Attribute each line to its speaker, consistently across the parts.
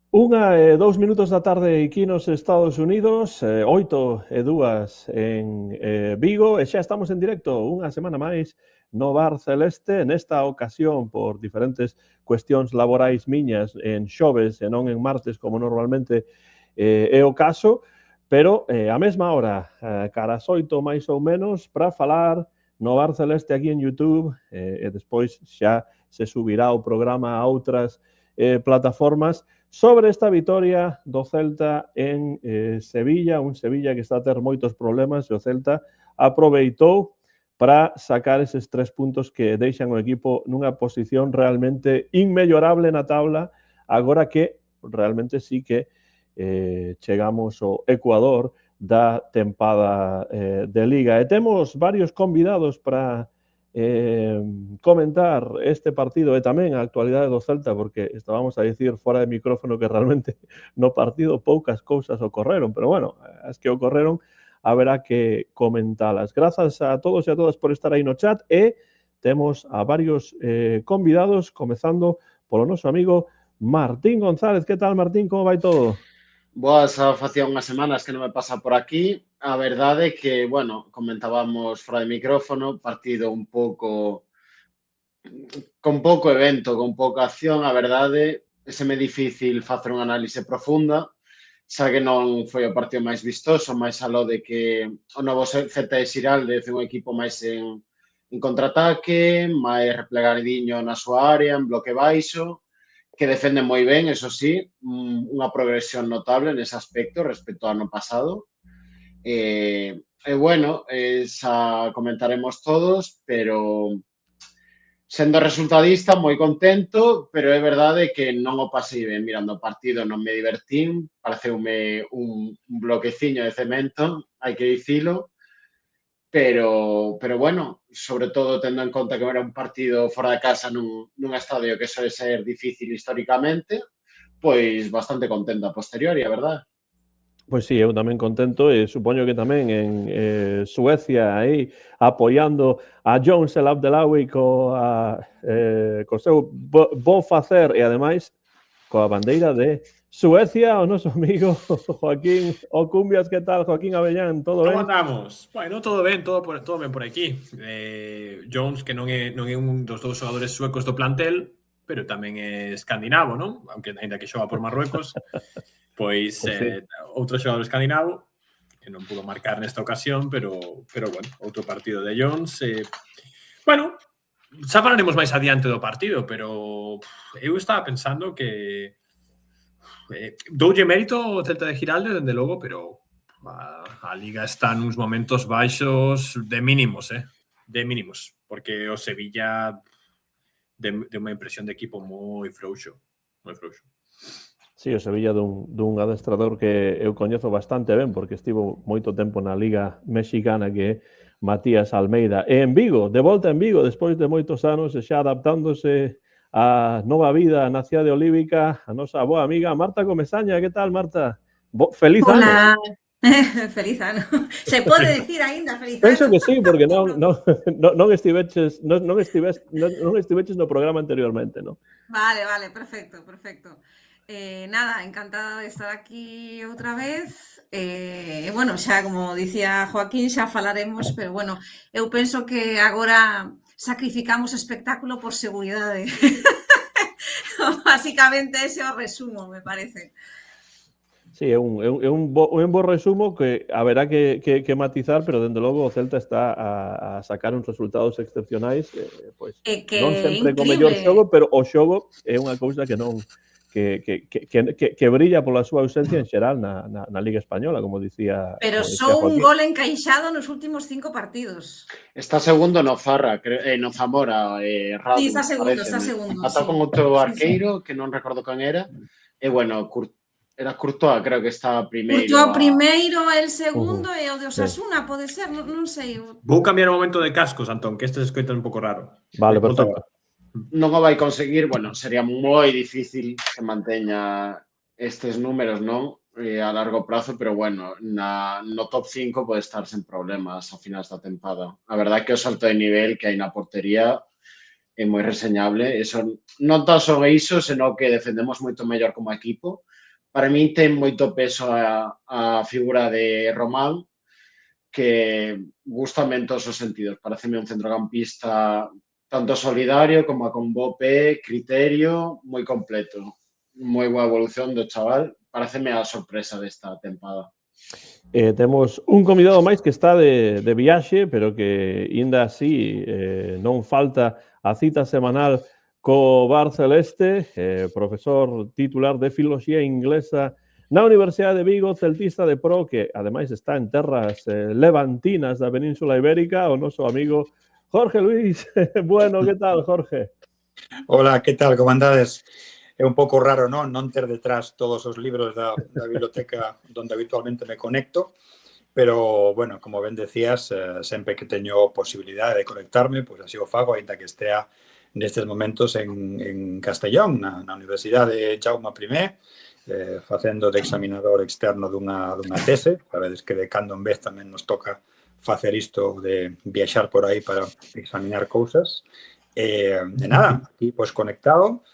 Speaker 1: Dous minutos da tarde aquí nos Estados Unidos, 8:02 en Vigo, e xa estamos en directo unha semana máis no Bar Celeste, nesta ocasión por diferentes cuestións laborais miñas en xoves e non en martes como normalmente é o caso, pero a mesma hora, cara ás 8 máis ou menos, para falar no Bar Celeste aquí en YouTube, e despois xa se subirá o programa a outras plataformas sobre esta vitoria do Celta en Sevilla, un Sevilla que está a ter moitos problemas e o Celta aproveitou para sacar eses 3 puntos que deixan o equipo nunha posición realmente inmellorable na tabla, agora que realmente sí que chegamos ao Ecuador da tempada de Liga. E temos varios convidados para comentar este partido e tamén a actualidade do Celta, porque estábamos a dicir fora de micrófono que realmente no partido poucas cousas ocorreron, pero bueno, as que ocorreron haberá que comentalas. Grazas a todos e a todas por estar aí no chat e temos a varios convidados, comezando polo noso amigo Martín González. Que tal, Martín? Como vai todo?
Speaker 2: Boas, facía unhas semanas que non me pasa por aquí. A verdade é que, bueno, comentábamos fora de micrófono, partido un pouco con pouco evento, con pouca acción, a verdade, me difícil facer unha análise profunda, xa que non foi o partido máis vistoso, máis aló de que o novo Celta de Xiralde é un equipo máis en contraataque, máis replegadiño na súa área, en bloque baixo, que defende moi ben, eso sí, unha progresión notable nese aspecto respecto ao ano pasado. Bueno, xa comentaremos todos, pero sendo resultadista, moi contento, pero é verdade que non o pasei ben mirando o partido, non me divertín, pareceume un bloqueciño de cemento, hai que dicilo, pero bueno, sobre todo tendo en conta que era un partido fora de casa nun estadio que suele ser difícil históricamente, pois bastante contento a posteriori, a verdade.
Speaker 1: Pois sí, eu tamén contento e supoño que tamén en Suecia aí apoiando a Jones El Abdelawi co seu bo facer e ademais coa bandeira de Suecia, o noso amigo Joaquín Ocumbias. Que tal, Joaquín Avellán? Todo
Speaker 3: Como
Speaker 1: ben?
Speaker 3: andamos? Bueno, todo ben, todo ben por aquí. Jones, que non é un dos dous xogadores suecos do plantel, pero tamén é escandinavo, non? Aunque ainda que xoga por Marruecos, pois
Speaker 1: sí.
Speaker 3: Outro xogador escandinavo que non pudo marcar nesta ocasión, pero bueno, outro partido de Jones. Bueno, xa falaremos máis adiante do partido, pero eu estaba pensando que doulle mérito ao Celta de Giralde, dende logo, pero a Liga está nuns momentos baixos de mínimos, de mínimos, porque o Sevilla de unha impresión de equipo moi frouxo, moi frouxo.
Speaker 1: Sí, o Sevilla dun adestrador que eu coñezo bastante ben, porque estivo moito tempo na Liga Mexicana, que é Matías Almeida. E en Vigo, de volta en Vigo, despois de moitos anos, e xa adaptándose a nova vida na cidade olívica, a nosa boa amiga Marta Comesaña. Que tal, Marta? Feliz ano.
Speaker 4: Hola, feliz ano. Se pode decir aínda feliz ano?
Speaker 1: Penso que sí, porque non estiveches no programa anteriormente, non?
Speaker 4: Vale, perfecto. Nada, encantada de estar aquí outra vez. Bueno, xa como dicía Joaquín, xa falaremos, pero bueno, eu penso que agora sacrificamos espectáculo por seguridade. Básicamente ese é o resumo, me parece.
Speaker 1: Sí, é un bo resumo que haberá que matizar, pero dende logo o Celta está a sacar uns resultados excepcionais, pois non sempre co mellor xogo, pero o xogo é unha cousa que non que brilla pola súa ausencia en xeral na Liga Española, como dicía.
Speaker 4: Pero só un gol encaixado nos últimos 5 partidos.
Speaker 2: Está segundo no Farra, no Zamora, Radu.
Speaker 4: Sí, está segundo.
Speaker 2: Empatado con outro arqueiro, que non recordo quen era, e bueno, era Courtois, creo que está primeiro.
Speaker 4: Courtois primeiro, el segundo, e o de Osasuna, pode ser, non sei.
Speaker 3: Vou cambiar o momento de cascos, Antón, que este se escoita un pouco raro.
Speaker 1: Vale, perfecto.
Speaker 2: Non o vai conseguir, bueno, sería moi difícil que manteña estes números, non? A largo prazo, pero bueno, no top 5 pode estar sen problemas a finais da tempada. A verdade é que o salto de nivel que hai na portería moi reseñable. Eso non tan só iso, senón que defendemos moito mellor como equipo. Para min ten moito peso a figura de Román, que gustame en todos os sentidos. Pareceme un centrocampista tanto solidario como con bo pé, criterio, moi completo. Moi boa evolución do chaval. Pareceme a sorpresa desta tempada.
Speaker 1: Temos un convidado máis que está de viaxe, pero que ainda así non falta a cita semanal co Bar Celeste, profesor titular de Filoloxía Inglesa na Universidade de Vigo, celtista de pro, que ademais está en terras levantinas da Península Ibérica, o noso amigo Jorge Luis. Bueno, que tal, Jorge?
Speaker 5: Hola, que tal, como andades? É un pouco raro, non ter detrás todos os libros da biblioteca onde habitualmente me conecto, pero, bueno, como ben decías, sempre que teño posibilidade de conectarme, pois así o fago, ainda que estea nestes momentos en Castellón, na Universidade Jaume I, facendo de examinador externo dunha tese. Sabedes que de cando en vez tamén nos toca facer isto de viaxar por aí para examinar cousas. E nada, aquí pois conectado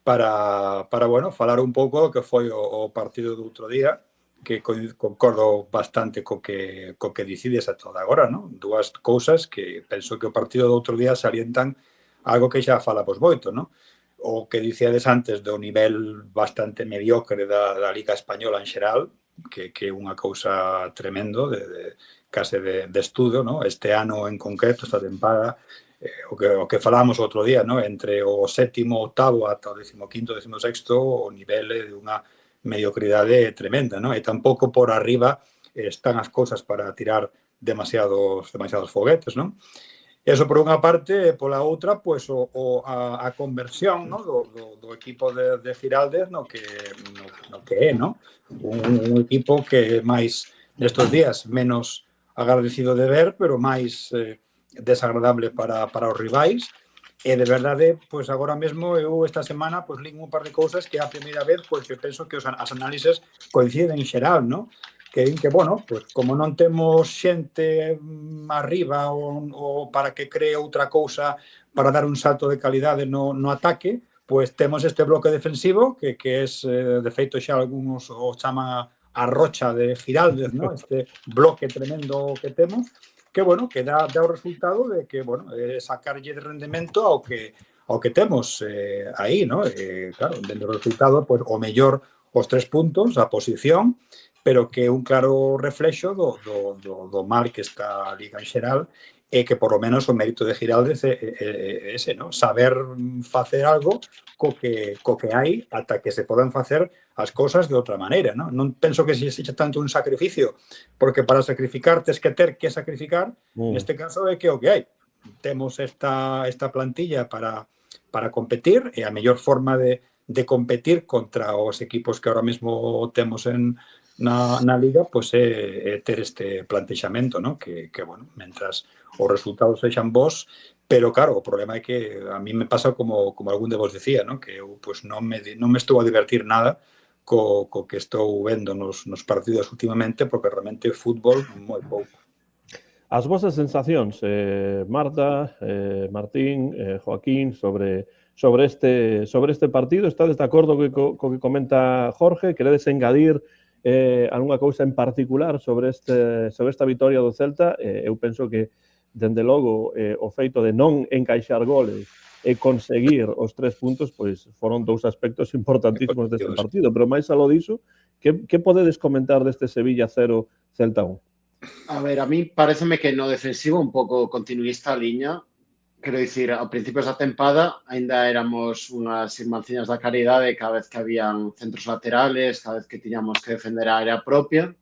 Speaker 5: para bueno, falar un pouco do que foi o partido do outro día, que concordo bastante co que dicides a toda agora, non? Dúas cousas que penso que o partido do outro día salientan algo que xa falamos moito, non? O que dicíades antes do nivel bastante mediocre da Liga Española en xeral, que é unha cousa tremendo, case de estudo, non? Este ano en concreto, esta tempada, o que falamos outro día, ¿no? Entre o sétimo, octavo ata o 15º, 16º, o nivel de unha mediocridade tremenda, ¿no? E tampouco por arriba están as cousas para tirar demasiados foguetes, ¿no? Eso por unha parte, e pola outra, pois a conversión, ¿no? do equipo de Giraldez no que é, ¿no? Un equipo que máis nestes días menos agradecido de ver, pero máis desagradable para os rivais. E de verdade, pois agora mesmo eu esta semana pois lín un par de cousas que a primeira vez pois que penso que as análises coinciden en xeral, ¿no? Que din que, bueno, pois como non temos xente arriba ou para que cree outra cousa para dar un salto de calidade no ataque, pois temos este bloque defensivo que é, de feito, xa algúns o chaman a rocha de Giraldez, ¿no? Este bloque tremendo que temos, que, bueno, que dá o resultado de que, bueno, sacarlle de rendemento ao que temos aí, ¿no? Claro, dentro do resultado, pois, o mellor os 3 puntos, a posición, pero que é un claro reflexo do mal que está a Liga en xeral e que, por lo menos, o mérito de Giraldez é ese, ¿no? Saber facer algo co que hai ata que se podan facer as cousas de outra maneira, ¿no? Non penso que se sexa tanto un sacrificio, porque para sacrificar tes que ter que sacrificar, neste caso é que o que hai. Temos esta plantilla para competir, e a mellor forma de competir contra os equipos que ahora mesmo temos na Liga, pois é ter este plantexamento, ¿no? Que, bueno, mentras os resultados sexan bons, pero claro, o problema é que a mí me pasa como algún de vos decía, ¿no? Que eu pois non me estou a divertir nada co que estou vendo nos partidos últimamente, porque realmente fútbol moi pouco.
Speaker 1: As vosas sensacións, Marta, Martín, Joaquín, sobre este partido, estades de acordo co que comenta Jorge? Queredes engadir algunha cousa en particular sobre esta vitoria do Celta? Eu penso que, dende logo, o feito de non encaixar goles e conseguir os 3 puntos, pois foron 2 aspectos importantísimos deste partido. Pero máis aló diso, que podedes comentar deste Sevilla 0, Celta 1?
Speaker 2: A ver, a mí pareceme que no defensivo un pouco continuista a liña. Quero dicir, a principios da tempada ainda éramos unhas irmanciñas da caridade cada vez que habían centros laterales, cada vez que tiñamos que defender a área propia.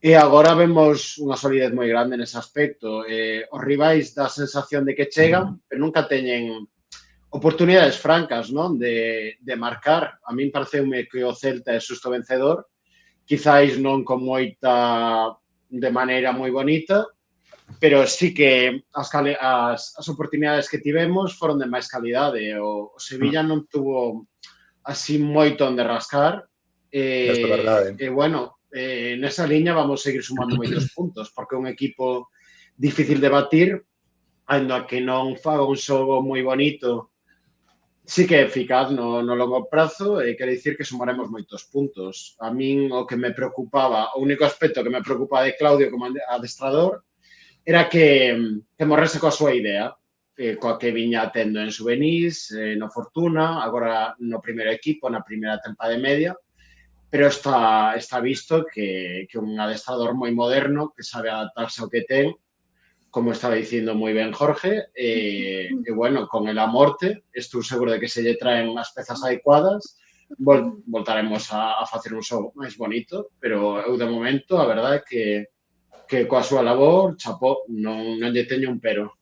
Speaker 2: E agora vemos unha solidez moi grande nese aspecto. Os rivais dá a sensación de que chegan, pero nunca teñen oportunidades francas, non? De marcar. A min pareceume que o Celta é xusto vencedor, quizáis non con moita de maneira moi bonita, pero sí que as oportunidades que tivemos foron de máis calidade. O Sevilla non tuvo así moito onde rascar.
Speaker 5: É verdade.
Speaker 2: E, bueno, nesa liña vamos seguir sumando moitos puntos, porque é un equipo difícil de batir. ainda que non faga un xogo moi bonito, sí que é eficaz no longo prazo e quere dicir que sumaremos moitos puntos. A min o que me preocupaba, o único aspecto que me preocupaba de Claudio como adestrador era que morrese coa súa idea, coa que viña tendo en Juvenís, no Fortuna, agora no primeiro equipo, na primeira tempada e media, pero está visto que un adestrador moi moderno, que sabe adaptarse ao que ten, como estaba dicindo moi ben Jorge, e bueno, con el a morte, estou seguro de que se lle traen as pezas adecuadas, voltaremos a facer un xogo máis bonito, pero eu de momento, a verdade é que coa súa labor, chapó, non lle teño un pero.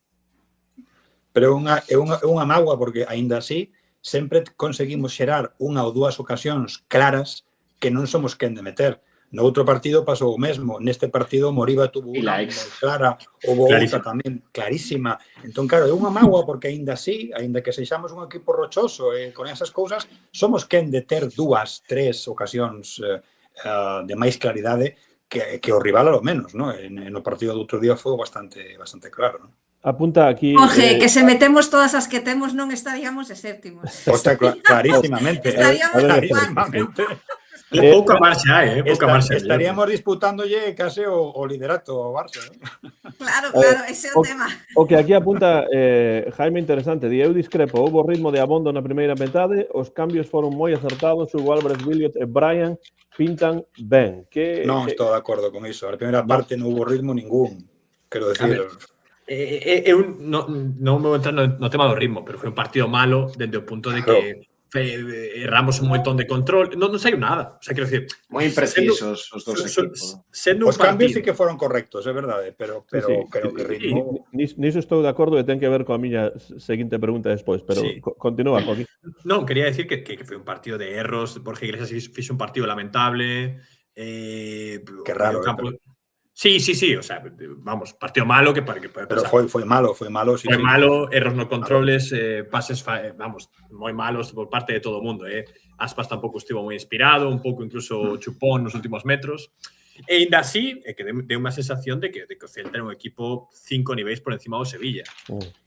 Speaker 5: Pero é unha mágoa, porque, aínda así, sempre conseguimos xerar unha ou dúas ocasións claras que non somos quen de meter. No outro partido pasou o mesmo. Neste partido Moriba tuvo unha moi clara, houve outra tamén clarísima. Entón, claro, é unha mágoa porque aínda así, aínda que sexamos un equipo rochoso con esas cousas, somos quen de ter dúas, tres ocasións de máis claridade que o rival ao menos, ¿no? No partido do outro día foi bastante claro, ¿no?
Speaker 1: Apunta aquí...
Speaker 4: Jorge, que se metemos todas as que temos non estaríamos de séptimos.
Speaker 5: Está clarísimamente.
Speaker 4: Clarísimamente.
Speaker 3: Pouca marcha hai, pouca marcha.
Speaker 5: Estaríamos disputándolle case o liderato ao Barça.
Speaker 4: Claro, ese é o tema.
Speaker 1: O que aquí apunta Jaime interesante, di, eu discrepo, houve ritmo de abondo na primeira metade, os cambios foron moi acertados, Hugo Álvarez, Williot e Brian pintan ben.
Speaker 5: Non estou de acordo con iso, a primeira parte non houve ritmo ningún, quero decir...
Speaker 3: Eu non vou entrar no tema do ritmo, pero foi un partido malo dende o punto de que erramos un montón de control, non saiu nada. O sea, quero dicir,
Speaker 2: moi imprecisos os dous equipos.
Speaker 5: Os cambios sí que foron correctos, é verdade, pero creo que ritmo...
Speaker 1: Niso estou de acordo e ten que ver coa miña seguinte pregunta despois, pero continúa, Joaquín.
Speaker 3: Non, quería decir que foi un partido de erros, Borja Iglesias fixo un partido lamentable.
Speaker 5: Que raro,
Speaker 3: Sí, o sea, vamos, partido malo que puede pasar.
Speaker 5: Pero foi malo.
Speaker 3: Foi malo, erros no controles, pases, vamos, moi malos por parte de todo o mundo. Aspas tampouco estivo moi inspirado, un pouco incluso chupón nos últimos metros. E ainda así, que deu unha sensación de que o Celta era un equipo 5 niveis por encima do Sevilla.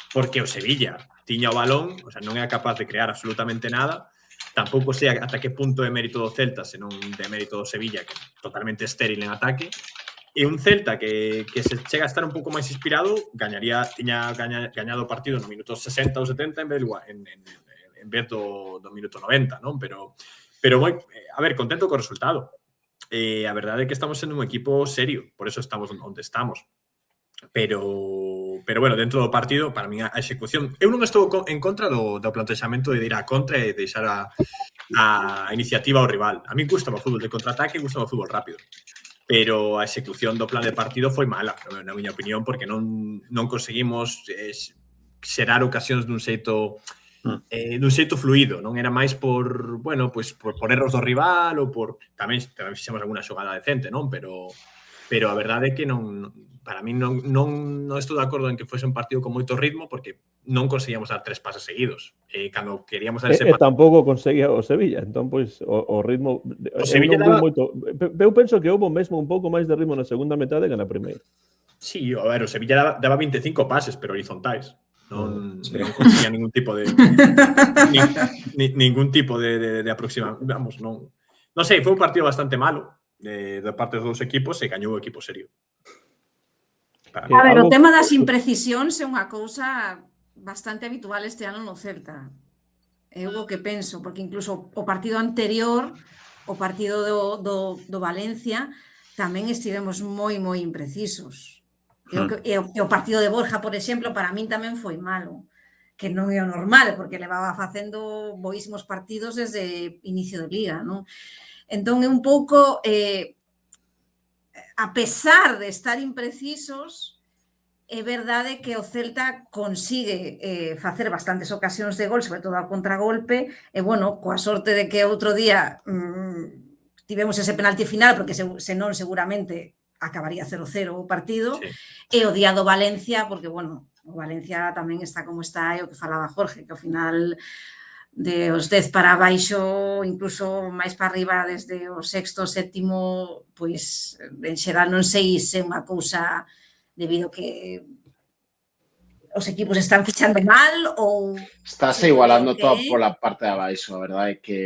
Speaker 3: Porque o Sevilla tiña o balón, o sea, non era capaz de crear absolutamente nada. Tampouco sei ata que punto é mérito do Celta, senón de mérito do Sevilla, que é totalmente estéril en ataque. E un Celta que se chega a estar un pouco máis inspirado tiña gañado o partido no minuto 60 ou 70 en vez do minuto 90, non? Pero moi, a ver, contento co resultado. A verdade é que estamos sendo un equipo serio, por eso estamos onde estamos. Pero bueno, dentro do partido, para mí a execución... Eu non estou en contra do plantexamento de ir á contra e deixar a iniciativa ao rival. A mí gusta o fútbol de contraataque e gusta o fútbol rápido. Pero a execución do plan de partido foi mala, na miña opinión, porque non conseguimos xerar ocasións dun xeito fluido, non era máis por, bueno, pues por erros do rival ou por tamén fixemos algunha xogada decente, non? Pero a verdade é que para mí non estou de acordo en que fose un partido con moito ritmo porque non conseguíamos dar 3 pases seguidos. Cando queríamos dar ese
Speaker 1: pase... tampouco conseguía o Sevilla, entón, pois, o ritmo...
Speaker 3: O Sevilla daba...
Speaker 1: Eu penso que houve mesmo un pouco máis de ritmo na segunda metade que na primeira.
Speaker 3: Sí, a ver, o Sevilla daba 25 pases, pero horizontais. Non conseguía ningún tipo de... ningún tipo de aproximación. Vamos, non sei, foi un partido bastante malo de parte dos dous equipos e gañou o equipo serio.
Speaker 4: A ver, o tema das imprecisións é unha cousa bastante habitual este ano no Celta. É o que penso, porque incluso o partido anterior, o partido do Valencia, tamén estivemos moi imprecisos. E o partido de Borja, por exemplo, para min tamén foi malo, que non é o normal, porque levaba facendo boísimos partidos desde inicio de liga, non? Entón, é un pouco... a pesar de estar imprecisos, é verdade que o Celta consigue facer bastantes ocasións de gol, sobre todo ao contragolpe, e, bueno, coa sorte de que outro día tivemos ese penalti final, porque senón seguramente acabaría 0-0 o partido, e o día do Valencia, porque, bueno, o Valencia tamén está como está, e o que falaba Jorge, que ao final... de os 10 para abaixo, incluso máis para arriba, desde o sexto, sétimo, pois, en xeral, non sei se é unha cousa debido que os equipos están fichando mal ou
Speaker 2: Estás igualando todo pola parte de abaixo, a verdade é que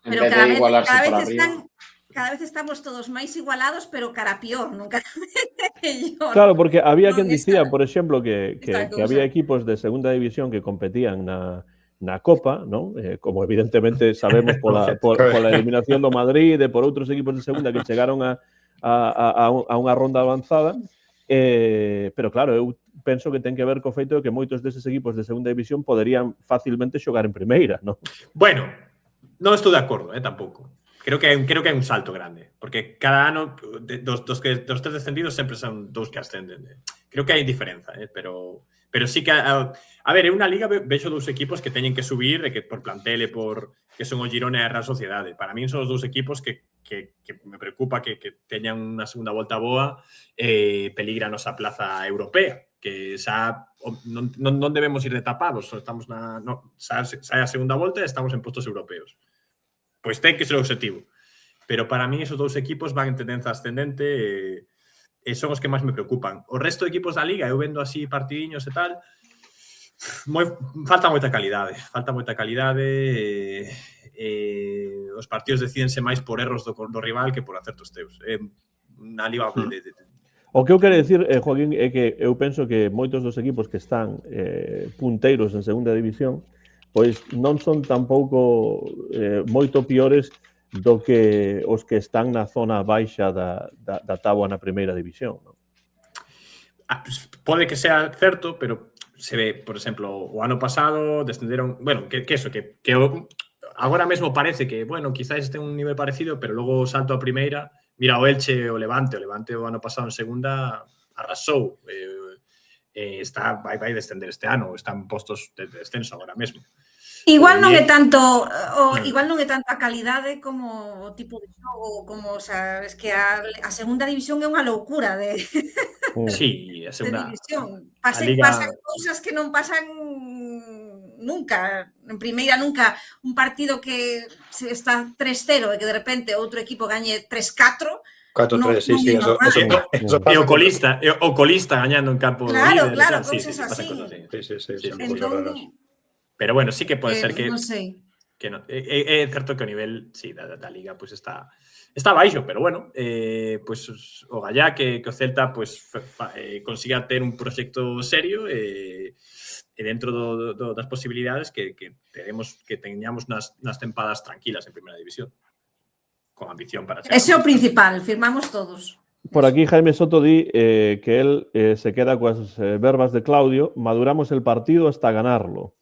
Speaker 2: en
Speaker 4: pero
Speaker 2: vez de igualarse por arriba...
Speaker 4: cada vez estamos todos máis igualados, pero cara pior, nunca mellor.
Speaker 1: Claro, porque había
Speaker 4: Non
Speaker 1: quen
Speaker 4: esta-
Speaker 1: dicía, por exemplo, que
Speaker 4: esta
Speaker 1: había
Speaker 4: cousa.
Speaker 1: equipos de segunda división que competían na Copa, ¿no? Como evidentemente sabemos pola eliminación do Madrid e por outros equipos de segunda que chegaron a unha ronda avanzada, pero claro, eu penso que ten que ver co feito de que moitos deses equipos de segunda división poderían facilmente xogar en primeira, ¿no?
Speaker 3: Bueno, non estou de acordo, tampouco. Creo que hai un salto grande, porque cada ano dos tres descendidos sempre son dous que ascenden. Creo que hai diferenza, pero sí que a ver, é unha liga, vexo dous equipos que teñen que subir e que por plantel e por que son o Girona e a Real Sociedade. Para min son os dous equipos que me preocupa que teñan unha segunda volta boa e peligra a nosa plaza europea, que xa non debemos ir de tapados, estamos sai a segunda volta e estamos en postos europeos. Pois ten que ser o objetivo. Pero para mí esos dous equipos van en tendencia ascendente e son os que máis me preocupan. O resto de equipos da Liga, eu vendo así partidiños e tal, falta moita calidade. Os partidos decídense máis por erros do rival que por acertos teus. Na Liga
Speaker 1: O que eu quero dicir, Joaquín, é que eu penso que moitos dos equipos que están punteiros en segunda división pois non son tampouco moito piores do que os que están na zona baixa da táboa na primeira división, non?
Speaker 3: Pode que sea certo, pero se ve, por exemplo, o ano pasado descenderon, bueno, que agora mesmo parece que, bueno, quizás este un nivel parecido, pero logo o salto a primeira, mira o Elche e o Levante o ano pasado en segunda arrasou, vai descender este ano, están postos de descenso agora mesmo.
Speaker 4: Igual non é tanto a calidade como o tipo de xogo, como, sabes, que a segunda división é unha loucura de
Speaker 3: Sí, a segunda
Speaker 4: división.
Speaker 3: Liga...
Speaker 4: Pasan cousas que non pasan nunca. En primeira nunca un partido que se está 3-0 e que de repente outro equipo gañe 3-4.
Speaker 5: 4-3, sí, eso
Speaker 3: pasa. O colista gañando en campo
Speaker 4: líder. Claro,
Speaker 3: cousas
Speaker 4: así.
Speaker 3: Sí.
Speaker 4: Entón,
Speaker 3: pero bueno, sí que pode ser que
Speaker 4: non sei.
Speaker 3: Que non, é certo que o nivel da Liga pues está baixo, pero bueno, pues o gallá que o Celta pues consiga ter un proxecto serio e dentro das posibilidades que teñamos nas tempadas tranquilas en primeira división, con ambición para chegar.
Speaker 4: Ese é o principal, firmamos todos.
Speaker 1: Por aquí Jaime Soto di que él se queda coas verbas de Claudio, maduramos el partido hasta ganarlo.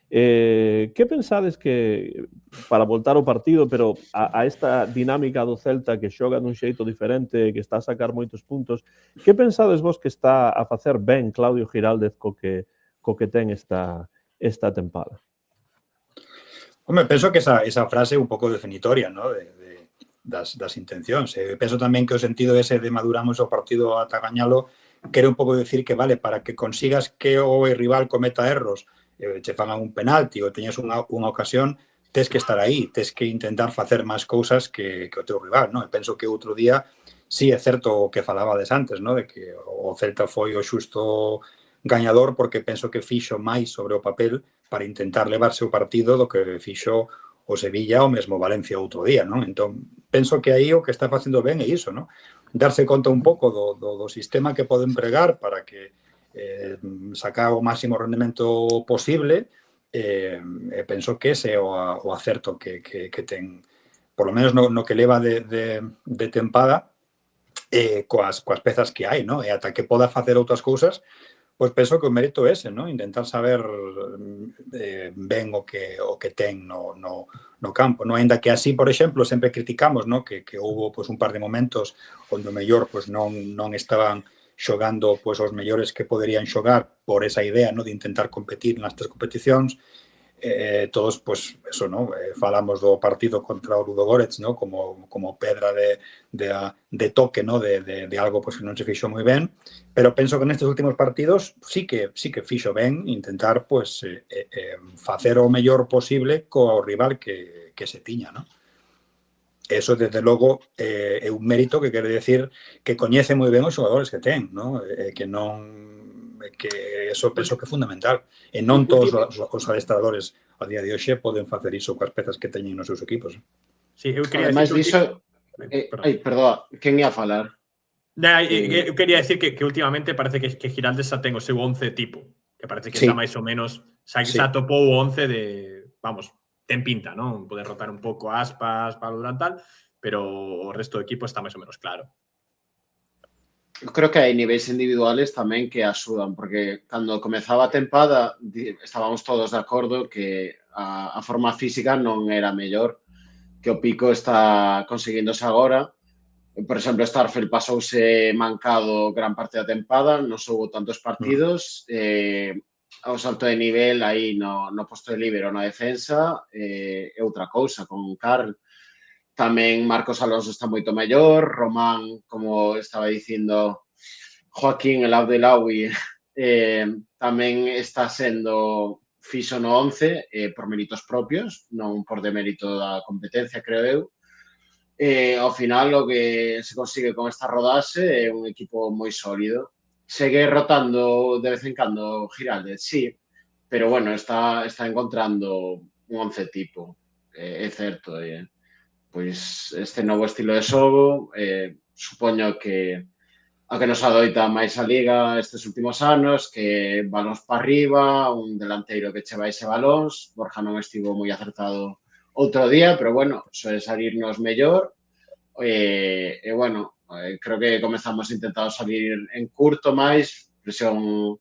Speaker 1: Que pensades que, para voltar ao partido, pero a esta dinámica do Celta que xoga dun xeito diferente, que está a sacar moitos puntos, que pensades vos que está a facer ben Claudio Giraldez co que ten esta tempada?
Speaker 5: Hombre, penso que esa frase é un pouco definitoria, ¿no? das intencións. Penso tamén que o sentido ese de maduramos o partido ata gañalo quere un pouco decir que, vale, para que consigas que o rival cometa erros, che fagan un penalti ou teñas unha ocasión, tes que estar aí, tes que intentar facer máis cousas que o teu rival, non? E penso que outro día, sí, é certo o que falabades antes, non? De que o Celta foi o xusto gañador porque penso que fixo máis sobre o papel para intentar levarse o partido do que fixo o Sevilla ou mesmo Valencia outro día, non? Entón, penso que aí o que está facendo ben é iso, non? Darse conta un pouco do sistema que pode empregar para que sacar o máximo rendemento posible, penso que ese é o acerto que ten, por lo menos no que leva de tempada, coas pezas que hai, non? E ata que poda facer outras cousas, pois penso que o mérito é ese, non? Intentar saber ben o que ten no campo, non? Ainda que así, por exemplo, sempre criticamos, non? Que houve un par de momentos onde o mellor non estaban xogando os mellores que poderían xogar por esa idea, ¿no? De intentar competir nas tres competicións. Todos, eso, ¿no? Falamos do partido contra o Ludogorets, ¿no? Como pedra de toque, ¿no? De algo que non se fixo moi ben, pero penso que nestes últimos partidos sí que fixo ben intentar facer o mellor posible co rival que se tiña, ¿no? Eso, desde logo, é un mérito que quere decir que coñece moi ben os xogadores que ten, ¿no? Que non que eso penso que é fundamental. E non todos os adestradores a día de hoxe poden facer iso coas pezas que teñen nos seus equipos.
Speaker 3: Sí, eu quería
Speaker 2: Ademais
Speaker 3: decir
Speaker 2: diso, perdón, quen ia falar?
Speaker 3: Eu quería decir que últimamente parece que Giraldez xa ten o seu 11 tipo, que parece que
Speaker 5: Sí.
Speaker 3: xa máis ou menos xa topou o 11 de, vamos, ten pinta, non? Poder rotar un pouco Aspas, Pablo Durán tal, pero o resto do equipo está máis ou menos claro.
Speaker 2: Eu creo que hai niveis individuales tamén que axudan, porque cando comezaba a tempada estábamos todos de acordo que a forma física non era mellor que o Pico está conseguíndose agora. Por exemplo, Starfelt pasouse mancado gran parte da tempada, non soubo tantos partidos, o salto de nivel aí no posto de líbero na defensa é outra cousa, con Carl. Tamén Marcos Alonso está moito mellor, Román, como estaba dicindo Joaquín, el Abdelawi, tamén está sendo fixo no 11 por méritos propios, non por demérito da competencia, creo eu. Ao final, o que se consigue con esta rodaxe é un equipo moi sólido. Segue rotando de vez en cando Giraldez, sí, pero bueno, está encontrando un 11 tipo, é certo. Pois este novo estilo de xogo, supoño que a que nos adoita máis a Liga estes últimos anos, que balóns para arriba, un delanteiro que che vai ese balóns. Borja non estivo moi acertado outro día, pero bueno, suele salirnos mellor. Bueno, creo que comezamos intentando salir en curto máis, presión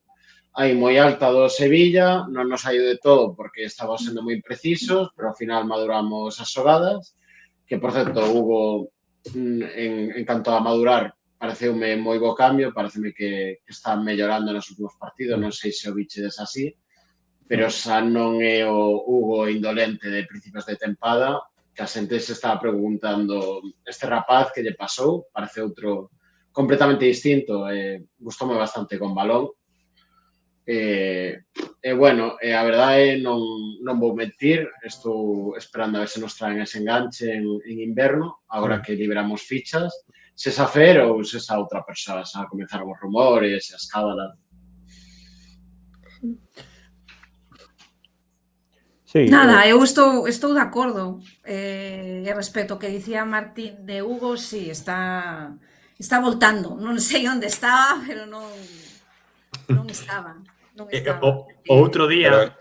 Speaker 2: aí moi alta do Sevilla, non nos saiu de todo porque estaba sendo moi precisos, pero ao final maduramos as xogadas, que por certo, Hugo, en canto a madurar, pareceume moi bo cambio, pareceme que está mellorando nos últimos partidos, non sei se o bichedes así, pero xa non é o Hugo indolente de principios de tempada, que a xente se estaba preguntando este rapaz que lle pasou, parece outro completamente distinto, gustoume bastante con balón. Bueno, a verdade non vou mentir, estou esperando a ver se nos traen ese enganche en inverno, agora que liberamos fichas, se esa Fer ou se esa outra persoa, xa comenzaron os rumores e as cábalas.
Speaker 1: Sí,
Speaker 4: Nada, eu estou de acordo. Respecto ao que dicía Martín de Hugo, sí, está voltando. Non sei onde estaba, pero non estaba.
Speaker 3: O outro día,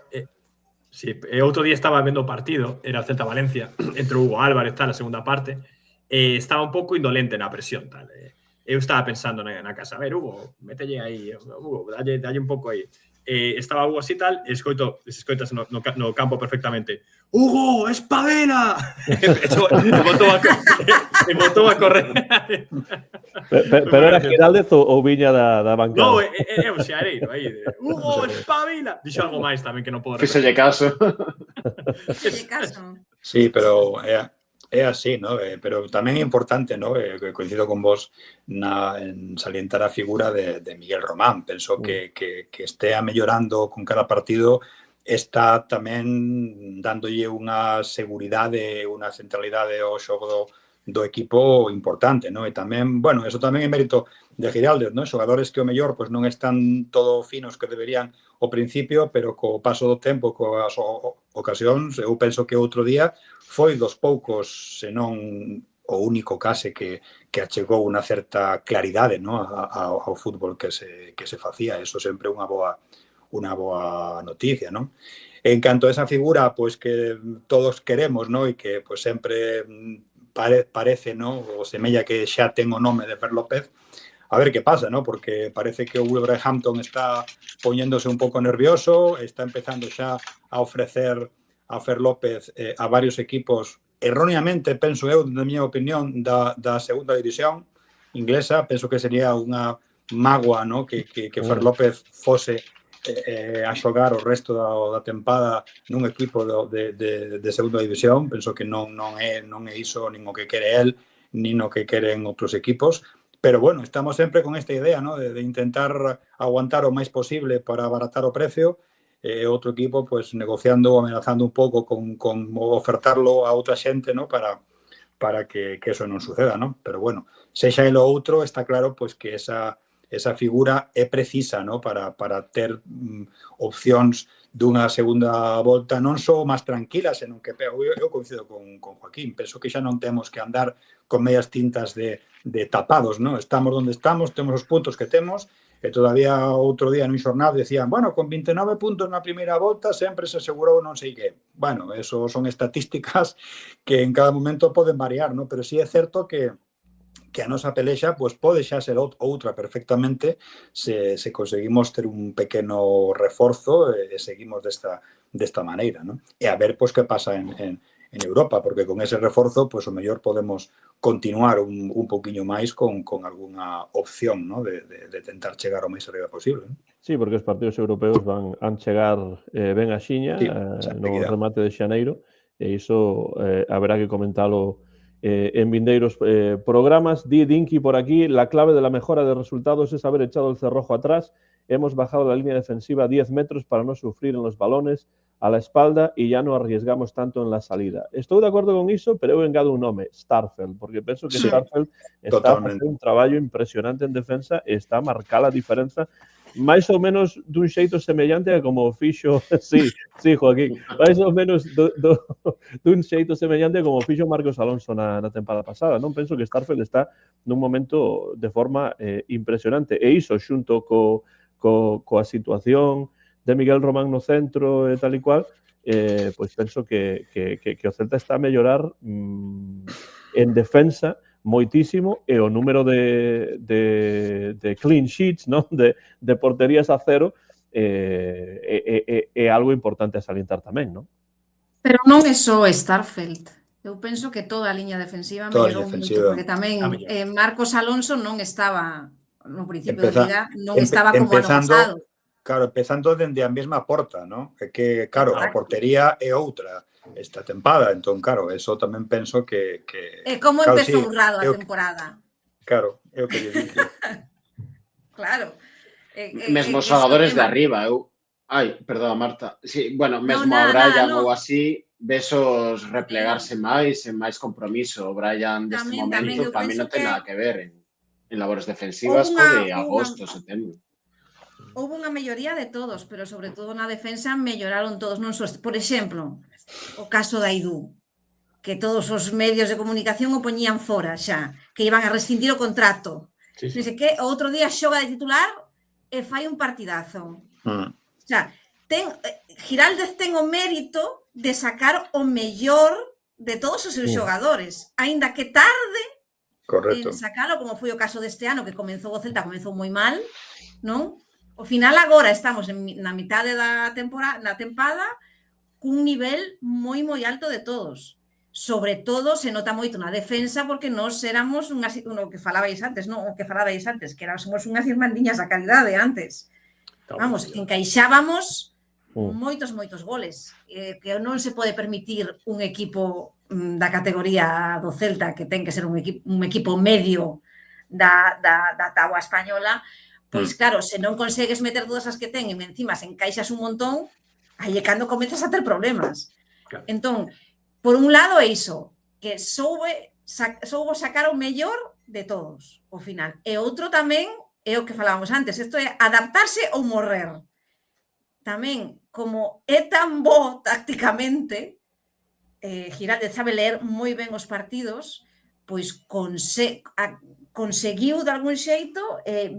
Speaker 3: outro día estaba vendo o partido, era o Celta Valencia, entre Hugo Álvarez, tal, a segunda parte, estaba un pouco indolente na presión, tal. Eu estaba pensando na casa, a ver, Hugo, mételle aí, Hugo, dalle un pouco aí. Estaba Hugo así tal, e escoitas no campo perfectamente. Hugo, espabela! E botou a correr.
Speaker 1: Pero era Giraldez ou viña da bancada?
Speaker 3: Non, é un xareiro aí. Hugo, espabela! Dixo algo máis tamén que non podo repetir.
Speaker 2: Fíxolle caso.
Speaker 5: Sí, pero é así, ¿no? Pero tamén é importante, ¿no? Que coincido con vos en salientar a figura de Miguel Román. Penso que estea mellorando con cada partido, está tamén dándolle unha seguridade, unha centralidade ao xogo do equipo importante, ¿no? E tamén, bueno, eso tamén é mérito de Giraldez, ¿no? Xogadores que o mellor pois non están todo finos que deberían ao principio, pero co paso do tempo, coas ocasións, eu penso que outro día foi dos poucos, senón o único case que achegou unha certa claridade, ¿no? ao fútbol que se facía. Eso sempre é unha boa noticia, ¿no? En canto a esa figura, pois que todos queremos, ¿no? E que pois sempre parece, ¿no? O semella que xa ten o nome de Fer López. A ver que pasa, ¿no? Porque parece que o Wolverhampton está poñéndose un pouco nervioso, está empezando xa a ofrecer a Fer López a varios equipos, erróneamente, penso eu, na miña opinión, da segunda división inglesa. Penso que sería unha mágoa, ¿no? Que Fer López fose a xogar o resto da tempada nun equipo de segunda división. Penso que non é iso nin o que quere el, nin o que queren outros equipos. Pero, bueno, estamos sempre con esta idea, ¿no? De intentar aguantar o máis posible para abaratar o precio. Outro equipo, pues, negociando ou amenazando un pouco con ofertarlo a outra xente, ¿no? Para que eso non suceda, ¿no? Pero, bueno, sexa el o outro, está claro pues, que esa esa figura é precisa, no? para ter opcións dunha segunda volta non só máis tranquila, senón que eu coincido con Joaquín, penso que xa non temos que andar con medias tintas de tapados, no? Estamos onde estamos, temos os puntos que temos, e todavía outro día nun xornal decían, bueno, con 29 puntos na primeira volta sempre se asegurou non sei que. Bueno, eso son estatísticas que en cada momento poden variar, no? Pero sí é certo que a nosa pelexa pues, pode xa ser outra perfectamente se conseguimos ter un pequeno reforzo e seguimos desta maneira, ¿no? E a ver pues, que pasa en Europa, porque con ese reforzo pues, o mellor podemos continuar un poquinho máis con algunha opción, ¿no? de tentar chegar o máis arriba posible, ¿no?
Speaker 1: Sí, porque os partidos europeos van chegar ben a xiña no remate de xaneiro e iso haberá que comentalo en vindeiros programas. Di Dinky por aquí, la clave de la mejora de resultados es haber echado el cerrojo atrás. Hemos bajado la línea defensiva 10 metros para no sufrir en los balones a la espalda y ya no arriesgamos tanto en la salida. Estou de acordo con iso, pero eu engado un nome, Starfelt, porque penso que Starfelt está facendo un traballo impresionante en defensa e está a marcar a diferenza máis ou menos dun xeito semellante a como fixo, sí, Joaquín, máis ou menos dun xeito semellante a como fixo Marcos Alonso na temporada pasada. Non penso que Starfelt está nun momento de forma impresionante. E iso, xunto coa situación de Miguel Román no centro e tal e cual, pois penso que o Celta está a mellorar en defensa moitísimo e o número de clean sheets, ¿no? de porterías a cero é algo importante a salientar tamén, non?
Speaker 4: Pero non é só Starfelt. Eu penso que toda a liña defensiva mellorou moito, porque tamén Marcos Alonso non estaba no principio da liga, non estaba como ano pasado.
Speaker 5: Claro, empezando dende a mesma porta, ¿no? É que, claro, a portería é outra esta tempada, entón, claro, eso tamén penso que...
Speaker 4: como claro, empezou Rado a temporada?
Speaker 5: Claro, é o que lle digo.
Speaker 4: Claro.
Speaker 2: Mesmo os xogadores de arriba, perdón, Marta. Sí, bueno, mesmo a Brian ou así, vesos replegarse máis, en máis compromiso. O Brian deste momento, para mí non ten nada que ver en labores defensivas co de agosto, setembro.
Speaker 4: Houve unha melloría de todos, pero sobre todo na defensa melloraron todos. Non só, por exemplo, o caso da Aidú, que todos os medios de comunicación o poñían fora xa, que iban a rescindir o contrato. Sí. Non sei que, o outro día xoga de titular e fai un partidazo. O sea, Giraldez ten o mérito de sacar o mellor de todos os seus xogadores, aínda que tarde en sacalo, como foi o caso deste ano, que comenzou o Celta, comenzou moi mal, non? Ao final agora estamos na mitade da tempada cun nivel moi alto de todos. Sobre todo se nota moito na defensa porque nós éramos o que falabais antes, non? O que falabais antes, que éramos unhas irmandiñas a calidade antes. Vamos, encaixábamos moitos goles. Que non se pode permitir un equipo da categoría do Celta, que ten que ser un equipo medio da táboa española. Pois claro, se non consegues meter todas as que ten e encima se encaixas un montón, aí é cando comezas a ter problemas. Claro. Entón, por un lado é iso, que soubo sacar o mellor de todos, ao final. E outro tamén é o que falábamos antes, isto é adaptarse ou morrer. Tamén, como é tan bo tácticamente, Giraldez sabe ler moi ben os partidos, pois conseguiu de algún xeito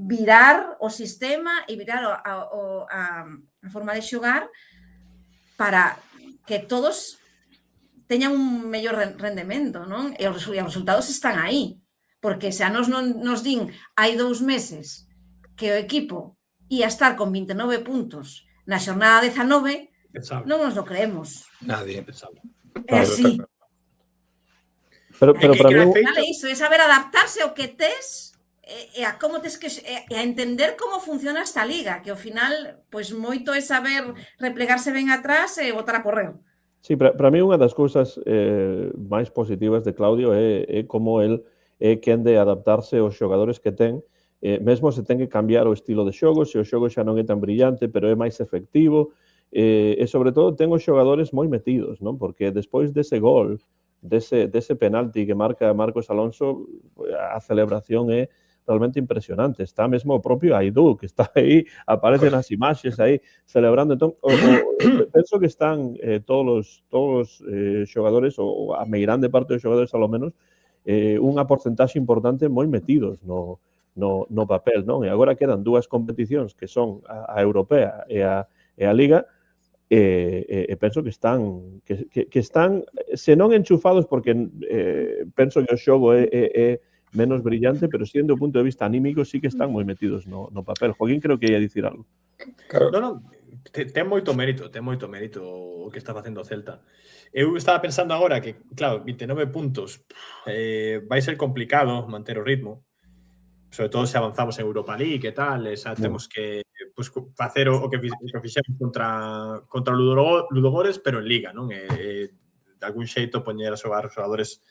Speaker 4: virar o sistema e virar a forma de xogar para que todos teñan un mellor rendemento, non? E os resultados están aí. Porque se a nos din hai 2 meses que o equipo ia estar con 29 puntos na xornada 19, non nos lo creemos.
Speaker 5: Nadie.
Speaker 4: É así.
Speaker 1: Pero para mí
Speaker 4: é iso, é saber adaptarse ao que tes e a como tes que e a entender como funciona esta liga, que ao final pois moito é saber replegarse ben atrás e botar a correr.
Speaker 1: Sí, para mí unha das cousas máis positivas de Claudio é como el é quen de adaptarse aos xogadores que ten, mesmo se ten que cambiar o estilo de xogo, se o xogo xa non é tan brillante, pero é máis efectivo, e sobre todo ten os xogadores moi metidos, non? Porque despois dese gol, dese penalti que marca Marcos Alonso, a celebración é realmente impresionante. Está mesmo o propio Aidú, que está aí, aparecen as imaxes aí celebrando. Entón, penso que están todos os xogadores, ou a meirande parte dos xogadores, ao menos, unha porcentaxe importante moi metidos no papel, non? E agora quedan dúas competicións que son a europea e a Liga, e penso que están se non enchufados, porque penso que o xogo é menos brillante, pero si, do punto de vista anímico, sí que están moi metidos no papel. Joaquín creo que ia dicir algo.
Speaker 5: Claro.
Speaker 3: Non, ten moito mérito o que está facendo o Celta. Eu estaba pensando agora que, claro, 29 puntos vai ser complicado manter o ritmo, sobre todo se avanzamos en Europa League e tal, xa temos que facer o que fixemos contra Ludogores, pero en Liga, non? De algún xeito poñer a xogar xogadores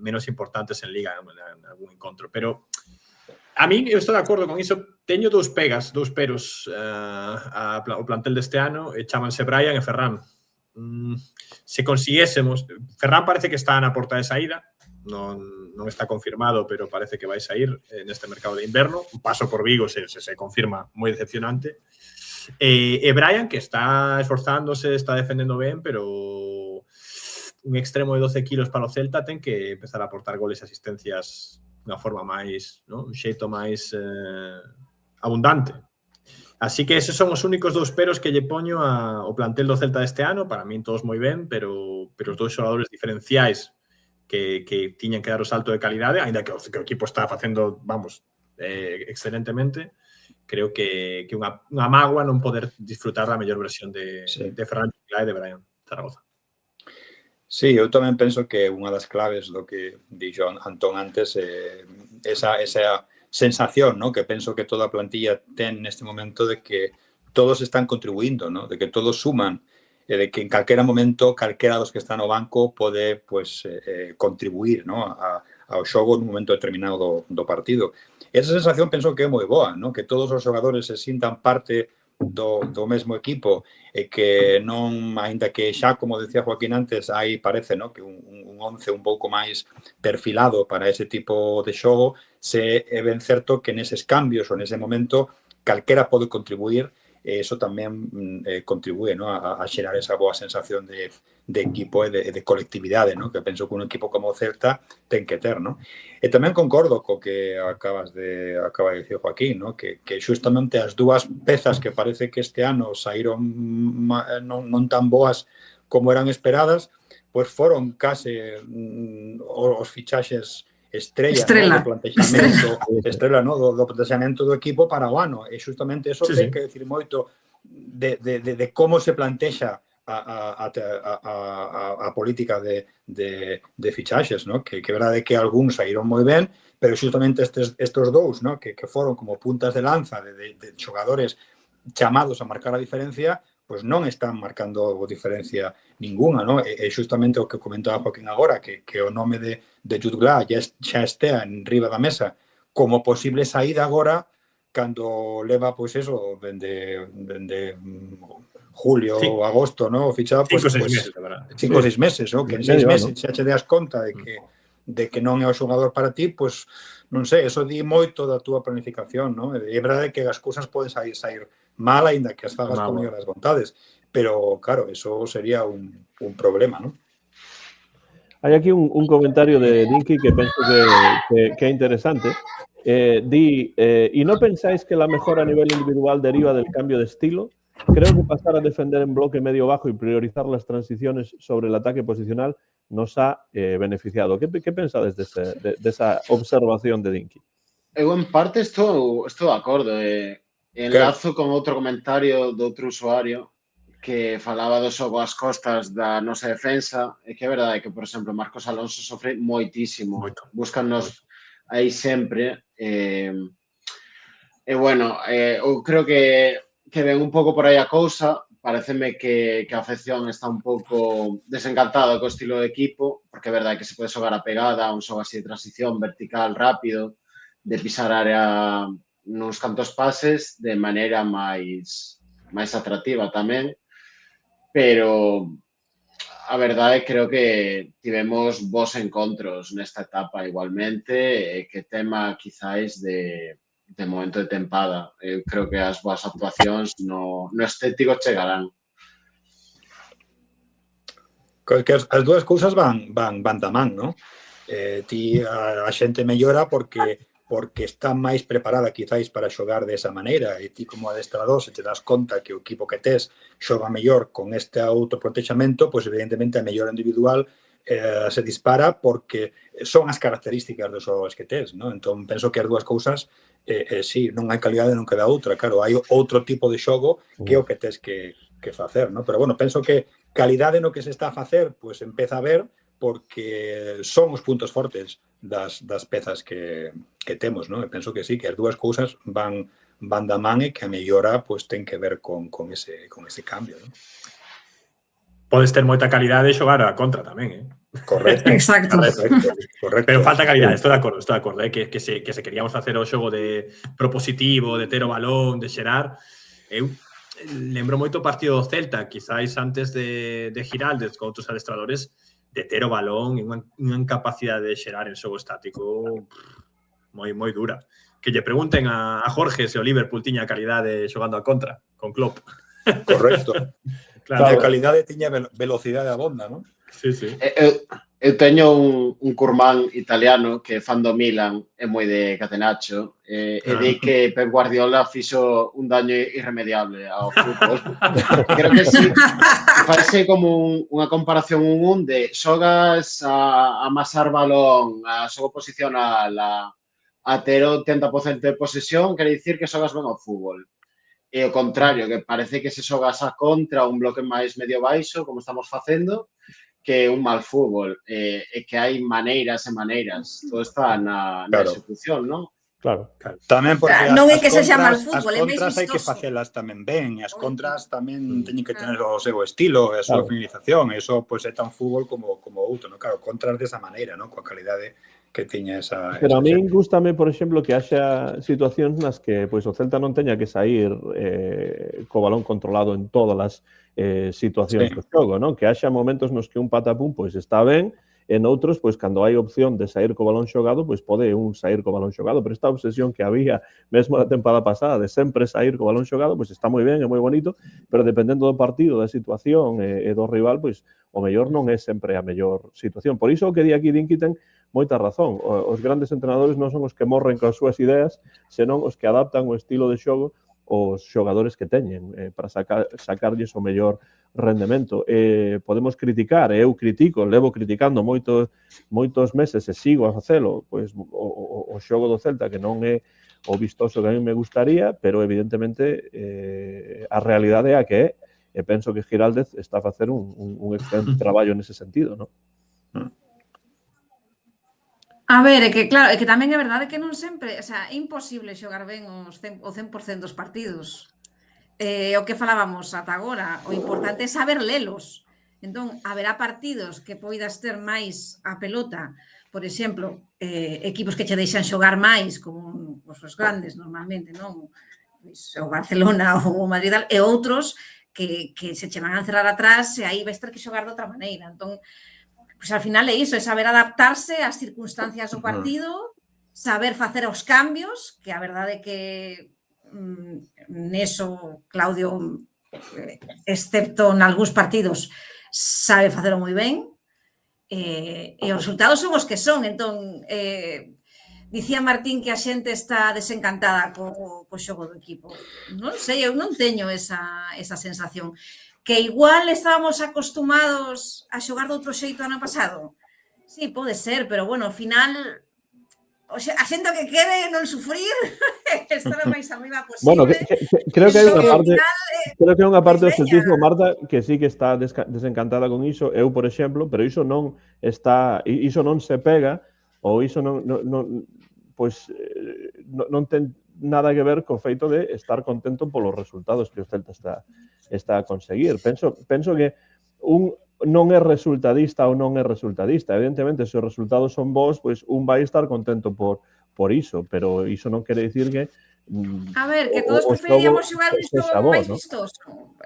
Speaker 3: menos importantes en Liga en algún encontro. Pero a mí, eu estou de acordo con iso. Teño dous peros ao plantel deste ano, chámanse Brian e Ferran. Se consiguésemos, Ferran parece que está na porta de saída, non está confirmado, pero parece que vai sair neste mercado de inverno. Un paso por Vigo se confirma moi decepcionante. E Brian, que está esforzándose, está defendendo ben, pero un extremo de 12 kilos para o Celta ten que empezar a aportar goles e asistencias dunha forma máis, un xeito máis abundante. Así que esos son os únicos dous peros que lle poño ao plantel do Celta deste ano. Para min todos moi ben, pero os dous xogadores diferenciais que tiñan que dar o salto de calidade, aínda que o equipo está facendo, excelentemente, creo que unha mágoa non poder disfrutar da mellor versión de Ferran e de Brian Zaragoza.
Speaker 5: Sí, eu tamén penso que unha das claves do que dixo Antón antes é esa sensación, ¿no?, que penso que toda a plantilla ten neste momento de que todos están contribuindo, ¿no?, de que todos suman, e de que en calquera momento calquera dos que están no banco pode contribuir, ¿no?, ao xogo nun momento determinado do partido. Esa sensación penso que é moi boa, ¿no?, que todos os xogadores se sintan parte do mesmo equipo e que non, aínda que xa, como decía Joaquín antes, aí parece, ¿no?, que un 11 un pouco máis perfilado para ese tipo de xogo, se é ben certo que neses cambios ou nese momento calquera pode contribuir. Eso tamén contribúe, ¿no?, a xerar esa boa sensación de equipo e de colectividade, ¿no?, que penso que un equipo como o Celta ten que ter, ¿no? E tamén concordo co que acaba de dicir Joaquín, ¿no?, que xustamente as dúas pezas que parece que este ano saíron non tan boas como eran esperadas, pois foron case os fichaxes estrela do plantexamento do equipo para o ano. E xustamente eso ten que decir moito de como se plantexa a política de fichaxes, ¿no? Que é verdade que algúns saíron moi ben, pero xustamente estes dous, ¿no?, que foron como puntas de lanza de xogadores chamados a marcar a diferencia, pois non están marcando diferencia ninguna, ¿no? E xustamente o que comentaba Joaquín agora, que o nome de Jude Glah xa estea en riba da mesa como posible saída agora, cando leva, pois eso, dende julio ou agosto, ¿no?, fichado,
Speaker 3: 5 ou 6 meses, verdad.
Speaker 5: 5 ou 6 meses, ¿no?, que en 6 meses xa che das conta de que non é o xogador para ti, pois, non sei, eso di moito da túa planificación, ¿no? É verdade que as cousas poden sair mal, aínda que as fagas con mellores vontades, pero, claro, eso sería un problema, ¿no?
Speaker 1: Hai aquí un comentario de Dinky que penso que é interesante. ¿Y no pensáis que la mejora a nivel individual deriva del cambio de estilo? Creo que pasar a defender en bloque medio bajo y priorizar las transiciones sobre el ataque posicional nos ha beneficiado. ¿Qué pensades de esa observación de Dinky?
Speaker 2: Eu, en parte, estou de acordo. Enlazo con outro comentario de outro usuario que falaba do xogo ás costas da nosa defensa, e que é verdade que, por exemplo, Marcos Alonso sofre moitísimo. Búscanos aí sempre. Bueno, eu creo que ven un pouco por aí a cousa. Pareceme que a afección está un pouco desencantada co estilo de equipo, porque é verdade que se pode xogar a pegada, un xogo así de transición vertical rápido, de pisar área nuns cantos pases de maneira máis atractiva tamén, pero a verdade creo que tivemos bons encontros nesta etapa igualmente, que tema quizáis de momento de tempada. Eu creo que as boas actuacións no estético chegarán.
Speaker 5: Que as dúas cousas van da man, non? Ti a xente mellora porque está máis preparada quizáis para xogar desa maneira e ti como adestrador se te das conta que o equipo que tes xoga mellor con este autoprotexamento, pois evidentemente a mellora individual se dispara porque son as características dos xogadores que tes, non? Entón penso que as dúas cousas sí, non hai calidade non queda outra, claro, hai outro tipo de xogo que é o que tes que facer, non? Pero bueno, penso que calidade no que se está a facer, pois empeza a ver porque son os puntos fortes das pezas que temos, non? E penso que sí, que as dúas cousas van da man e que a mellora pois ten que ver con ese cambio, non?
Speaker 3: Podes ter moita calidade e xogar a contra tamén, eh?
Speaker 5: Correcto.
Speaker 4: Exacto.
Speaker 5: Correcto.
Speaker 3: Pero falta calidade, estou de acordo, que se queríamos facer o xogo de propositivo, de ter o balón, de xerar. Eu lembro moito o partido do Celta, quizáis antes de Giraldez con outros adestradores, de ter o balón e unha incapacidade de xerar en xogo estático moi dura. Que lle pregunten a Jorge se o Liverpool tiña calidade xogando a contra con Klopp.
Speaker 5: Correcto.
Speaker 3: Claro.
Speaker 5: A calidade tiña velocidade abonda, non?
Speaker 3: Sí, sí.
Speaker 2: Eu teño un curmán italiano que fan do Milan, é moi de Catenaccio, e di que Pep Guardiola fixo un daño irremediable ao fútbol. Creo que sí. Parece como unha comparación de xogas a amasar balón, a xogo posicional, a ter o 80% de posesión, quere dicir que xogas ben ao fútbol. E o contrario, que parece que se xogas a contra un bloque máis medio baixo, como estamos facendo, que un mal fútbol, e que hai maneiras e maneiras. Todo está na execución, non?
Speaker 1: Claro.
Speaker 5: Tamén porque
Speaker 4: non é que sexa mal fútbol, é máis
Speaker 5: contras hai que
Speaker 4: vistoso.
Speaker 5: facelas tamén ben, e as contras tamén teñen que tener o seu estilo, a súa finalización, e iso pois é tan fútbol como outro, non? Claro, contras desa maneira, non? Coa calidade que tiña esa...
Speaker 1: Pero a min gústame, por exemplo, que haxa situacións nas que pois o Celta non teña que sair co balón controlado en todas as situacións do xogo, non? Que haxa momentos nos que un patapum pois está ben, e noutros, pois, cando hai opción de sair co balón xogado, pois pode un sair co balón xogado, pero esta obsesión que había mesmo na tempada pasada de sempre sair co balón xogado, pois está moi ben, é moi bonito, pero dependendo do partido, da situación e do rival, pois o mellor non é sempre a mellor situación. Por iso o que di aquí Dinky ten moita razón. Os grandes entrenadores non son os que morren coas súas ideas, senón os que adaptan o estilo de xogo os xogadores que teñen para sacarlles o mellor rendemento. Podemos criticar, eu critico, levo criticando moitos meses e sigo a facelo, pois o xogo do Celta, que non é o vistoso que a mí me gustaría, pero evidentemente a realidade é a que é, e penso que Giraldez está a facer un excelente traballo nese sentido, non?
Speaker 4: A ver, é que claro, é que tamén é verdade que non sempre, o sea, é imposible xogar ben o 100% dos partidos. O que falábamos ata agora, o importante é saber lelos. Entón, haberá partidos que poidas ter máis a pelota, por exemplo, equipos que che deixan xogar máis, como os grandes normalmente, non? O Barcelona ou o Madrid, e outros que se che van a encerrar atrás e aí vais ter que xogar de outra maneira. Entón, pois ao final é iso, é saber adaptarse ás circunstancias do partido, saber facer os cambios, que a verdade é que neso Claudio, excepto en algúns partidos, sabe facelo moi ben, e os resultados son os que son. Entón, dicía Martín que a xente está desencantada co xogo do equipo. Non sei, eu non teño esa sensación. Que igual estábamos acostumados a xogar de outro xeito ano pasado. Sí, pode ser, pero bueno, ao final a xente que quere non sufrir estar o máis arriba posible.
Speaker 1: Bueno, creo que hai unha parte do celtismo, Marta, que sí que está desencantada con iso. Eu, por exemplo, pero iso non se pega, ou iso non ten nada que ver co feito de estar contento polos resultados que o Celta está a conseguir. Penso que un non é resultadista ou non é resultadista. Evidentemente, se os resultados son bons, pois un vai estar contento por iso, pero iso non quere dicir que
Speaker 4: a ver, que todos preferiríamos xogar un xogo máis vistoso.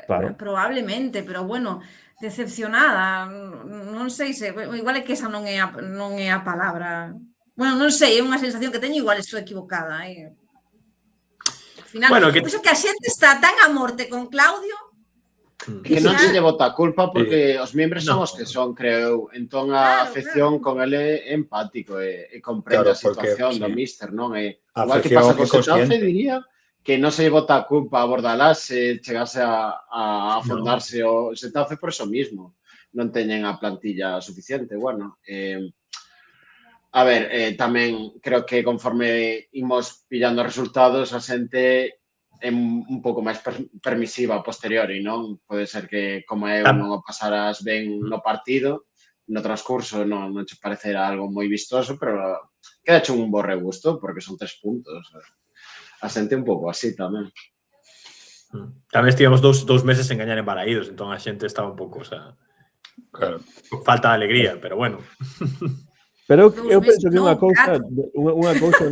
Speaker 4: Claro. Probablemente, pero bueno, decepcionada, non sei se, igual é que esa non é a palabra. Bueno, non sei, é unha sensación que teño, igual estou equivocada. Ao final,
Speaker 3: Bueno, que-
Speaker 4: penso que a xente está tan a morte con Claudio
Speaker 2: Que non se lle bota a culpa porque os membros son
Speaker 3: No.
Speaker 2: os que son, creo. Entón a
Speaker 4: Claro,
Speaker 2: afección con ele é empático e comprende
Speaker 5: Claro,
Speaker 2: a situación
Speaker 5: porque,
Speaker 2: do
Speaker 5: sí.
Speaker 2: míster, non? E
Speaker 5: A
Speaker 2: igual que
Speaker 5: afección
Speaker 2: pasa
Speaker 5: é
Speaker 2: co Xetafe,
Speaker 5: consciente.
Speaker 2: diría que non se lle bota a culpa a Bordalás se chegase a afondarse o Xetafe por eso mismo. Non teñen a plantilla suficiente. Bueno, a ver, tamén creo que conforme imos pillando resultados, a xente é un pouco máis permisiva a posteriori, non? Pode ser que, como eu, non o pasaras ben no partido, no transcurso non te parecera algo moi vistoso, pero queda hecho un bo regusto, porque son 3 puntos. A xente un pouco así tamén.
Speaker 3: Tamén estivemos dous meses en gañar en Balaídos, entón a xente estaba un pouco, o sea,
Speaker 5: Claro.
Speaker 3: falta de alegría, pero bueno.
Speaker 1: Pero
Speaker 4: Dous
Speaker 1: eu
Speaker 4: meses,
Speaker 1: penso que unha
Speaker 4: non,
Speaker 1: cousa,
Speaker 4: catro.
Speaker 1: unha cousa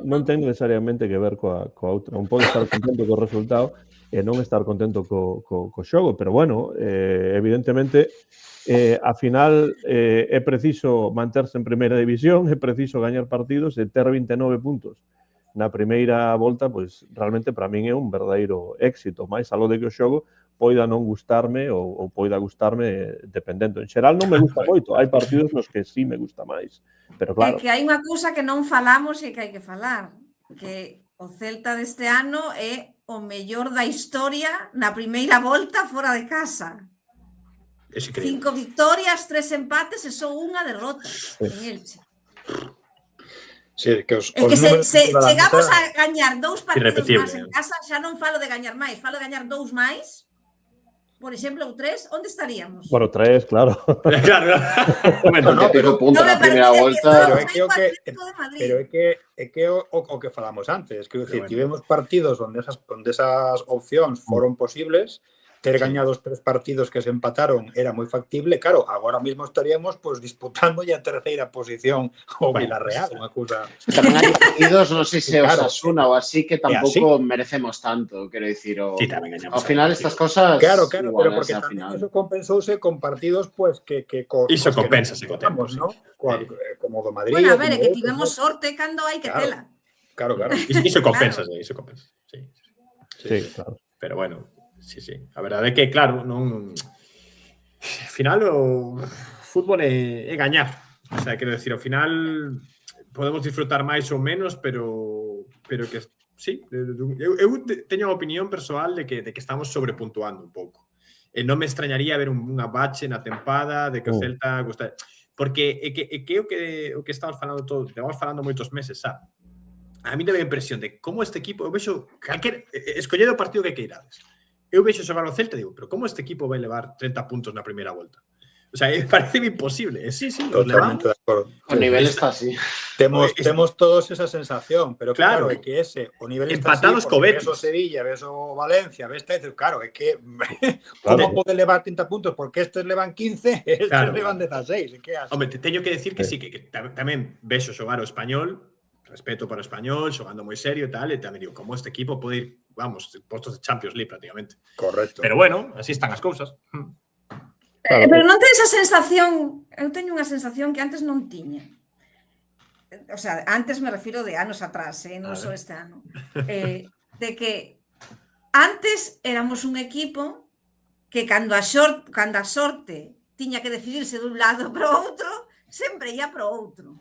Speaker 1: non ten necesariamente que ver coa outra. Non pode estar contento co resultado e non estar contento co xogo, pero bueno, evidentemente, a final é preciso manterse en primeira división, é preciso gañar partidos e ter 29 puntos na primeira volta, pois realmente para min é un verdadeiro éxito, máis aló de que o xogo poida non gustarme ou poida gustarme dependendo. En xeral non me gusta moito, hai partidos nos que sí me gusta máis, pero
Speaker 4: É
Speaker 1: claro.
Speaker 4: que hai unha cousa que non falamos e que hai que falar, que o Celta deste ano é o mellor da historia na primeira volta fora de casa.
Speaker 3: Es increíble.
Speaker 4: 5 victorias, 3 empates e só unha derrota en Elche.
Speaker 5: Sí, que os
Speaker 4: É que
Speaker 5: números
Speaker 4: se
Speaker 5: da
Speaker 4: chegamos
Speaker 5: mesa-
Speaker 4: a gañar 2 partidos
Speaker 3: Irrepetible,
Speaker 4: máis en casa, xa non falo de gañar máis, falo de gañar 2 máis, por exemplo, ou 3, onde estaríamos?
Speaker 1: Bueno, 3, claro.
Speaker 3: Claro. Bueno,
Speaker 5: No, pero-
Speaker 2: punto
Speaker 4: Non me
Speaker 2: na primeira
Speaker 4: parece
Speaker 2: volta.
Speaker 5: Pero é
Speaker 4: non
Speaker 5: que o
Speaker 4: hai
Speaker 5: que-
Speaker 4: Atlético de Madrid.
Speaker 5: Pero é que o que falamos antes, quero dicir,
Speaker 3: bueno.
Speaker 5: tivemos partidos onde esas opcións foron posibles, ter gañado os 3 partidos que se empataron era moi factible, claro, agora mesmo estaríamos pues disputando a terceira posición o
Speaker 3: Bueno,
Speaker 5: Villarreal, unha cousa.
Speaker 2: Tamén hai partidos, non sei se
Speaker 5: Claro.
Speaker 2: Osasuna ou así, que tampouco merecemos tanto, quero dicir.
Speaker 3: Sí, tamén gañamos
Speaker 2: Ao final
Speaker 3: algo,
Speaker 2: estas
Speaker 3: tío.
Speaker 2: cosas
Speaker 5: Claro, pero
Speaker 2: igual,
Speaker 5: porque
Speaker 2: ao
Speaker 5: tamén
Speaker 2: final.
Speaker 5: eso compensouse con partidos pues que
Speaker 3: Iso
Speaker 5: cos que
Speaker 3: compénsase
Speaker 5: non
Speaker 3: co tempo, sí.
Speaker 5: ¿no? Como do Madrid.
Speaker 4: Bueno, a
Speaker 5: o
Speaker 4: ver, é
Speaker 5: como
Speaker 4: que
Speaker 5: outros,
Speaker 4: tivemos
Speaker 5: ¿no?
Speaker 4: sorte cando hai que
Speaker 5: Claro.
Speaker 4: tela.
Speaker 5: Claro.
Speaker 3: Iso compensa, iso compensa. Sí.
Speaker 1: Sí, claro.
Speaker 3: Pero bueno, sí. A verdade é que, claro, non... Ao final o fútbol é gañar. O sea, quero decir, ao final podemos disfrutar máis ou menos, pero que sí, eu teño a opinión persoal de que estamos sobrepuntuando un pouco. E non me extrañaría ver unha bache na tempada de que o Celta gusta... Porque é que o que estamos falando moitos meses, sabe? A mí dame a impresión de como este equipo, eu vexo escolledo o partido que queirades. Eu vexo xogar o Celta e digo, pero como este equipo vai levar 30 puntos na primeira volta? O sea, parece imposible. Sí, os levamos.
Speaker 5: Totalmente de acordo.
Speaker 2: O nivel está así.
Speaker 5: Temos todos esa sensación, pero
Speaker 3: Claro.
Speaker 5: claro, é que o nivel
Speaker 3: Empatados
Speaker 5: está así,
Speaker 3: co
Speaker 5: porque
Speaker 3: Betis.
Speaker 5: ves o Sevilla, ves o Valencia, ves tal, claro, é que
Speaker 1: Claro.
Speaker 5: como pode levar 30 puntos porque estes levan 15 e estes
Speaker 3: Claro.
Speaker 5: levan 16, é que así.
Speaker 3: Hombre, teño que decir que sí, que tamén vexo xogar o Español, respeto para o Español, xogando moi serio e tal, e tamén digo, como este equipo pode ir, vamos, postos de Champions League prácticamente.
Speaker 5: Correcto.
Speaker 3: Pero bueno, así están as cousas.
Speaker 1: Claro.
Speaker 4: Pero non tedes a sensación, eu teño unha sensación que antes non tiña. O sea, antes me refiro de anos atrás, non só este ano. De que antes éramos un equipo que cando a sorte tiña que decidirse dun lado para o outro, sempre ia para o outro.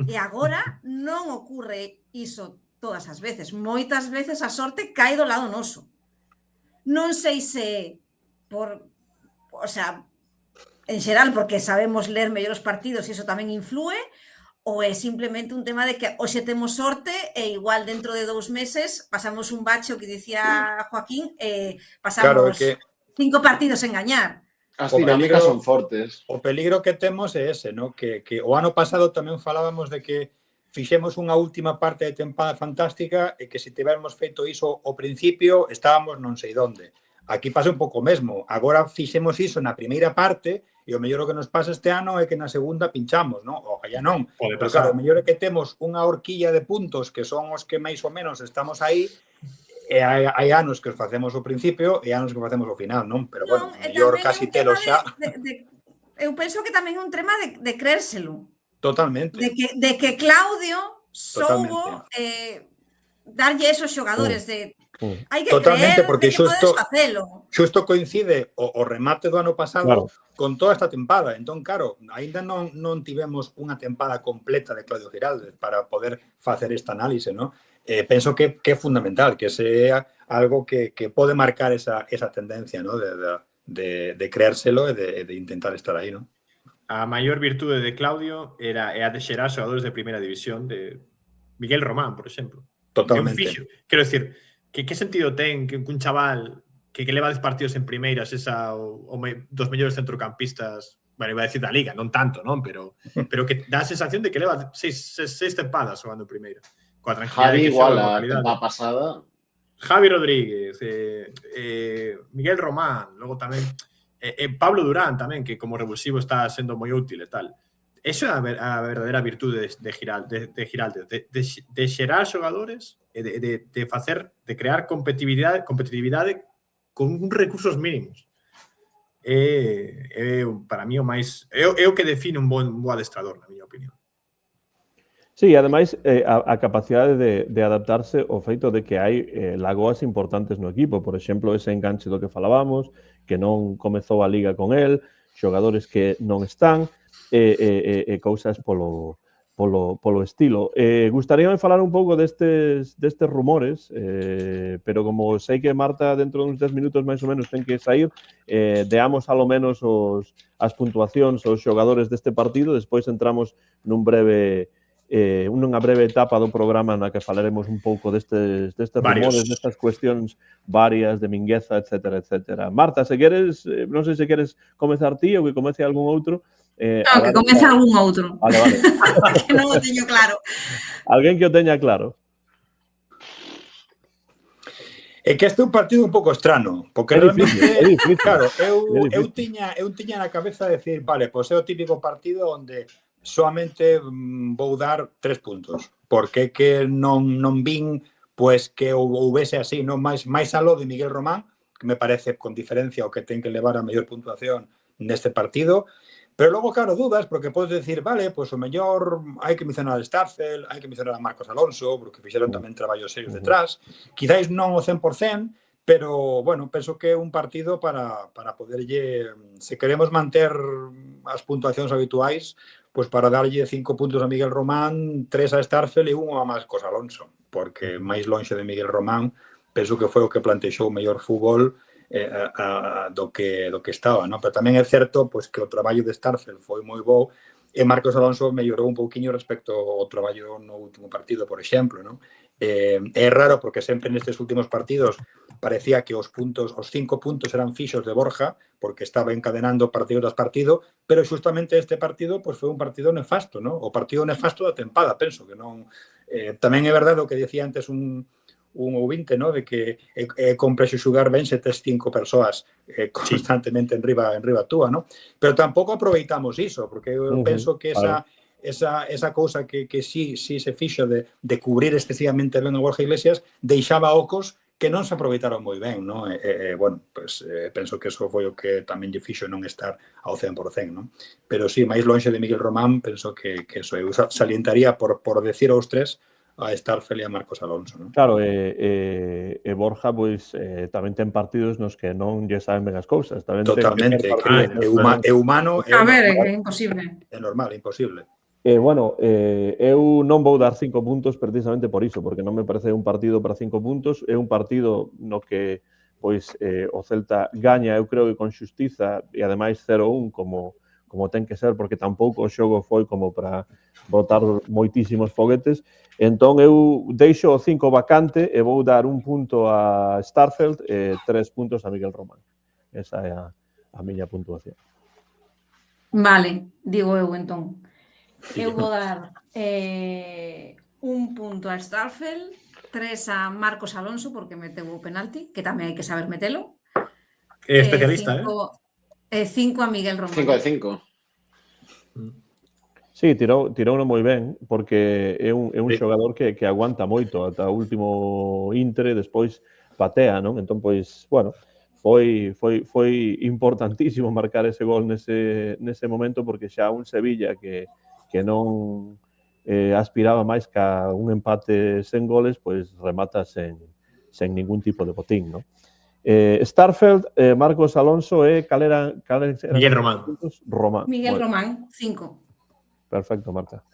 Speaker 4: E agora non ocorre iso todas as veces. Moitas veces a sorte cae do lado noso. Non sei se o sea, en xeral, porque sabemos ler mellor os partidos e iso tamén influe, ou é simplemente un tema de que hoxe temos sorte e igual dentro de 2 meses pasamos un bache, o que dicía Joaquín, pasamos 5 partidos en gañar.
Speaker 2: As
Speaker 5: O
Speaker 2: dinámicas
Speaker 5: peligro-
Speaker 2: son fortes.
Speaker 5: O peligro que temos é ese, ¿no? Que o ano pasado tamén falábamos de que fixemos unha última parte de tempada fantástica e que se tivermos feito iso ao principio estábamos non sei donde. Aquí pasa un pouco mesmo. Agora fixemos iso na primeira parte e o mellor o que nos pasa este ano é que na segunda pinchamos, non? O ya non.
Speaker 3: Pode
Speaker 5: Pero
Speaker 3: pasar.
Speaker 5: claro, o mellor é que temos unha horquilla de puntos que son os que máis ou menos estamos aí hai anos que os facemos ao principio e anos que os facemos ao final, non? Pero, bueno, mellor casi telo xa.
Speaker 4: Eu penso que tamén é un tema de crérselo.
Speaker 5: Totalmente.
Speaker 4: De que Claudio soubo darlle esos xogadores de hai que
Speaker 5: totalmente,
Speaker 4: creer
Speaker 5: porque
Speaker 4: que podes facelo.
Speaker 5: Xusto coincide o remate do ano pasado,
Speaker 1: claro,
Speaker 5: con toda esta tempada. Entón, claro, aínda non tivemos unha tempada completa de Claudio Giraldez para poder facer esta análise, non? Penso que é fundamental, que sea algo que pode marcar esa tendencia, ¿no? de creérselo e de intentar estar aí, ¿no?
Speaker 3: A maior virtude de Claudio é a de xerar xogadores de primeira división, de Miguel Román, por exemplo.
Speaker 5: Totalmente.
Speaker 3: Quero decir, que sentido ten que un chaval que leva 10 partidos en primeiras dos mellores centrocampistas, bueno, iba a decir da Liga, non tanto, non? Pero que dá a sensación de que leva seis tempadas xogando en primeira.
Speaker 2: Javi igual a tempada pasada.
Speaker 3: Javi Rodríguez, Miguel Román, logo tamén Pablo Durán tamén, que como revulsivo está sendo moi útil e tal. Eso é a verdadeira virtude de Giraldez, de xerar xogadores e de crear competitividade con recursos mínimos. Para mí o máis é o que define un bo adestrador, na miña opinión.
Speaker 1: Sí, ademais, a capacidade de adaptarse ao feito de que hai lagoas importantes no equipo. Por exemplo, ese enganche do que falábamos, que non comezou a Liga con el, xogadores que non están, e cousas polo estilo. Gustaríame falar un pouco destes rumores, pero como sei que Marta dentro duns 10 minutos máis ou menos ten que sair, deamos alo menos as puntuacións aos xogadores deste partido, despois entramos nunha breve etapa do programa na que falaremos un pouco destes rumores, destas cuestións varias de Mingueza, etcétera, etcétera. Marta, se queres, non sei se queres comezar ti ou que comece algún outro.
Speaker 4: No, que comece algún outro.
Speaker 1: Vale.
Speaker 4: Que non o teño claro.
Speaker 1: Alguén que o teña claro.
Speaker 5: É que este é un partido un pouco estrano, porque realmente, claro, eu tiña na cabeza de decir, vale, pois é o típico partido onde soamente vou dar 3 puntos, porque que non vin pois que houvese así, non máis aló de Miguel Román, que me parece con diferencia o que ten que levar a mellor puntuación neste partido, pero logo, claro, dudas, porque podes decir, vale, pois o mellor hai que mencionar a Starfel, hai que mencionar a Marcos Alonso, porque fixeron tamén traballos serios detrás, quizáis non o 100%, pero, bueno, penso que é un partido para poderlle, se queremos manter as puntuacións habituais, pois para darlle 5 puntos a Miguel Román, 3 a Starfel e 1 a Marcos Alonso, porque máis lonxe de Miguel Román, penso que foi o que plantexou o mellor fútbol do que estaba, non? Pero tamén é certo pois que o traballo de Starfel foi moi bo e Marcos Alonso mellorou un pouquiño respecto ao traballo no último partido, por exemplo, non? É raro porque sempre nestes últimos partidos parecía que os 5 puntos eran fixos de Borja porque estaba encadenando partido tras partido, pero justamente este partido pois foi un partido nefasto, non? O partido nefasto da tempada, penso que non. Tamén é verdade o que dicía antes un ouvinte, ¿no? De que é complexo xugar ben se tes 5 persoas constantemente en riba túa, ¿no? Pero tampouco aproveitamos iso, porque eu penso que esa cousa que sí se fixo de cubrir excesivamente ben a Borja Iglesias deixaba ocos que non se aproveitaron moi ben, ¿no? Bueno, pues penso que eso foi o que tamén lle fixo non estar ao 100%, ¿no? Pero sí, máis lonxe de Miguel Román, penso que eso eu salientaría por decir aos 3 a Starfel e a Marcos Alonso, ¿no?
Speaker 1: Claro, Borja, pois, tamén ten partidos nos que non lle saben ben as cousas.
Speaker 5: Totalmente, é humano.
Speaker 4: A ver, é imposible.
Speaker 5: É normal, é imposible.
Speaker 1: Bueno, eu non vou dar 5 puntos precisamente por iso, porque non me parece un partido para 5 puntos, é un partido no que pois o Celta gaña, eu creo que con xustiza, e ademais 0-1 como ten que ser, porque tampouco o xogo foi como para botar moitísimos foguetes. Entón, eu deixo o 5 vacante e vou dar 1 punto a Starfelt e 3 puntos a Miguel Román. Esa é a miña puntuación.
Speaker 4: Vale, digo eu entón. Eu vou dar 1 punto a Starfelt, 3 a Marcos Alonso, porque meteu o penalti, que tamén hai que saber metelo.
Speaker 3: Especialista,
Speaker 4: 5 a Miguel Román.
Speaker 2: 5 de 5.
Speaker 1: Sí, tirouno moi ben, porque é un xogador que aguanta moito ata o último intre, despois patea, non? Entón, pois, bueno, foi importantísimo marcar ese gol nese momento, porque xa un Sevilla que non aspiraba máis ca un empate sen goles, pois remata sen ningún tipo de botín, non? Starfelt, Marcos Alonso e cal eran
Speaker 3: Miguel Román.
Speaker 1: Román.
Speaker 4: Miguel Román, 5.
Speaker 1: Perfecto, Marta.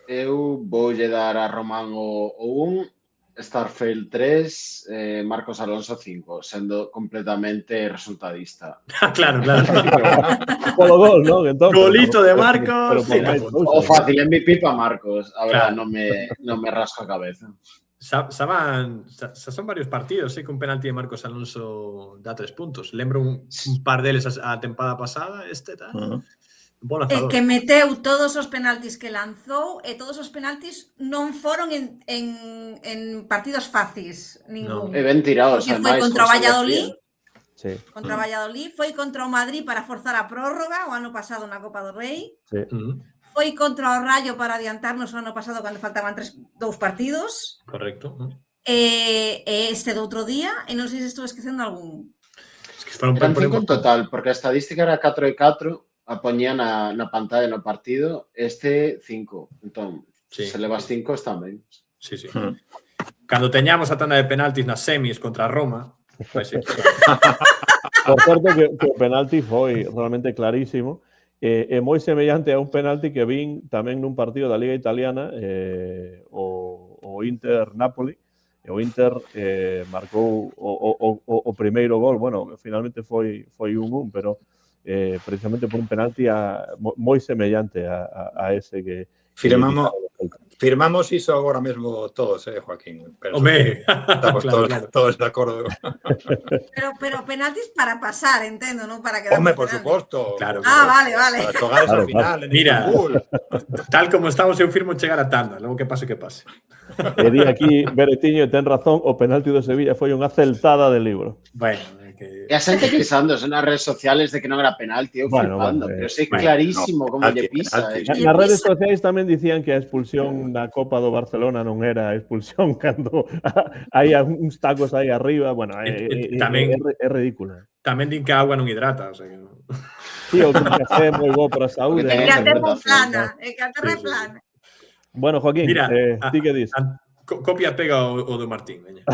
Speaker 2: Eu voulle dar a Román o 1, Starfield 3, Marcos Alonso 5, sendo completamente resultadista.
Speaker 3: Claro.
Speaker 1: Polo gol, non? Entón,
Speaker 3: Golito de Marcos.
Speaker 2: O fácil MVP para Marcos, a verdad,
Speaker 3: Claro.
Speaker 2: non me rasco a cabeza.
Speaker 3: Xa son varios partidos, que un penalti de Marcos Alonso dá 3 puntos. Lembro un par deles a tempada pasada, tal. Bon lanzador.
Speaker 4: Que meteu todos os penaltis que lanzou e todos os penaltis non foron en partidos fáciles, ningún.
Speaker 2: E ben tirados,
Speaker 4: Foi contra o Valladolid.
Speaker 1: Sí.
Speaker 4: Contra o Valladolid, foi contra o Madrid para forzar a prórroga o ano pasado na Copa do Rei.
Speaker 1: Sí.
Speaker 4: Foi contra o Rayo para adiantarnos o ano pasado cando faltaban 2 partidos.
Speaker 3: Correcto.
Speaker 4: E este do outro día, e non sei se estou esquecendo algún.
Speaker 3: Es que fueron
Speaker 2: Eran 5 en total, porque a estadística era 4-4, a poñía na pantalla no partido, 5. Entón, se levas 5 está ben.
Speaker 3: Sí. Cando teñamos a tanda de penaltis nas semis contra Roma, pues sí.
Speaker 1: Por certo que o penalti foi realmente clarísimo, e moi semellante a un penalti que vin tamén nun partido da Liga Italiana, o Inter-Napoli, e o Inter marcou o primeiro gol. Bueno, finalmente foi 1-1, pero precisamente por un penalti moi semellante a ese que
Speaker 5: Firmamos iso agora mesmo todos, Joaquín.
Speaker 3: Home,
Speaker 5: estamos todos de acordo.
Speaker 4: Pero penaltis para pasar, entendo, non para quedar.
Speaker 5: Home, por suposto.
Speaker 3: Claro.
Speaker 4: Vale.
Speaker 5: Para xogar ao final.
Speaker 3: Mira, tal como estamos, eu firmo chegar a tanda, logo que pase.
Speaker 1: E di aquí, Beretiño, ten razón, o penalti do Sevilla foi unha celtada de libro.
Speaker 3: Bueno,
Speaker 2: E a xente queixándose nas redes sociales de que non era penalti, eu flipando, pero sei clarísimo como lle pisa.
Speaker 1: Nas redes sociais tamén dicían que a expulsión na Copa do Barcelona non era expulsión cando hai uns tacos aí arriba. Bueno, é ridícula.
Speaker 3: Tamén din que a auga non hidrata, o sea que non.
Speaker 1: Sí, o que é moi bo para a saúde.
Speaker 4: Que a terra plana, que a terra plana.
Speaker 1: Bueno, Joaquín,
Speaker 3: mira,
Speaker 1: ti que dis?
Speaker 3: Copia pega o do Martín, veña.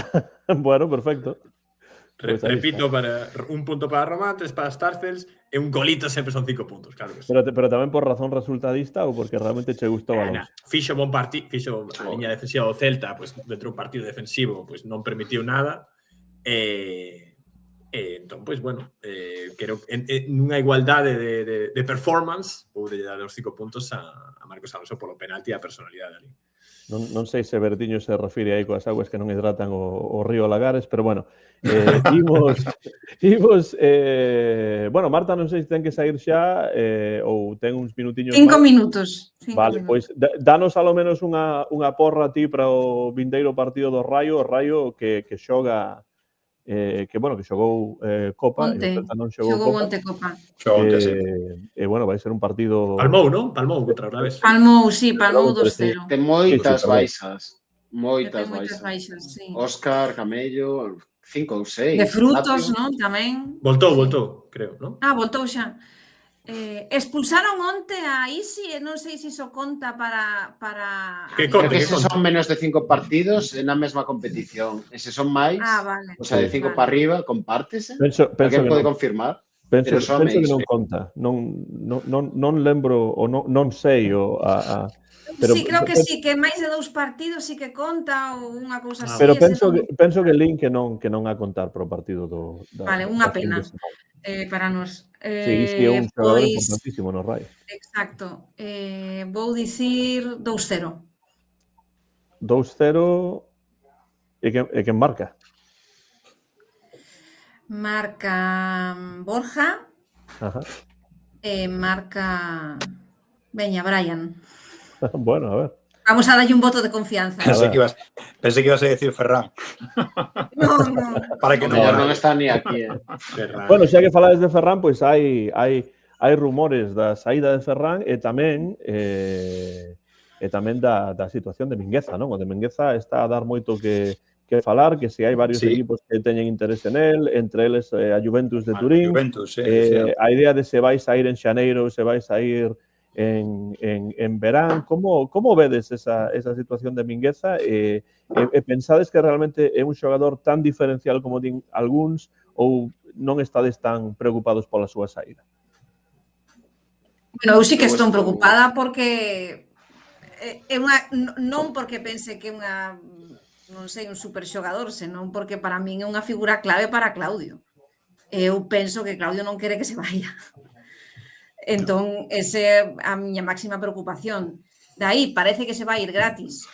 Speaker 1: Bueno, perfecto.
Speaker 3: Repito, para un punto para Román, 3 para Starfels e un golito sempre son 5 puntos, claro que sí.
Speaker 1: Pero tamén por razón resultadista ou porque realmente che gustou a Alonso?
Speaker 3: Fixo bon partido, fixo a liña defensiva do Celta, pues, dentro dun partido defensivo, pues, non permitiu nada. Entón, pues, bueno, quero nunha igualdade de performance, vou de dar os 5 puntos a Marcos Alonso polo penalti e a personalidade ali.
Speaker 1: Non sei se Bertiño se refire aí coas aguas que non hidratan o río Lagares, pero bueno, imos bueno, Marta, non sei se ten que sair xa ou ten uns minutiños
Speaker 4: 5 minutos.
Speaker 1: Vale, pois danos alo menos unha porra a ti para o vindeiro partido do Rayo, o Rayo que xoga que xogou Copa,
Speaker 4: Onte, xogou onte Copa.
Speaker 1: E bueno, vai ser un partido...
Speaker 3: Palmou, non? Palmou contra o Alavés.
Speaker 4: Palmou 2-0.
Speaker 2: Ten moitas baixas. Moitas
Speaker 4: baixas, sí.
Speaker 2: Óscar, Camello, 5 ou 6.
Speaker 4: De Frutos, non? Tamén.
Speaker 3: Voltou, creo, non?
Speaker 4: Voltou xa. Expulsaron onte a Isi e non sei se iso conta para...
Speaker 2: Creo que se son menos de 5 partidos na mesma competición. E se son máis,
Speaker 4: vale.
Speaker 2: O sea, de 5 para arriba, compártese.
Speaker 1: Alguén
Speaker 2: pode confirmar?
Speaker 1: Penso que non conta. Non lembro ou non sei pero,
Speaker 4: sí, creo que sí, que máis de 2 partidos sí que conta ou unha cousa así.
Speaker 1: Pero penso que link que non a contar pro partido do...
Speaker 4: Vale, unha pena para nós.
Speaker 1: Sí, é un xogador importantísimo no Rayo.
Speaker 4: Exacto. Vou dicir 2-0.
Speaker 1: 2-0 e quen marca?
Speaker 4: Marca Borja.
Speaker 1: Ajá.
Speaker 4: Marca Brian.
Speaker 1: Bueno, a ver.
Speaker 4: Vamos a darlle un voto de confianza.
Speaker 5: Pensé que ibas a decir Ferran.
Speaker 4: No.
Speaker 5: Para que
Speaker 2: non está ni aquí.
Speaker 1: Bueno, xa que falades de Ferran, pois hai hai rumores da saída de Ferran e tamén da situación de Mingueza, non? O de Mingueza está a dar moito que falar, que se hai varios equipos que teñen interese nel, entre eles a Juventus de Turín.
Speaker 5: Juventus,
Speaker 1: a idea de se vai sair en xaneiro, se vai sair en verán. Como vedes esa situación de Mingueza? E pensades que realmente é un xogador tan diferencial como din algúns ou non estades tan preocupados pola súa saída?
Speaker 4: Bueno, eu sí que estou preocupada porque non porque pense que é unha, non sei, un super xogador, senón porque para min é unha figura clave para Claudio. Eu penso que Claudio non quere que se vaya. Entón, esa é a miña máxima preocupación. De aí, parece que se vai ir gratis.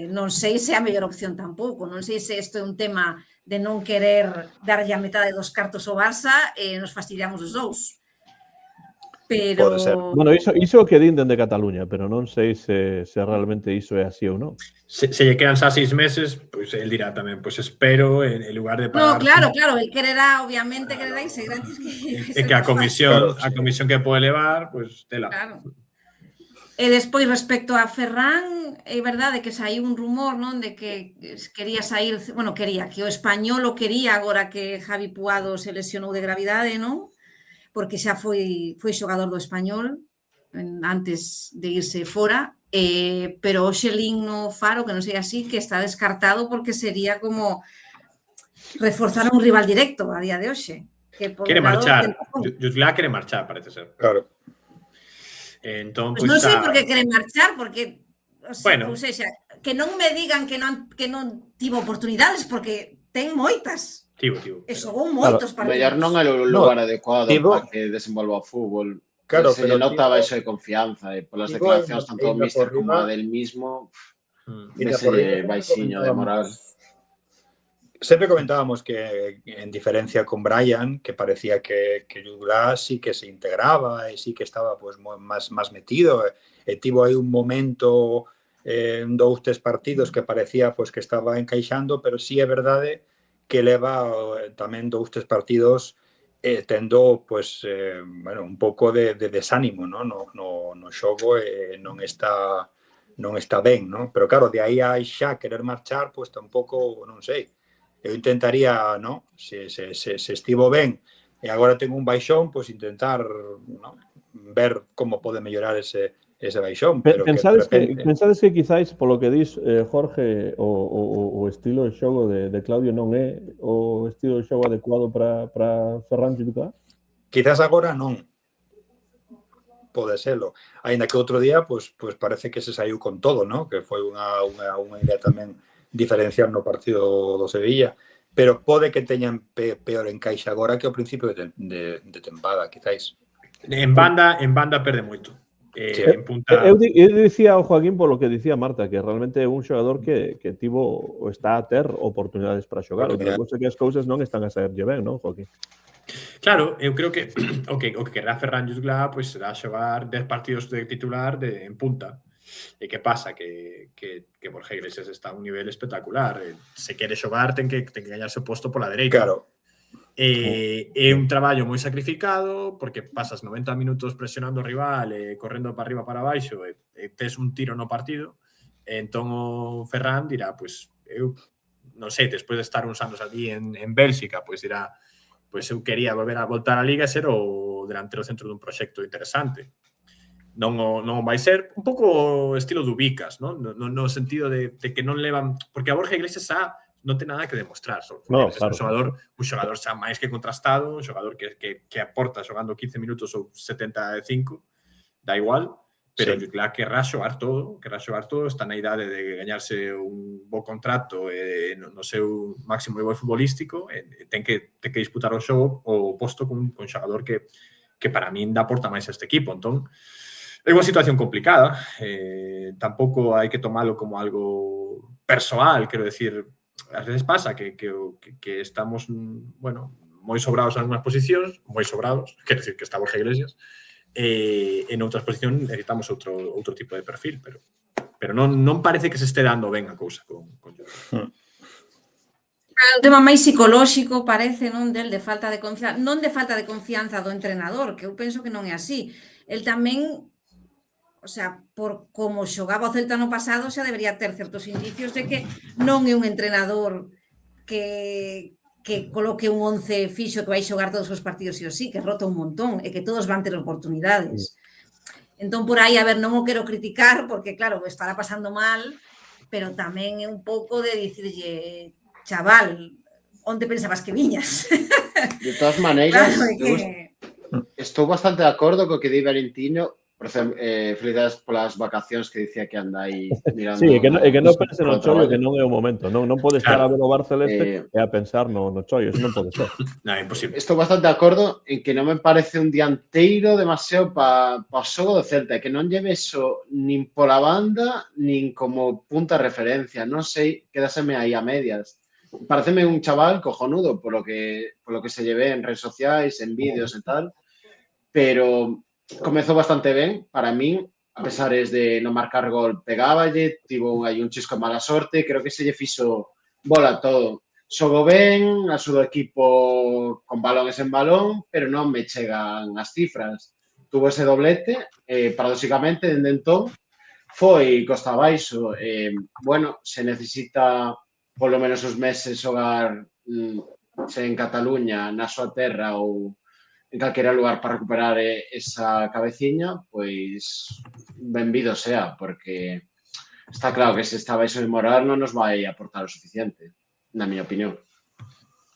Speaker 4: Non sei se é a mellor opción tampouco. Non sei se isto é un tema de non querer darlle a metade dos cartos ao Barça e nos fastidiamos os dous. Pero...
Speaker 5: Pode ser.
Speaker 1: Bueno, iso que din dende Cataluña, pero non sei se realmente iso é así ou non.
Speaker 3: Se lle quedan xa 6 meses, pois él dirá tamén, pois espero en lugar de pagar...
Speaker 4: No, claro, él quererá, obviamente, quererá irse gratis que...
Speaker 3: E que a comisión que pode levar, pois tela.
Speaker 4: Claro. E despois, respecto a Ferran, é verdade que saiu un rumor, non, de que quería sair, bueno, que o Español o quería agora que Javi Puado se lesionou de gravidade, non? Porque xa foi xogador do Español antes de irse fora, pero hoxe lin no Faro, que non sei así, que está descartado porque sería como reforzar un rival directo a día de hoxe.
Speaker 3: Quere marchar, Jutglà quere marchar, parece ser.
Speaker 5: Claro.
Speaker 3: Entón,
Speaker 4: non sei por que quere marchar, porque,
Speaker 3: bueno,
Speaker 4: ou seja, que non me digan que non tivo oportunidades, porque ten moitas.
Speaker 3: Tivo.
Speaker 4: E xogou moitos partidos.
Speaker 2: Mellor non é o lugar adecuado para que desenvolva o fútbol.
Speaker 5: Claro,
Speaker 2: se le nota baixo de confianza e polas declaracións tanto do míster como a del mismo, ese baixiño de moral.
Speaker 5: Sempre comentábamos que, en diferencia con Brian, que parecía que Jutglà sí que se integraba e sí que estaba pues, máis metido. Tivo aí un momento en 2-3 partidos que parecía pues, que estaba encaixando, pero sí é verdade que leva tamén 2-3 partidos tendo pues, bueno, un pouco de desánimo, ¿no? No xogo non está ben, ¿no? Pero claro, de aí a xa querer marchar, pues tampouco, non sei. Eu intentaría, ¿no? Se estivo ben e agora tengo un baixón, pues intentar, ¿no? Ver como pode mellorar ese baixón. Pero
Speaker 1: pensades que quizáis, polo que dis, Jorge, o estilo de xogo de Claudio non é o estilo de xogo adecuado para Ferran Jutglà?
Speaker 5: Quizás agora non. Pode serlo. Ainda que outro día, pues parece que se saiu con todo, ¿no? Que foi unha idea tamén diferencial no partido do Sevilla, pero pode que teñan peor encaixe agora que ao principio de tempada, quizáis.
Speaker 3: En banda perde moito. En punta...
Speaker 1: Eu dicía ao Joaquín polo que dicía Marta, que realmente é un xogador que tivo ou está a ter oportunidades para xogar. Outra cousa que as cousas non están a saerlle ben, non, Joaquín?
Speaker 3: Claro, eu creo que o que querrá Ferran Jutglà pues, será xogar 10 partidos de titular en punta. E que pasa? Que Borja Iglesias está a un nivel espectacular. Se quere xogar, ten que gañarse o posto pola dereita.
Speaker 5: Claro.
Speaker 3: É un traballo moi sacrificado porque pasas 90 minutos presionando o rival correndo para arriba para baixo e tes un tiro no partido. Entón o Ferran dirá, pues, eu non sei, despois de estar uns anos ali en Bélxica, pues dirá, pues eu quería voltar á Liga e ser o delantero centro dun proxecto interesante. Non vai ser un pouco estilo Dubicas, ¿no? No sentido de que non levan... Porque a Borja Iglesias xa non ten nada que demostrar.
Speaker 1: No,
Speaker 3: claro. Un xogador xa máis que contrastado, un xogador que aporta xogando 15 minutos ou 75, da igual, pero sí. Jutglà querrá xogar todo, está na idade de gañarse un bo contrato no seu máximo nivel futbolístico, ten que disputar o xogo o posto con xogador que para min aporta máis a este equipo. Entón, é unha situación complicada, tampouco hai que tomalo como algo persoal, quero decir, ás veces pasa que estamos, bueno, moi sobrados en algunhas posicións, quero decir que está Borja Iglesias, en outras posicións necesitamos outro tipo de perfil, pero non parece que se este dando ben a cousa con
Speaker 4: un tema máis psicolóxico, parece, non del de falta de confianza, non de falta de confianza do entrenador, que eu penso que non é así. El tamén, o sea, por como xogaba o Celta no pasado, xa debería ter certos indicios de que non é un entrenador que coloque un 11 fixo que vai xogar todos os partidos sí o sí, que rota un montón e que todos van ter oportunidades. Entón, por aí, a ver, non o quero criticar, porque, claro, estará pasando mal, pero tamén é un pouco de dicirlle, chaval, onde pensabas que viñas?
Speaker 2: De todas maneiras,
Speaker 4: Claro, é que...
Speaker 2: estou bastante de acordo co que di Valentino. Por exemplo, felicidades polas vacacións que dicía que anda aí mirando.
Speaker 1: Sí, é que non pense no
Speaker 2: polo
Speaker 1: chollo,
Speaker 2: traballo.
Speaker 1: que non é o momento. Non pode estar a ver o Bar Celeste e a pensar no chollo, eso non pode ser.
Speaker 3: Non, imposible.
Speaker 2: Estou bastante de acordo en que non me parece un dianteiro demasiado pa o xogo do Celta, que non lleve eso nin pola banda, nin como punta de referencia. Non sei, quedáseme aí a medias. Pareceme un chaval cojonudo polo que se lleve en redes sociais, en vídeos e tal, pero comezou bastante ben para min, a pesar de non marcar gol, pegáballe, tivo aí un chisco de mala sorte, creo que se lle fixo bola todo. Xogou ben, axudou o equipo con balones en balón, pero non me chegan as cifras. Tuvo ese doblete, paradóxicamente, dende entón, foi costa abaixo. Bueno, se necesita polo menos os meses xogar en Cataluña, na súa terra ou en calquera lugar para recuperar esa cabeciña, pois benvido sea, porque está claro que se está baixo de moral non nos vai aportar o suficiente, na miña opinión.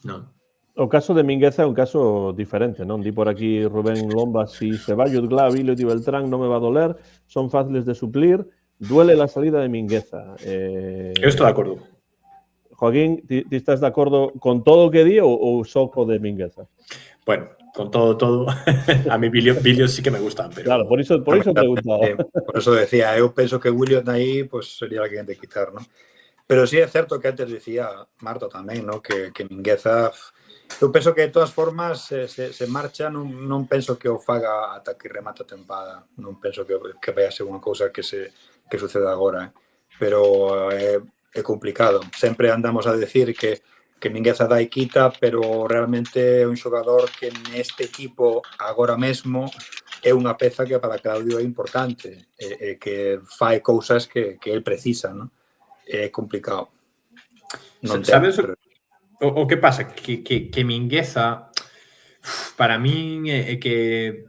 Speaker 3: Non.
Speaker 1: O caso de Mingueza é un caso diferente, non? Di por aquí Rubén Lomba, si se va Yudglá, Vilo e Beltrán non me va a doler, son fáciles de suplir, duele la salida de Mingueza.
Speaker 3: Eu estou de acordo.
Speaker 1: Joaquín, ti estás de acordo con todo o que di ou só co de Mingueza?
Speaker 3: Bueno, con todo, a mí Bilio sí que me gustan, pero...
Speaker 1: Claro, por iso preguntaba.
Speaker 5: Por eso decía, eu penso que William aí pues, sería alguén de quitar, ¿no? Pero sí é certo que antes decía Marta tamén, ¿no? Que Mingueza, eu penso que de todas formas se marcha, non penso que o faga ata que remata a tempada, non penso que vai a ser unha cousa que suceda agora, pero é complicado. Sempre andamos a decir que Mingueza dá e quita, pero realmente é un xogador que neste equipo agora mesmo é unha peza que para Claudio é importante, que fai cousas que el precisa, ¿no? É complicado. Non
Speaker 3: Sabes
Speaker 5: pero...
Speaker 3: o que pasa? Que Mingueza, para min, é que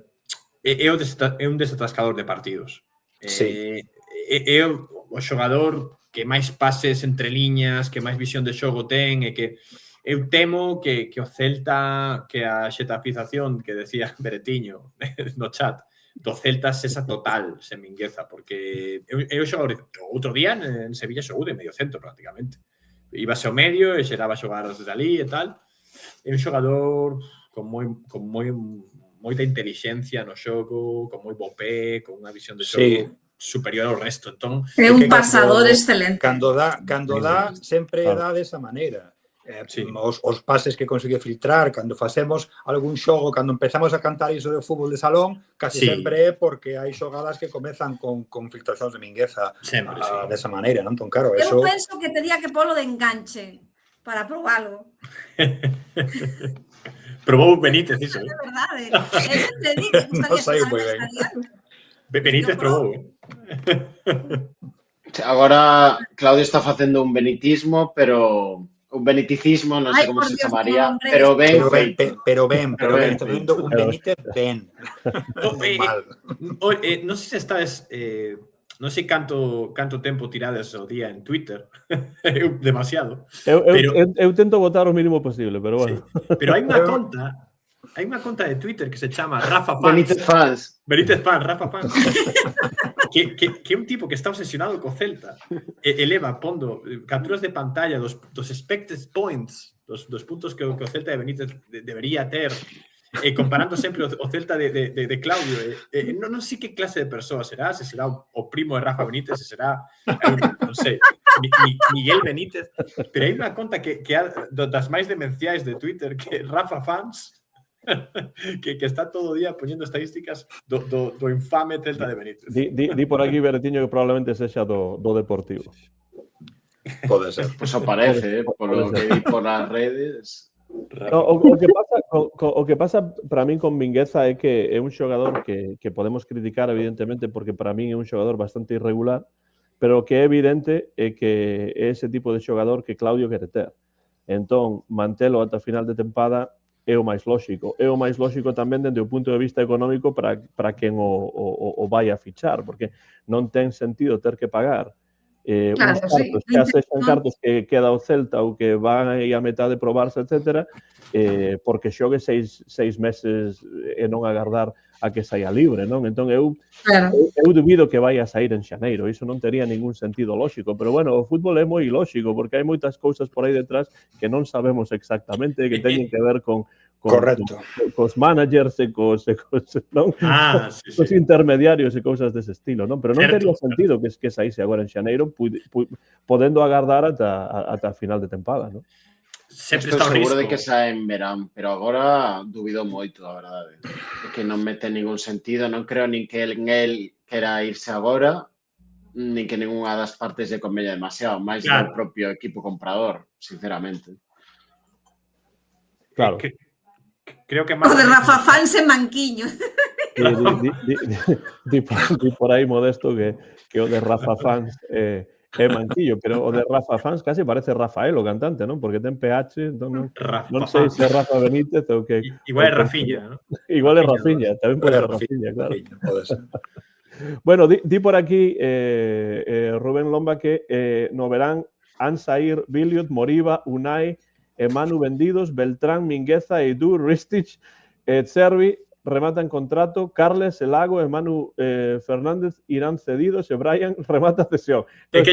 Speaker 3: é un desatascador de partidos.
Speaker 5: Sí.
Speaker 3: É o xogador que máis pases entre liñas, que máis visión de xogo ten, e que eu temo que o Celta, que a xetafización que decía Beretiño no chat, do Celta esa total sen Mingueza, porque é o xogador, outro día en Sevilla xogou de medio centro prácticamente. Íbase ao medio e xeraba xogar desde ali e tal. É un xogador con moita inteligencia no xogo, con moi bo pé, con unha visión de xogo superior ao resto. Entón,
Speaker 4: é un pasador excelente.
Speaker 5: Cando dá, sempre dá desa maneira.
Speaker 3: Sí.
Speaker 5: Os pases que consigue filtrar, cando facemos algún xogo, cando empezamos a cantar iso de fútbol de salón, casi sempre é porque hai xogadas que comezan con filtracións de Mingueza desa maneira, non? Entón, claro,
Speaker 4: eu penso que tería que polo de enganche para probalo.
Speaker 3: Probou Benítez, iso.
Speaker 4: É verdade. Eso te digo,
Speaker 5: non sei moi ben.
Speaker 3: Benítez probou,
Speaker 2: Agora Claudio está facendo un benitismo, pero un beniticismo, non sei como se chamaría, pero ben feito.
Speaker 5: Pero ben, está facendo un Benítez ben.
Speaker 3: Non sei se estades... non sei canto tempo tirades o día en Twitter. Eu demasiado.
Speaker 1: Eu tento votar o mínimo posible, pero bueno.
Speaker 3: Sí. Pero hai unha conta de Twitter que se chama Rafa Fans. Benítez Fans, Rafa Fans. que é un tipo que está obsesionado co Celta. Eleva, pondo capturas de pantalla dos expected points, dos puntos que o Celta de Benítez debería ter, comparando sempre o Celta de Claudio. Non sei que clase de persoa será, se será o primo de Rafa Benítez, se será, non sei, Miguel Benítez, pero hai unha conta que das máis demenciais de Twitter, que é Rafa Fans, que está todo o día poñendo estadísticas do infame Celta de Benítez.
Speaker 1: Di por aquí, Beretiño, que probablemente sexa do Deportivo.
Speaker 5: Pode ser.
Speaker 2: Pois o parece, polo que vi por as redes.
Speaker 1: No, o que pasa para min con Mingueza é que é un xogador que podemos criticar, evidentemente, porque para min é un xogador bastante irregular, pero o que é evidente é que é ese tipo de xogador que Claudio quere ter. Entón, mantelo ata final de tempada é o máis lóxico. É o máis lóxico tamén dende o punto de vista económico para quen o vai a fichar, porque non ten sentido ter que pagar
Speaker 4: Claro,
Speaker 1: uns cartos, xa sexan cartos que queda o Celta ou que van aí a metade probarse, etc., porque xogue 6 meses e non agardar a que saia libre, non? Entón, eu dubido que vai a sair en xaneiro, iso non tería ningún sentido lóxico, pero bueno, o fútbol é moi lóxico, porque hai moitas cousas por aí detrás que non sabemos exactamente, que teñen que ver con cos managers e cos non? Cos intermediarios e cousas dese estilo, non? Pero non tería sentido que saíse agora en xaneiro podendo agardar ata a final de tempada, non?
Speaker 2: Sempre está seguro de que sae en verán, pero agora dubido moito, a verdade. É que non mete ningún sentido, non creo nin que el quera irse agora, nin que ninguna das partes lle convella demasiado, máis do propio equipo comprador, sinceramente.
Speaker 1: Claro.
Speaker 3: Creo que
Speaker 4: o de Rafa Fans en Manquiño.
Speaker 1: Di por aí Modesto que o de Rafa Fans é Manquillo, pero o de Rafa Fans casi parece Rafael, o cantante, non? Porque ten PH, entón non sei se é Rafa Benítez ou que...
Speaker 3: Igual é Rafinha, non?
Speaker 1: Igual é Rafinha, tamén pode ser Rafinha, claro. Bueno, di por aquí Rubén Lomba que no verán han sair Biliot, Moriba, Unai, Manu vendidos, Beltrán, Mingueza, Edu, Ristich, Servi rematan contrato, Carles, Elago, Manu Fernández irán cedidos e Brian remata cesión.
Speaker 4: Entón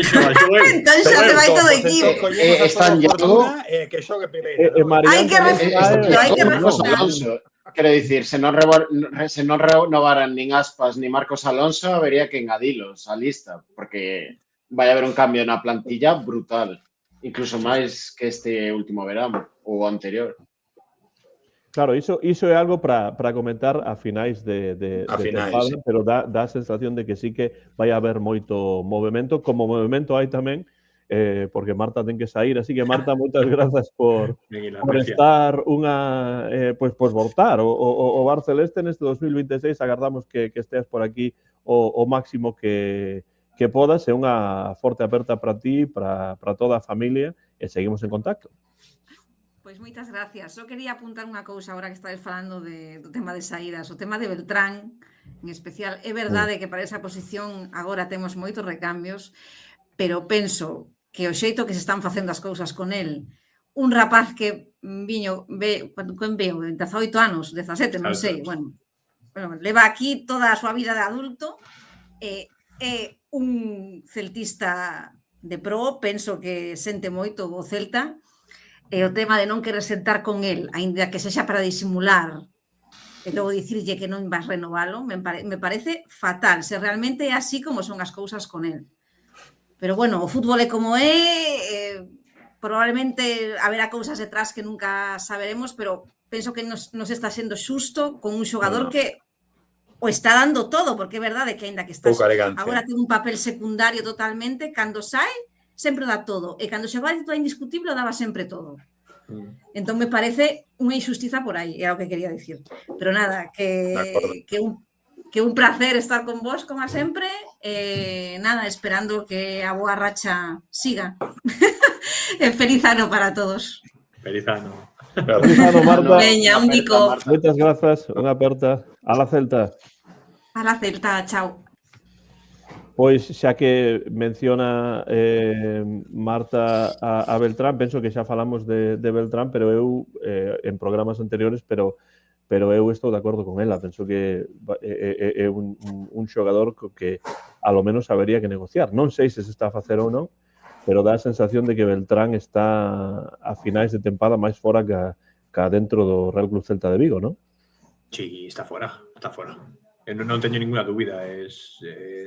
Speaker 4: xa se vai todo equipo.
Speaker 2: Están Iago
Speaker 5: que xogue primeiro.
Speaker 4: Hai que refrescar.
Speaker 2: Quero dicir, se non renovaran nin Aspas ni Marcos Alonso, habería que engadilos á lista, porque vai haber un cambio na plantilla brutal. Incluso máis que este último verano ou anterior.
Speaker 1: Claro, iso é algo para comentar a finais de tempada, sí. Pero dá a sensación de que sí que vai haber moito movimento, como movimento hai tamén, porque Marta ten que sair, así que Marta, moitas grazas por estar pois voltar o Bar Celeste neste 2026, agardamos que esteas por aquí o máximo que podas, é unha forte aperta para ti, para toda a familia, e seguimos en contacto.
Speaker 4: Pois moitas gracias. Só quería apuntar unha cousa agora que estáis falando do tema de saídas, o tema de Beltrán, en especial. É verdade que para esa posición agora temos moitos recambios, pero penso que o xeito que se están facendo as cousas con el, un rapaz que quen veo, 18 anos, 17, non sei, bueno, leva aquí toda a súa vida de adulto, é un celtista de pro, penso que sente moito o Celta, e o tema de non querer sentar con el, aínda que sexa para disimular, e logo dicirlle que non vas renovalo, me parece fatal, se realmente é así como son as cousas con el. Pero bueno, o fútbol é como é, probablemente haberá cousas detrás que nunca saberemos, pero penso que nos está sendo xusto con un xogador que o está dando todo, porque é verdade que aínda que estás agora ten un papel secundario totalmente, cando sae, sempre dá todo. E cando se vai todo indiscutible, daba sempre todo. Entón, me parece unha injustiza por aí, é o que quería dicir. Pero nada, que un placer estar con vos, como sempre. Nada, esperando que a boa racha siga. Feliz ano para todos.
Speaker 3: Feliz ano.
Speaker 1: Feliz ano, Marta.
Speaker 4: Veña, un bico.
Speaker 1: Moitas grazas, unha aperta. A la Celta.
Speaker 4: A la Celta, chao.
Speaker 1: Pois xa que menciona Marta a Beltrán, penso que xa falamos de Beltrán, pero eu en programas anteriores, pero eu estou de acordo con ela. Penso que é un xogador que a lo menos habería que negociar. Non sei se está a facer ou non, pero dá a sensación de que Beltrán está a finais de tempada máis fora que dentro do Real Club Celta de Vigo, non?
Speaker 3: Sí, está fora. Non teño ninguna dúbida,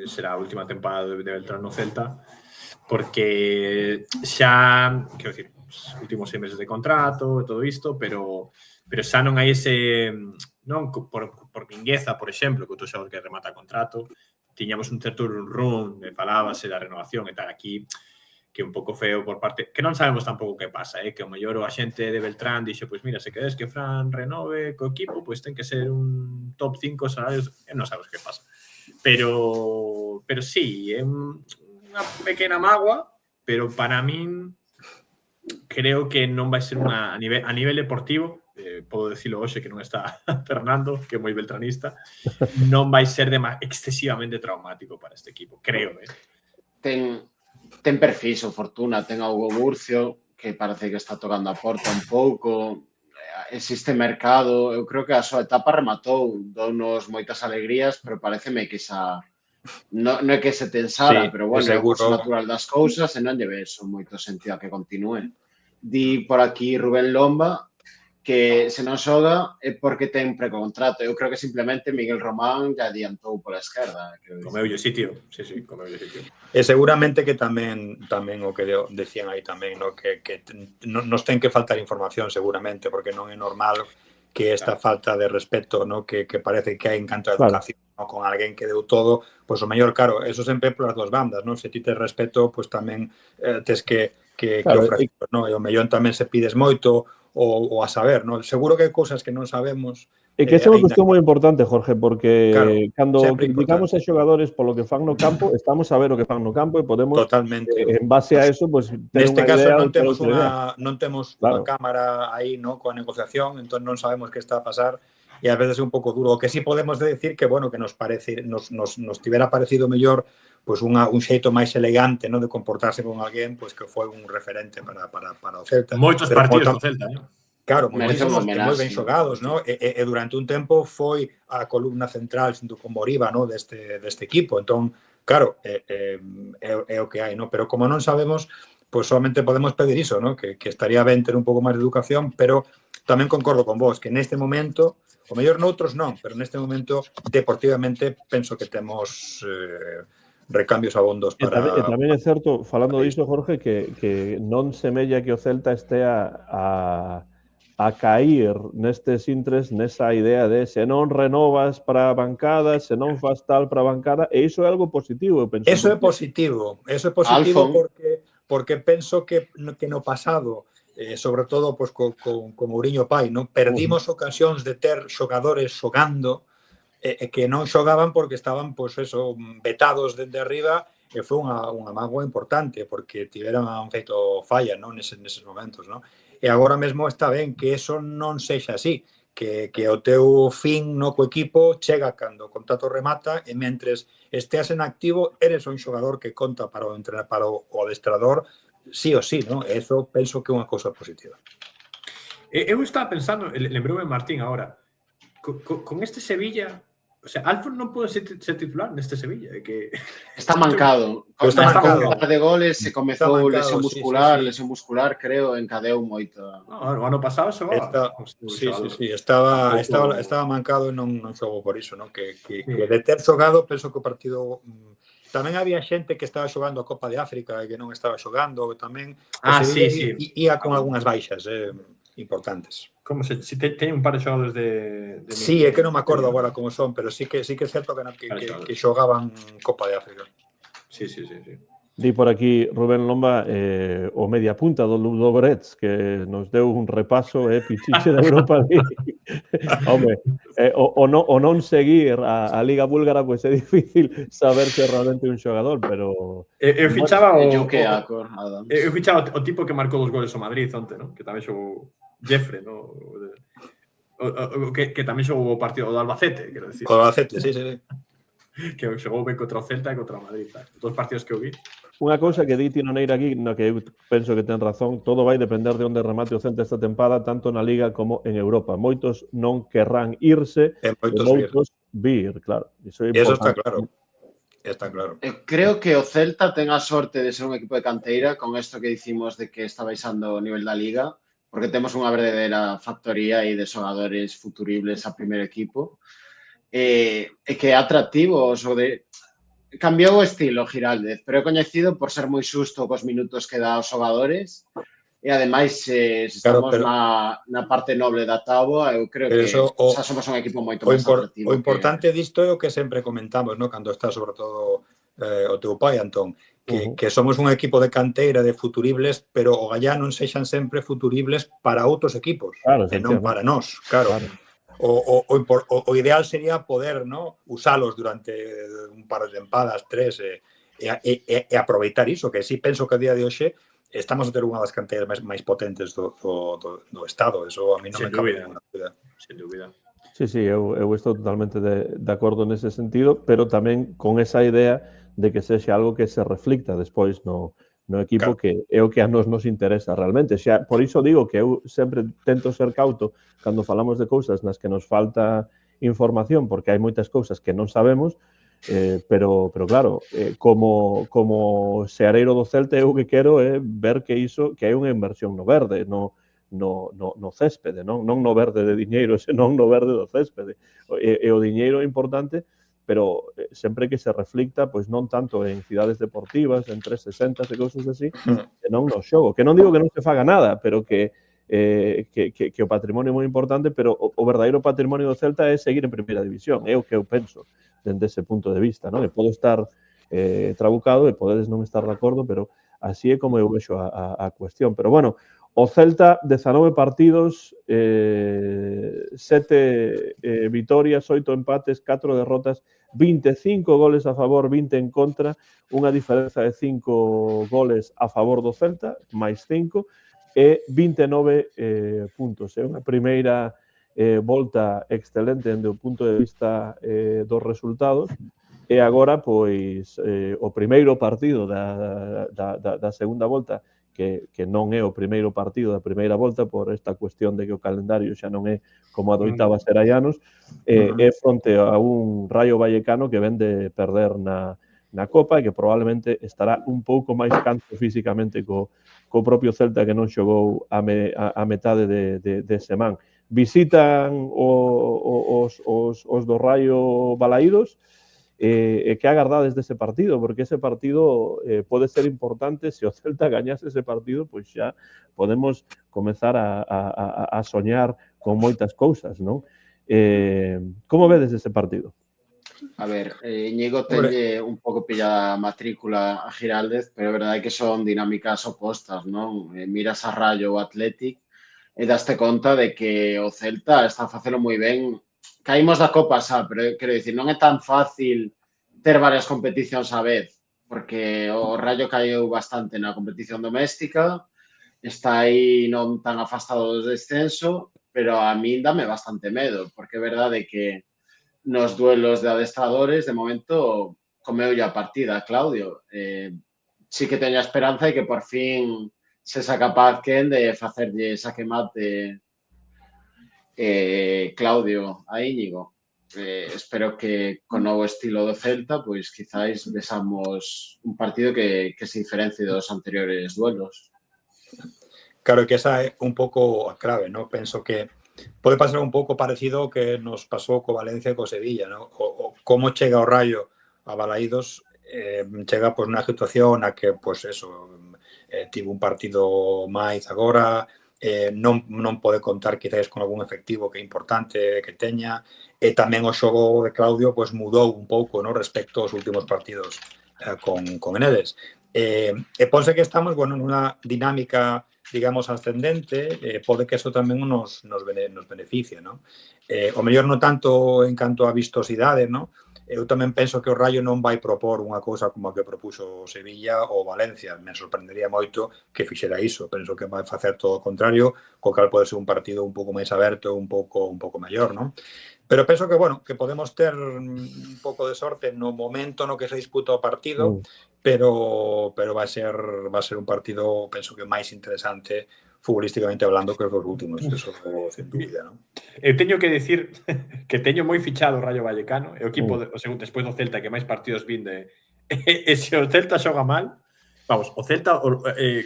Speaker 3: será a última tempada de Beltrán no Celta, porque xa, quero dicir, os últimos 6 meses de contrato e todo isto, pero xa non hai ese, non, por Mingueza, por exemplo, que outro xogador que remata contrato, tiñamos un certo run, falábase da renovación e tal, aquí que un pouco feo por parte, que non sabemos tampouco que pasa, que o mellor o axente de Beltrán dixo, pois mira, se queres que Fran renove co equipo, pois ten que ser un top 5 salarios, non sabes que pasa. Pero sí, é unha pequena mágoa, pero para min creo que non vai ser a nivel deportivo, podo decirlo hoxe que non está Fernando, que é moi beltranista, non vai ser excesivamente traumático para este equipo, creo.
Speaker 2: Ten perfis o Fortuna, ten a Hugo Burcio, que parece que está tocando a porta un pouco, existe mercado, eu creo que a súa etapa rematou, dounos moitas alegrías, pero pareceme que non é que se tensara, pero bueno, é o curso natural das cousas e non lle ves moito sentido a que continúe. Di por aquí Rubén Lomba que se non xoga é porque ten precontrato. Eu creo que simplemente Miguel Román ya adiantou pola esquerda.
Speaker 3: Comeulle sitio, sí, comeulle sitio.
Speaker 5: E seguramente que tamén o que decían aí tamén, no? que nos ten que faltar información seguramente, porque non é normal que esta falta de respeto, no? que parece que hai en canto a educación, no? Con alguén que deu todo, pois o mellor, claro, eso sempre polas dúas bandas, non? Se ti tes respeto, pois tamén tes que ofrecer, no? E o mellor tamén se pides moito ou a saber, non? Seguro que hai cousas que non sabemos.
Speaker 1: E que esa é unha cuestión moi importante, Jorge, porque
Speaker 5: claro,
Speaker 1: cando criticamos a xogadores polo que fan no campo, estamos a ver o que fan no campo e podemos, en base a eso, pues, ter
Speaker 5: neste
Speaker 1: unha
Speaker 5: caso
Speaker 1: idea.
Speaker 5: non temos unha cámara aí, no, coa negociación, entón non sabemos que está a pasar e ás veces é un pouco duro. O que sí podemos decir que, bueno, que nos tivera parecido mellor pois un xeito máis elegante, no, de comportarse con alguén, pois que foi un referente para o Celta.
Speaker 3: Moitos partidos do Celta,
Speaker 5: Claro, moi ben xogados, no? E durante un tempo foi a columna central xunto con Moriba, no, deste equipo. Entón, claro, é o que hai, no? Pero como non sabemos, pois solamente podemos pedir iso, no? Que estaría ben ter un pouco máis de educación, pero tamén concordo con vos, que neste momento, o mellor noutros non, pero neste momento, deportivamente, penso que temos recambios abondos para...
Speaker 1: E tamén é certo, falando disto, Jorge, que non semella que o Celta estea a cair nestes intres, nesa idea de se non renovas para a bancada, se non faz tal para a bancada, e iso é algo positivo, eu penso.
Speaker 5: Eso é positivo porque penso que no pasado, sobre todo pues, con Mourinho Pai, non perdimos ocasións de ter xogadores xogando que non xogaban porque estaban pues, eso, vetados dende arriba, e foi unha mágoa importante porque tiveron un feito falla, non, neses momentos, non? E agora mesmo está ben que eso non sexa así, que o teu fin no co equipo chega cando o contrato remata e mentres esteas en activo eres un xogador que conta para o adestrador sí ou sí, non? E eso penso que é unha cousa positiva.
Speaker 3: Eu estaba pensando, lembroume Martín agora, con este Sevilla, o sea, Alfon non pode ser titular neste Sevilla, que
Speaker 2: está mancado. Está mancado. Un par de goles, se comezou lesión muscular, creo, encadeu moito.
Speaker 3: O ano pasado xogaba.
Speaker 5: Sí, estaba mancado e non xogou por iso, non? Que de ter xogado, penso que o partido tamén había xente que estaba xogando a Copa de África e que non estaba xogando, tamén ia con algunhas baixas importantes.
Speaker 3: Como se teñen un par de xogadores de
Speaker 5: sí, é que non me acordo agora como son, pero sí que é certo que xogaban Copa de África.
Speaker 3: Sí.
Speaker 1: Di por aquí Rubén Lomba o media punta do Ludogorets, que nos deu un repaso pichiche da Europa League. Home, o non seguir a Liga Búlgara, pois é difícil saber se é realmente un xogador, pero...
Speaker 3: Eu fichaba o tipo que marcou 2 goles ao Madrid onte, non? Que tamén xogou Jeffre, non? Que tamén xogou o partido do Albacete, quero dicir.
Speaker 5: O Albacete, sí.
Speaker 3: Que xogou ben contra o Celta e contra o Madrid. 2 partidos que eu vi.
Speaker 1: Unha cousa que di Tino Neira aquí, no que eu penso que ten razón, todo vai depender de onde remate o Celta esta tempada, tanto na Liga como en Europa. Moitos non querrán irse, e moitos vir, claro. Eso
Speaker 5: está claro. Está claro.
Speaker 2: Creo que o Celta ten a sorte de ser un equipo de canteira con isto que dicimos de que está baixando o nivel da Liga, porque temos unha verdadeira factoría aí de xogadores futuribles a primeiro equipo, e que é atractivo, cambiou o estilo Giraldez, pero é coñecido por ser moi xusto cos minutos que dá aos xogadores e ademais se estamos na parte noble da táboa, eu creo que somos un equipo moito máis atractivo.
Speaker 5: O importante disto é o que sempre comentamos, ¿no? Cando está sobre todo o teu pai, Antón, que somos un equipo de canteira de futuribles, pero o gallá non sexan sempre futuribles para outros equipos,
Speaker 1: Claro,
Speaker 5: e non para nós, claro. O ideal sería poder, ¿no?, usalos durante un par de tempadas, 3, e aproveitar iso, que sí penso que a día de hoxe estamos a ter unha das canteiras máis potentes do Estado. Eso a mí non me cabe ninguna dúbida.
Speaker 3: Sin dúbida.
Speaker 1: Sí, eu estou totalmente de acordo nese sentido, pero tamén con esa idea de que sexa algo que se reflicta despois no equipo, que é o que a nos interesa realmente. Por iso digo que eu sempre tento ser cauto cando falamos de cousas nas que nos falta información, porque hai moitas cousas que non sabemos, pero claro, como seareiro do Celta, eu que quero é ver que hai unha inversión no verde, no céspede, non no verde de diñeiro, senón no verde do céspede. E o diñeiro é importante, pero sempre que se reflicta, pois non tanto en cidades deportivas, en 360 e cousas así, senón no xogo. Que non digo que non se faga nada, pero que o patrimonio é moi importante, pero o verdadeiro patrimonio do Celta é seguir en primeira división, é o que eu penso dende ese punto de vista, non? E podo estar trabucado e podedes non estar de acordo, pero así é como eu vexo a cuestión. Pero bueno, o Celta, 19 partidos, 7 vitorias, 8 empates, 4 derrotas, 25 goles a favor, 20 en contra, unha diferenza de 5 goles a favor do Celta, máis 5, e 29 puntos. É unha primeira volta excelente dende o punto de vista dos resultados, e agora, pois, o primeiro partido da segunda volta, que non é o primeiro partido da primeira volta por esta cuestión de que o calendario xa non é como adoitaba ser hai anos, é fronte a un Rayo Vallecano que ven de perder na Copa e que probablemente estará un pouco máis canso físicamente co propio Celta, que non xogou a metade de semana. Visitan os do Rayo Balaídos, e que agardades dese partido, porque ese partido pode ser importante. Se o Celta gañase ese partido, pois xa podemos comezar a soñar con moitas cousas, non? Como vedes ese partido?
Speaker 2: A ver, Íñigo tenlle un pouco pillada a matrícula a Giraldez, pero a verdade é que son dinámicas opostas, non? Miras a Rayo o Athletic e daste conta de que o Celta está a facelo moi ben. Caímos da Copa, pero quero dicir, non é tan fácil ter varias competicións á vez, porque o Rayo caeu bastante na competición doméstica, está aí non tan afastado do descenso, pero a min dame bastante medo, porque é verdade que nos duelos de adestradores, de momento, comeu a partida, Claudio. Sí que teño a esperanza de que por fin se sea capaz quen de facerlle saque mate Claudio a Íñigo. Espero que con novo estilo do Celta, pois quizáis vexamos un partido que se diferencie dos anteriores duelos.
Speaker 5: Claro que esa é un pouco a clave, ¿no? Penso que pode pasar un pouco parecido ao que nos pasou co Valencia e co Sevilla, ¿no? Como chega o Rayo a Balaídos, chega pois nunha situación na que, pois eso, tivo un partido máis agora, non pode contar quizás con algún efectivo que é importante que teña, e tamén o xogo de Claudio pois mudou un pouco, ¿no?, respecto aos últimos partidos con eles. E ponse que estamos, bueno, nunha dinámica, digamos, ascendente, pode que eso tamén nos beneficie, ¿no? O mellor non tanto en canto a vistosidade, ¿no? Eu tamén penso que o Rayo non vai propor unha cousa como a que propuso Sevilla ou Valencia. Me sorprendería moito que fixera iso. Penso que vai facer todo o contrario, co cal pode ser un partido un pouco máis aberto, un pouco maior, ¿no? Pero penso que, bueno, que podemos ter un pouco de sorte no momento no que se disputa o partido, pero vai ser un partido, penso que máis interesante futbolísticamente hablando que os dos últimos, eso sin dúbida, non?
Speaker 3: Eu teño que decir que teño moi fichado o Rayo Vallecano, é o equipo despois do Celta que máis partidos vinde, e se o Celta xoga mal, vamos, o Celta,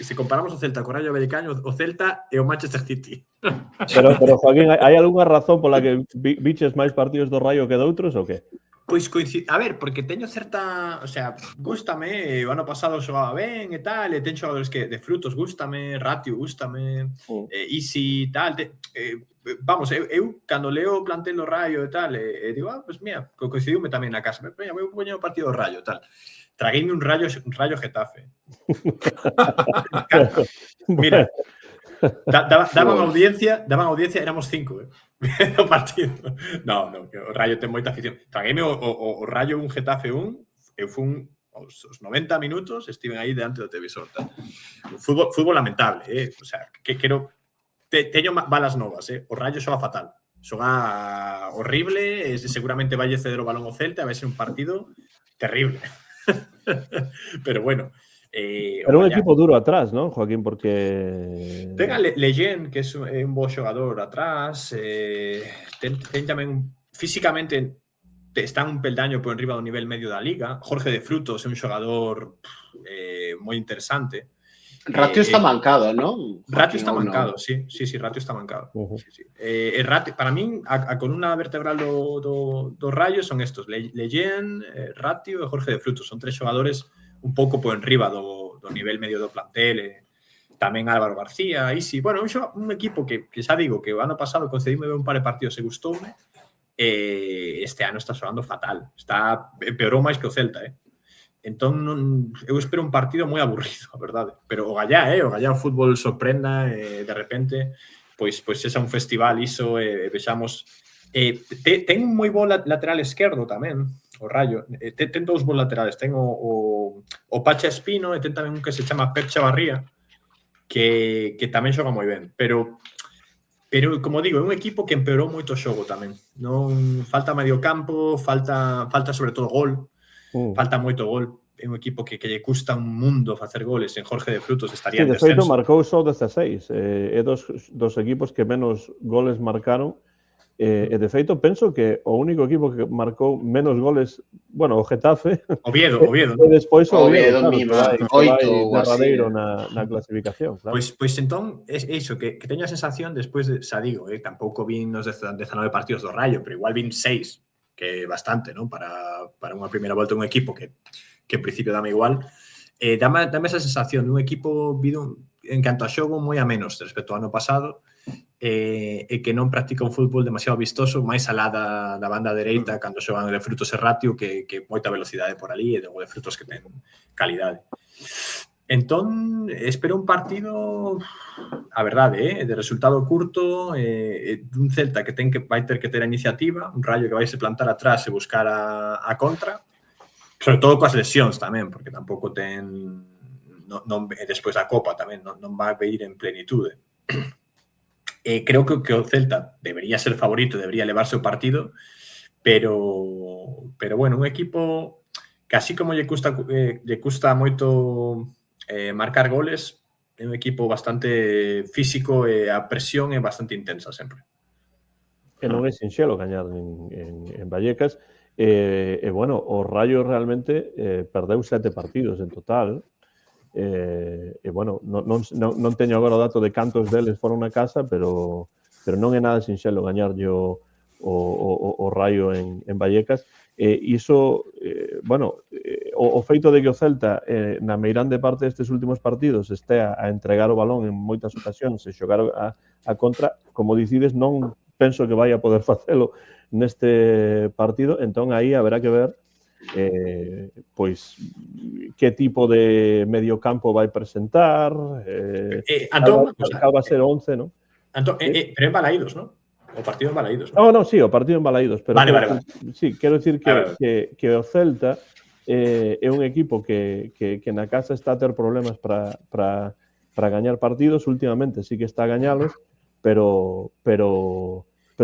Speaker 3: se comparamos o Celta co Rayo Vallecano, o Celta é o Manchester City.
Speaker 1: Pero Joaquín, hai algunha razón pola que biches máis partidos do Rayo que doutros ou que?
Speaker 3: Pois coincide, a ver, porque teño certa, o sea, gústame, o ano pasado xogaba ben e tal, e ten xogadores que de frutos gústame, Ratio gústame, Easy tal, vamos, eu cando leo o plantel do Rayo e tal, e digo, pues mira, coincidiume tamén na casa, mira, vou poñer o partido do Rayo tal. Tragueime un Rayo Getafe. Mira, daban audiencia, éramos 5, no partido. No, que o Rayo ten moita afición. Tragueime o Rayo un Getafe 1, eu fun os 90 minutos, estiven aí diante do televisor. Tal. Fútbol lamentable, o sea, que quero teño balas novas, o Rayo xoga fatal. Xoga horrible, seguramente vai ceder o balón ao Celta, vai ser un partido terrible. Pero bueno,
Speaker 1: Era un equipo duro atrás, ¿no, Joaquín? Porque...
Speaker 3: Ten a Leyen, que é un bo xogador atrás, ten tamén físicamente está un peldaño por enriba do nivel medio da liga. Jorge de Frutos é un xogador moi interesante.
Speaker 2: Ratio está mancado, ¿no?
Speaker 3: Ratio está mancado, sí, Ratio está mancado. Sí. Ratio, para min, a columna vertebral do Rayo son estos, Leyen, Ratio e Jorge de Frutos. Son 3 xogadores un pouco por enriba do nivel medio do plantel, tamén Álvaro García, Isi, bueno, un equipo que xa digo que o ano pasado concedíme un par de partidos e gustoume, este ano está xogando fatal, empeorou máis que o Celta, entón eu espero un partido moi aburrido, a verdade, pero o Gallá o fútbol sorprenda, de repente, pois esa un festival iso, vexamos, ten un moi bo lateral esquerdo tamén, o Rayo, ten 2 bons laterales, ten o Pacha Espino e ten tamén un que se chama Pep Chavarría, que tamén xoga moi ben, pero como digo, é un equipo que empeorou moito o xogo tamén. Non falta medio campo, falta sobre todo gol, falta moito gol. É un equipo que lle custa un mundo facer goles. En Jorge de Frutos estaría en descenso.
Speaker 1: De feito, marcou só 16. É dos equipos que menos goles marcaron. E de feito, penso que o único equipo que marcou menos goles, bueno, o Getafe.
Speaker 3: Oviedo.
Speaker 1: E despois o Oviedo,
Speaker 2: claro,
Speaker 1: 8 derradeiro na clasificación. Claro.
Speaker 3: Pois entón, é iso, que teño a sensación, despois, xa digo, tampouco vin os 19 partidos do Rayo, pero igual vin 6, que é bastante, non? Para unha primeira volta un equipo que en principio dame igual. Dame esa sensación de un equipo vido en canto a xogo moi a menos respecto ao ano pasado, e que non practica un fútbol demasiado vistoso, máis alá da banda dereita cando xogan de Frutos e Ratio, que moita velocidade por ali, e de Frutos que ten calidade. Entón, espero un partido, a verdade, de resultado curto, dun Celta que vai ter que ter a iniciativa, un Rayo que vai se plantar atrás e buscar a contra, sobre todo coas lesións tamén, porque tampouco ten, despois da Copa tamén, non vai ir en plenitude. Creo que o Celta debería ser favorito, debería levarse o partido, pero bueno, un equipo que así como lle custa moito marcar goles, é un equipo bastante físico e a presión é bastante intensa sempre.
Speaker 1: Que non é sinxelo gañar en Vallecas. Bueno, o Rayo realmente perdeu 7 partidos en total. Bueno, non teño agora o dato de cantos deles foron na casa, pero non é nada sinxelo gañarlle o Rayo en Vallecas. Iso, bueno, o feito de que o Celta na meirande parte destes últimos partidos estea a entregar o balón en moitas ocasións e xogar a contra, como dicides, non penso que vai a poder facelo neste partido, entón aí haberá que ver pois que tipo de mediocampo vai presentar,
Speaker 3: Antón,
Speaker 1: cal va a ser 11, non?
Speaker 3: Antón, pero en Balaídos, non? O partido en Balaídos,
Speaker 1: non? No, sí, o partido en Balaídos, pero
Speaker 3: vale.
Speaker 1: Sí, quero dicir que o Celta é un equipo que na casa está a ter problemas para gañar partidos, últimamente sí que está a gañalos, pero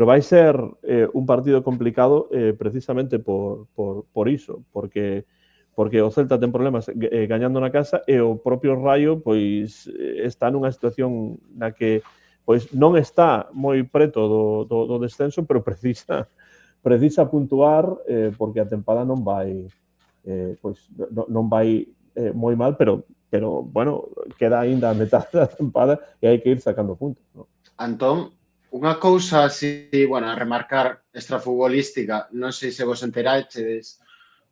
Speaker 1: vai ser un partido complicado precisamente por iso, porque o Celta ten problemas gañando na casa e o propio Rayo pois está nunha situación na que pois non está moi preto do descenso, pero precisa puntuar porque a tempada non vai moi mal, pero bueno, queda aínda a metade da tempada e hai que ir sacando puntos, non?
Speaker 2: Antón, Unha cousa así, bueno, a remarcar extrafutbolística, non sei se vos enterachedes,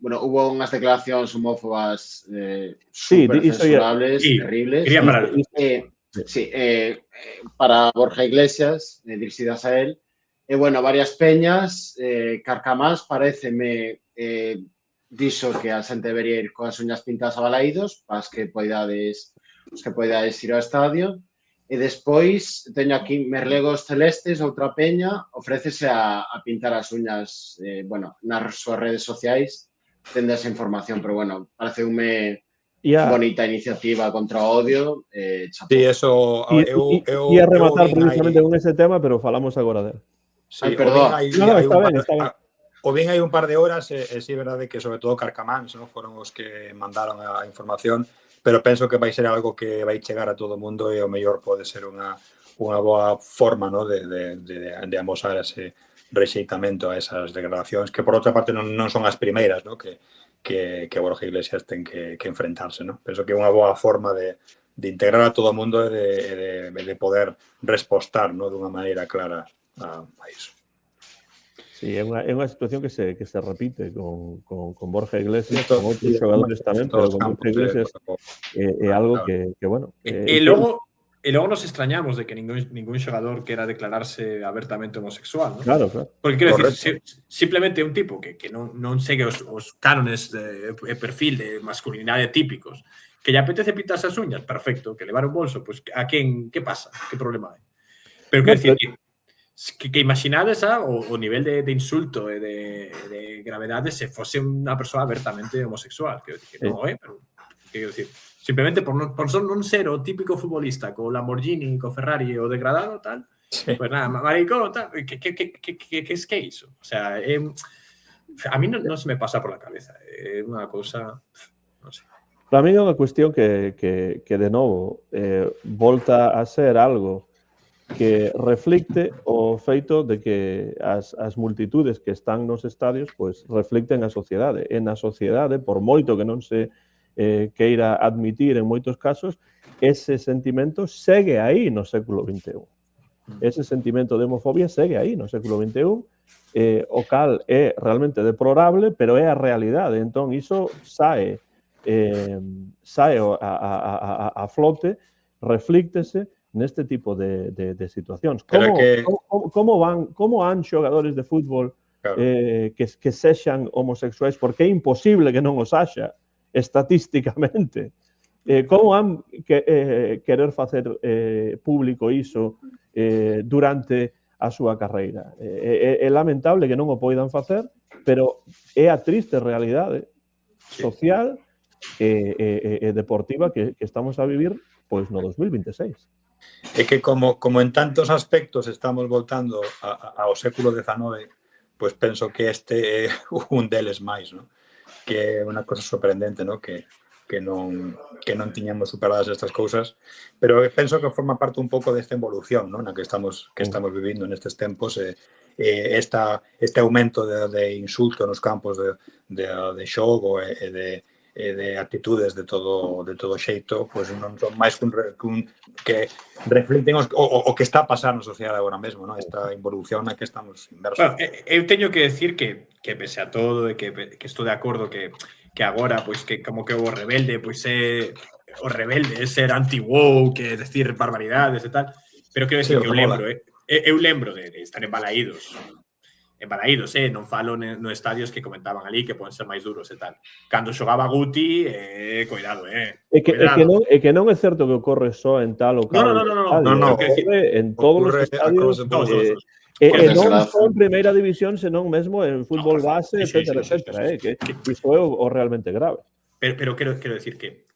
Speaker 2: bueno, hubo unhas declaracións homófobas super censurables,
Speaker 3: Sí,
Speaker 2: terribles.
Speaker 3: quería parar.
Speaker 2: Sí, para Borja Iglesias, dirixidas a él. E, bueno, varias peñas, Carcamás pareceme dixo que a xente debería ir coas uñas pintadas a balaídos para os que poidades ir ao estadio. E despois teño aquí Merlegos Celestes, outra peña, ofrécese a pintar as uñas, bueno, nas súas redes sociais, tende esa información, pero bueno, pareceume bonita iniciativa contra o odio.
Speaker 5: Sí, eso...
Speaker 1: Ia rematar precisamente con ese tema, pero falamos agora dele.
Speaker 5: Sí,
Speaker 2: perdón.
Speaker 1: Está ben.
Speaker 5: O bien hai un par de horas, sí, é verdade que sobre todo Carcamáns, ¿no? Foron os que mandaron a información, pero penso que vai ser algo que vai chegar a todo o mundo e o mellor pode ser unha boa forma, ¿no? de amosar ese rexeitamento a esas declaracións, que por outra parte non son as primeiras, ¿no? que Borja Iglesias ten que enfrentarse, ¿no? Penso que é unha boa forma de integrar a todo o mundo e de poder respostar, ¿no? dunha maneira clara a iso.
Speaker 1: Sí, é unha situación que se repite con Borja Iglesias, con outros xogadores tamén, pero con Borja Iglesias é algo que bueno...
Speaker 3: E logo nos extrañamos de que ningún xogador quera declararse abertamente homosexual, ¿no?
Speaker 1: Claro.
Speaker 3: Porque quero dicir, simplemente un tipo que non segue os cánones de perfil de masculinidade típicos, que lle apetece pintarse as uñas, perfecto, que levar un bolso, pues a quen, que pasa? Que problema hai? Pero quero dicir que imaginades o nivel de insulto e de gravedade se fose unha persoa abertamente homosexual. Quero dicir que non é, pero quero dicir, simplemente por non ser o típico futbolista co Lamborghini, co Ferrari o degradado, tal, pues nada, maricón, tal, que é iso? O sea, a mí non se me pasa por la cabeza. É unha cousa, non sei.
Speaker 1: Para mí é unha cuestión que de novo volta a ser algo que reflicte o feito de que as multitudes que están nos estadios pues reflicten a sociedade. E na sociedade, por moito que non se queira admitir en moitos casos, ese sentimento segue aí no século XXI. Ese sentimento de homofobia segue aí no século XXI, o cal é realmente deplorable, pero é a realidade. Entón, iso sae a flote, reflíctese neste tipo de situacións. Como han xogadores de fútbol que sexan homosexuais? Porque é imposible que non os haxa estatísticamente. Como han querer facer público iso durante a súa carreira? É lamentable que non o poidan facer, pero é a triste realidade social e deportiva que estamos a vivir pois no 2026.
Speaker 5: É que como en tantos aspectos estamos voltando ao século XIX, pois penso que este é un deles máis, ¿no? Que é unha cosa sorprendente, ¿no? Que non tiñamos superadas estas cousas, pero penso que forma parte un pouco desta evolución, ¿no? Na que estamos vivindo nestes tempos, este aumento de insulto nos campos de xogo e de actitudes de todo xeito, pois non son máis que reflicten o que está a pasar na sociedade agora mesmo, ¿no? Esta involución na que estamos inmersos.
Speaker 3: Bueno, eu teño que decir que pese a todo, que estou de acordo que agora, pois, que como que o rebelde, pois é o rebelde, é ser anti-woke, que decir barbaridades e tal, pero quero decir que eu lembro de estar en Balaídos, non falo no estadios que comentaban ali que poden ser máis duros e tal. Cando xogaba Guti, cuidado,
Speaker 1: É que non é certo que ocorre só en tal ou cal.
Speaker 3: No.
Speaker 1: Ocorre en todos os estadios. E non só en primeira división, senón mesmo en fútbol base, etcétera. Que isto é o realmente grave.
Speaker 3: Pero quero decir que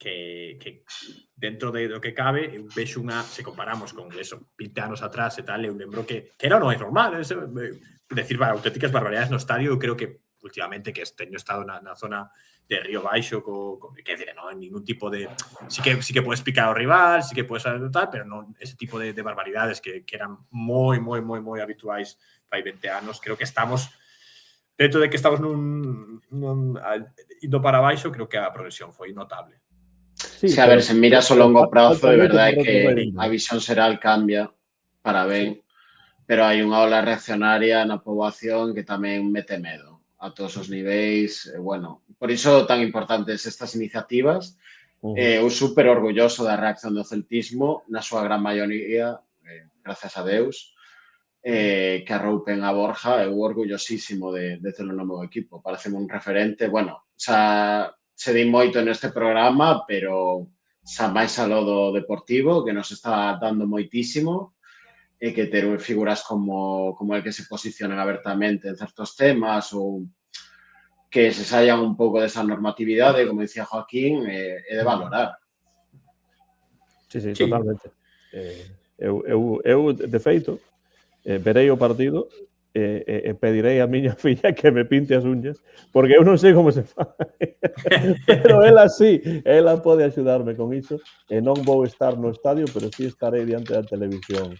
Speaker 3: dentro do que cabe, eu vexo se comparamos con eso, 20 anos atrás e tal, eu lembro que era non é normal, decir auténticas barbaridades no estadio. Eu creo que últimamente que teño estado na zona de Río Baixo, que decir, non, ningún tipo de... Sí que podes picar ao rival, sí que podes tal, pero non ese tipo de barbaridades que eran moi habituais fai 20 anos. Creo que estamos, dentro de que estamos indo para baixo, creo que a progresión foi notable.
Speaker 2: Sí, a ver, se miras o longo prazo, de verdade que a visión xeral cambia para ben. pero hai unha ola reaccionaria na poboación que tamén mete medo a todos os niveis. Bueno, por iso tan importantes estas iniciativas. Eu super orgulloso da reacción do celtismo, na súa gran maioría, gracias a Deus, que arroupen a Borja. Eu orgullosísimo de telo no meu equipo. Pareceme un referente. Bueno, xa se di moito neste programa, pero xa máis aló do deportivo, que nos está dando moitísimo, e que ter figuras como el que se posicionan abertamente en certos temas ou que se saian un pouco desa normatividade, como dicía Joaquín, é de valorar.
Speaker 1: Sí, totalmente. Eu de feito, verei o partido e pedirei a miña filla que me pinte as uñas, porque eu non sei como se fai. Pero ela sí, ela pode axudarme con iso, e non vou estar no estadio, pero sí estarei diante da televisión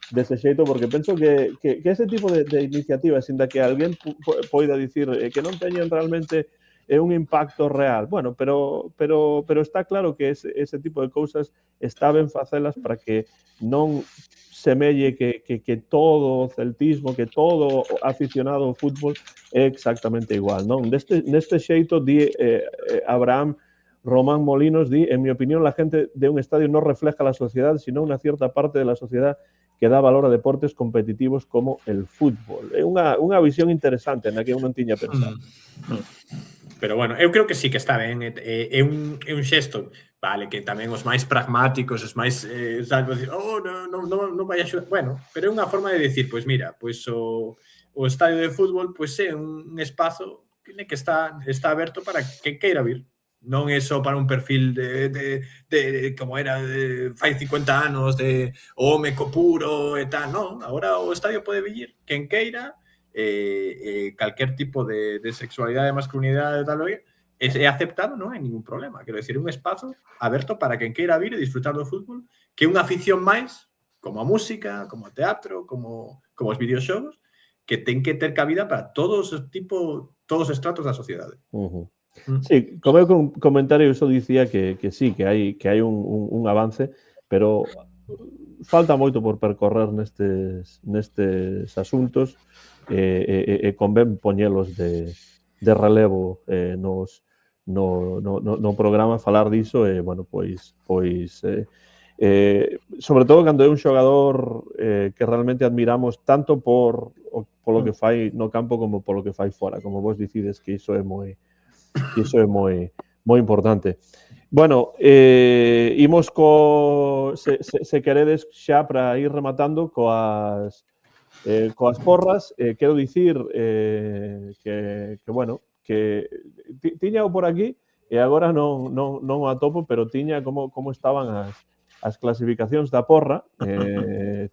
Speaker 1: dese xeito, porque penso que ese tipo de iniciativas, inda que alguén poida dicir que non teñen realmente un impacto real. Bueno, pero está claro que ese tipo de cousas está ben facelas para que non semelle que todo o celtismo, que todo aficionado ao fútbol é exactamente igual, non? Neste xeito, di Abraham Román Molinos, di, en mi opinión, la gente de un estadio no refleja la sociedad, sino una cierta parte de la sociedad que dá valor a deportes competitivos como el fútbol. É unha visión interesante na que eu non tiña pensado.
Speaker 3: Pero bueno, eu creo que sí que está ben. É un xesto, vale, que tamén os máis pragmáticos, os máis, sabes, decir, non vai axudar. Bueno, pero é unha forma de decir, pois mira, pois o estadio de fútbol pois é un espazo que está aberto para que queira vir. Non é só para un perfil de como era fai 50 anos, de home co puro e tal, non. Agora o estadio pode vir quen queira, calquer tipo de sexualidade, masculinidade, tal, é aceptado, non hai ningún problema. Quero decir, un espazo aberto para quen queira vir e disfrutar do fútbol, que é unha afición máis, como a música, como o teatro, como os videoxogos, que ten que ter cabida para todos os estratos da sociedade.
Speaker 1: Sí, como eu comentario, iso dicía que sí, que hai un avance, pero falta moito por percorrer nestes asuntos, e convén poñelos de relevo no programa, falar diso, e, bueno, pois sobre todo cando é un xogador que realmente admiramos tanto polo que fai no campo como polo que fai fora, como vos dicides que iso é moi importante. Bueno, imos se queredes xa para ir rematando coas porras. Quero dicir que bueno, que tiña por aquí e agora non o atopo, pero tiña como estaban as clasificacións da porra.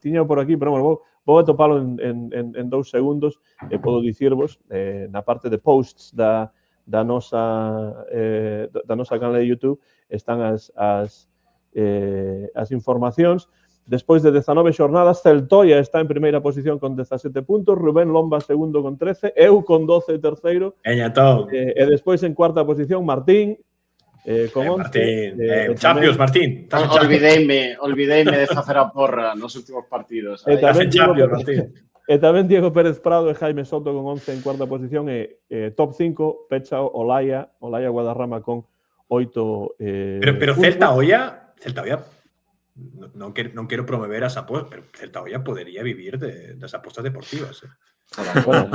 Speaker 1: Tiña por aquí, pero bueno, vou atopalo en 2 segundos e podo dicirvos na parte de posts da nosa canal de YouTube están as informacións. Despois de 19 xornadas, Celtoia está en primeira posición con 17 puntos, Rubén Lomba segundo con 13, eu con 12 terceiro, e despois en cuarta posición Martín con 11.
Speaker 3: Martín, Champions, Martín.
Speaker 2: Olvideime de facer a porra nos últimos partidos.
Speaker 1: E tamén Diego Pérez Prado e Jaime Soto con 11 en cuarta posición, e top 5 pecha Olaya Guadarrama con 8
Speaker 3: pero Celta Olla non quero promover as apostas, pero Celta Olla podería vivir das apostas deportivas.
Speaker 1: Bueno,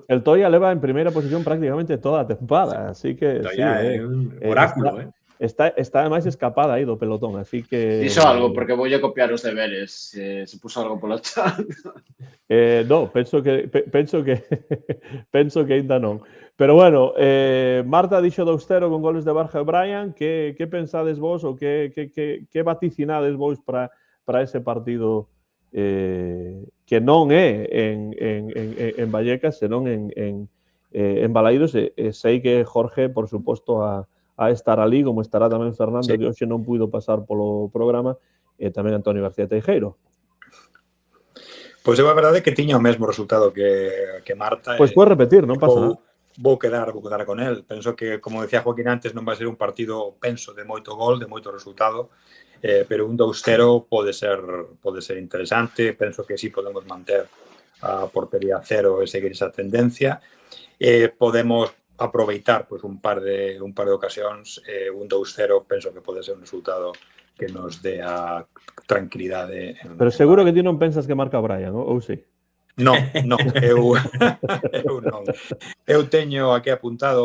Speaker 1: el Toya leva en primeira posición prácticamente toda a tempada, así que
Speaker 3: é un oráculo,
Speaker 1: está ademais escapada aí do pelotón, así que
Speaker 2: Dixo algo, porque voulle copiar os deberes. Se puso algo polo chat.
Speaker 1: No, penso que ainda non. Pero bueno, Marta dixo 2-0 con goles de Borja e Brian. Que pensades vos ou que vaticinades vos para ese partido que non é en Vallecas, senón en Balaídos, e sei que Jorge, por suposto, a estar ali, como estará tamén Fernando, sí, que hoxe non puido pasar polo programa, e tamén Antonio García Teijeiro.
Speaker 5: Pois eu a verdade é que tiña o mesmo resultado que Marta.
Speaker 1: Pois podes repetir, non pasa nada.
Speaker 5: vou quedar con el. Penso que, como decía Joaquín antes, non vai ser un partido, penso, de moito gol, de moito resultado, pero un 2-0 pode ser interesante. Penso que sí podemos manter a portería cero e seguir esa tendencia. Podemos aproveitar pues, un par de ocasións. Un 2-0 penso que pode ser un resultado que nos dé a tranquilidade.
Speaker 1: Pero seguro que ti non pensas que marca Brian, ou sí?
Speaker 5: Non, eu non. Eu teño aquí apuntado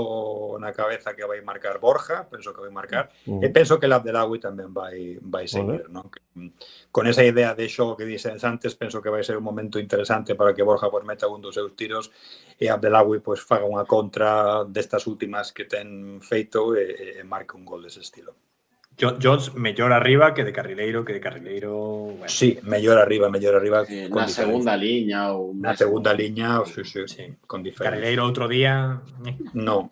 Speaker 5: na cabeza que vai marcar Borja, penso que vai marcar, e penso que el Abdelawi tamén vai seguir, non? Con esa idea de xogo que dices antes, penso que vai ser un momento interesante para que Borja pues, meta un dos seus tiros e Abdelawi pues, faga unha contra destas últimas que ten feito e marque un gol dese estilo.
Speaker 3: Jones mellor arriba que de carrileiro, bueno.
Speaker 5: Sí, mellor arriba.
Speaker 2: Na segunda liña ou
Speaker 5: na segunda liña, sí, con diferencia.
Speaker 3: Carrileiro outro día.
Speaker 5: No,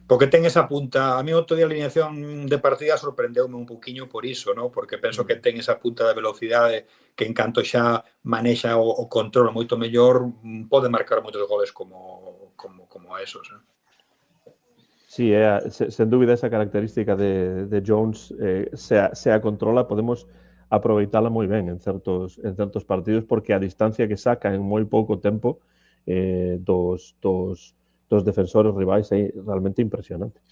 Speaker 5: porque ten esa punta. A mí outro día a alineación de partida sorprendeume un poquinho por iso, ¿no? Porque penso que ten esa punta de velocidade que en canto xa manexa o control moito mellor, pode marcar moitos goles como esos, ¿no?
Speaker 1: Sí, sen dúbida esa característica de Jones se a controla, podemos aproveitala moi ben en certos partidos porque a distancia que saca en moi pouco tempo dos defensores rivais é realmente impresionante.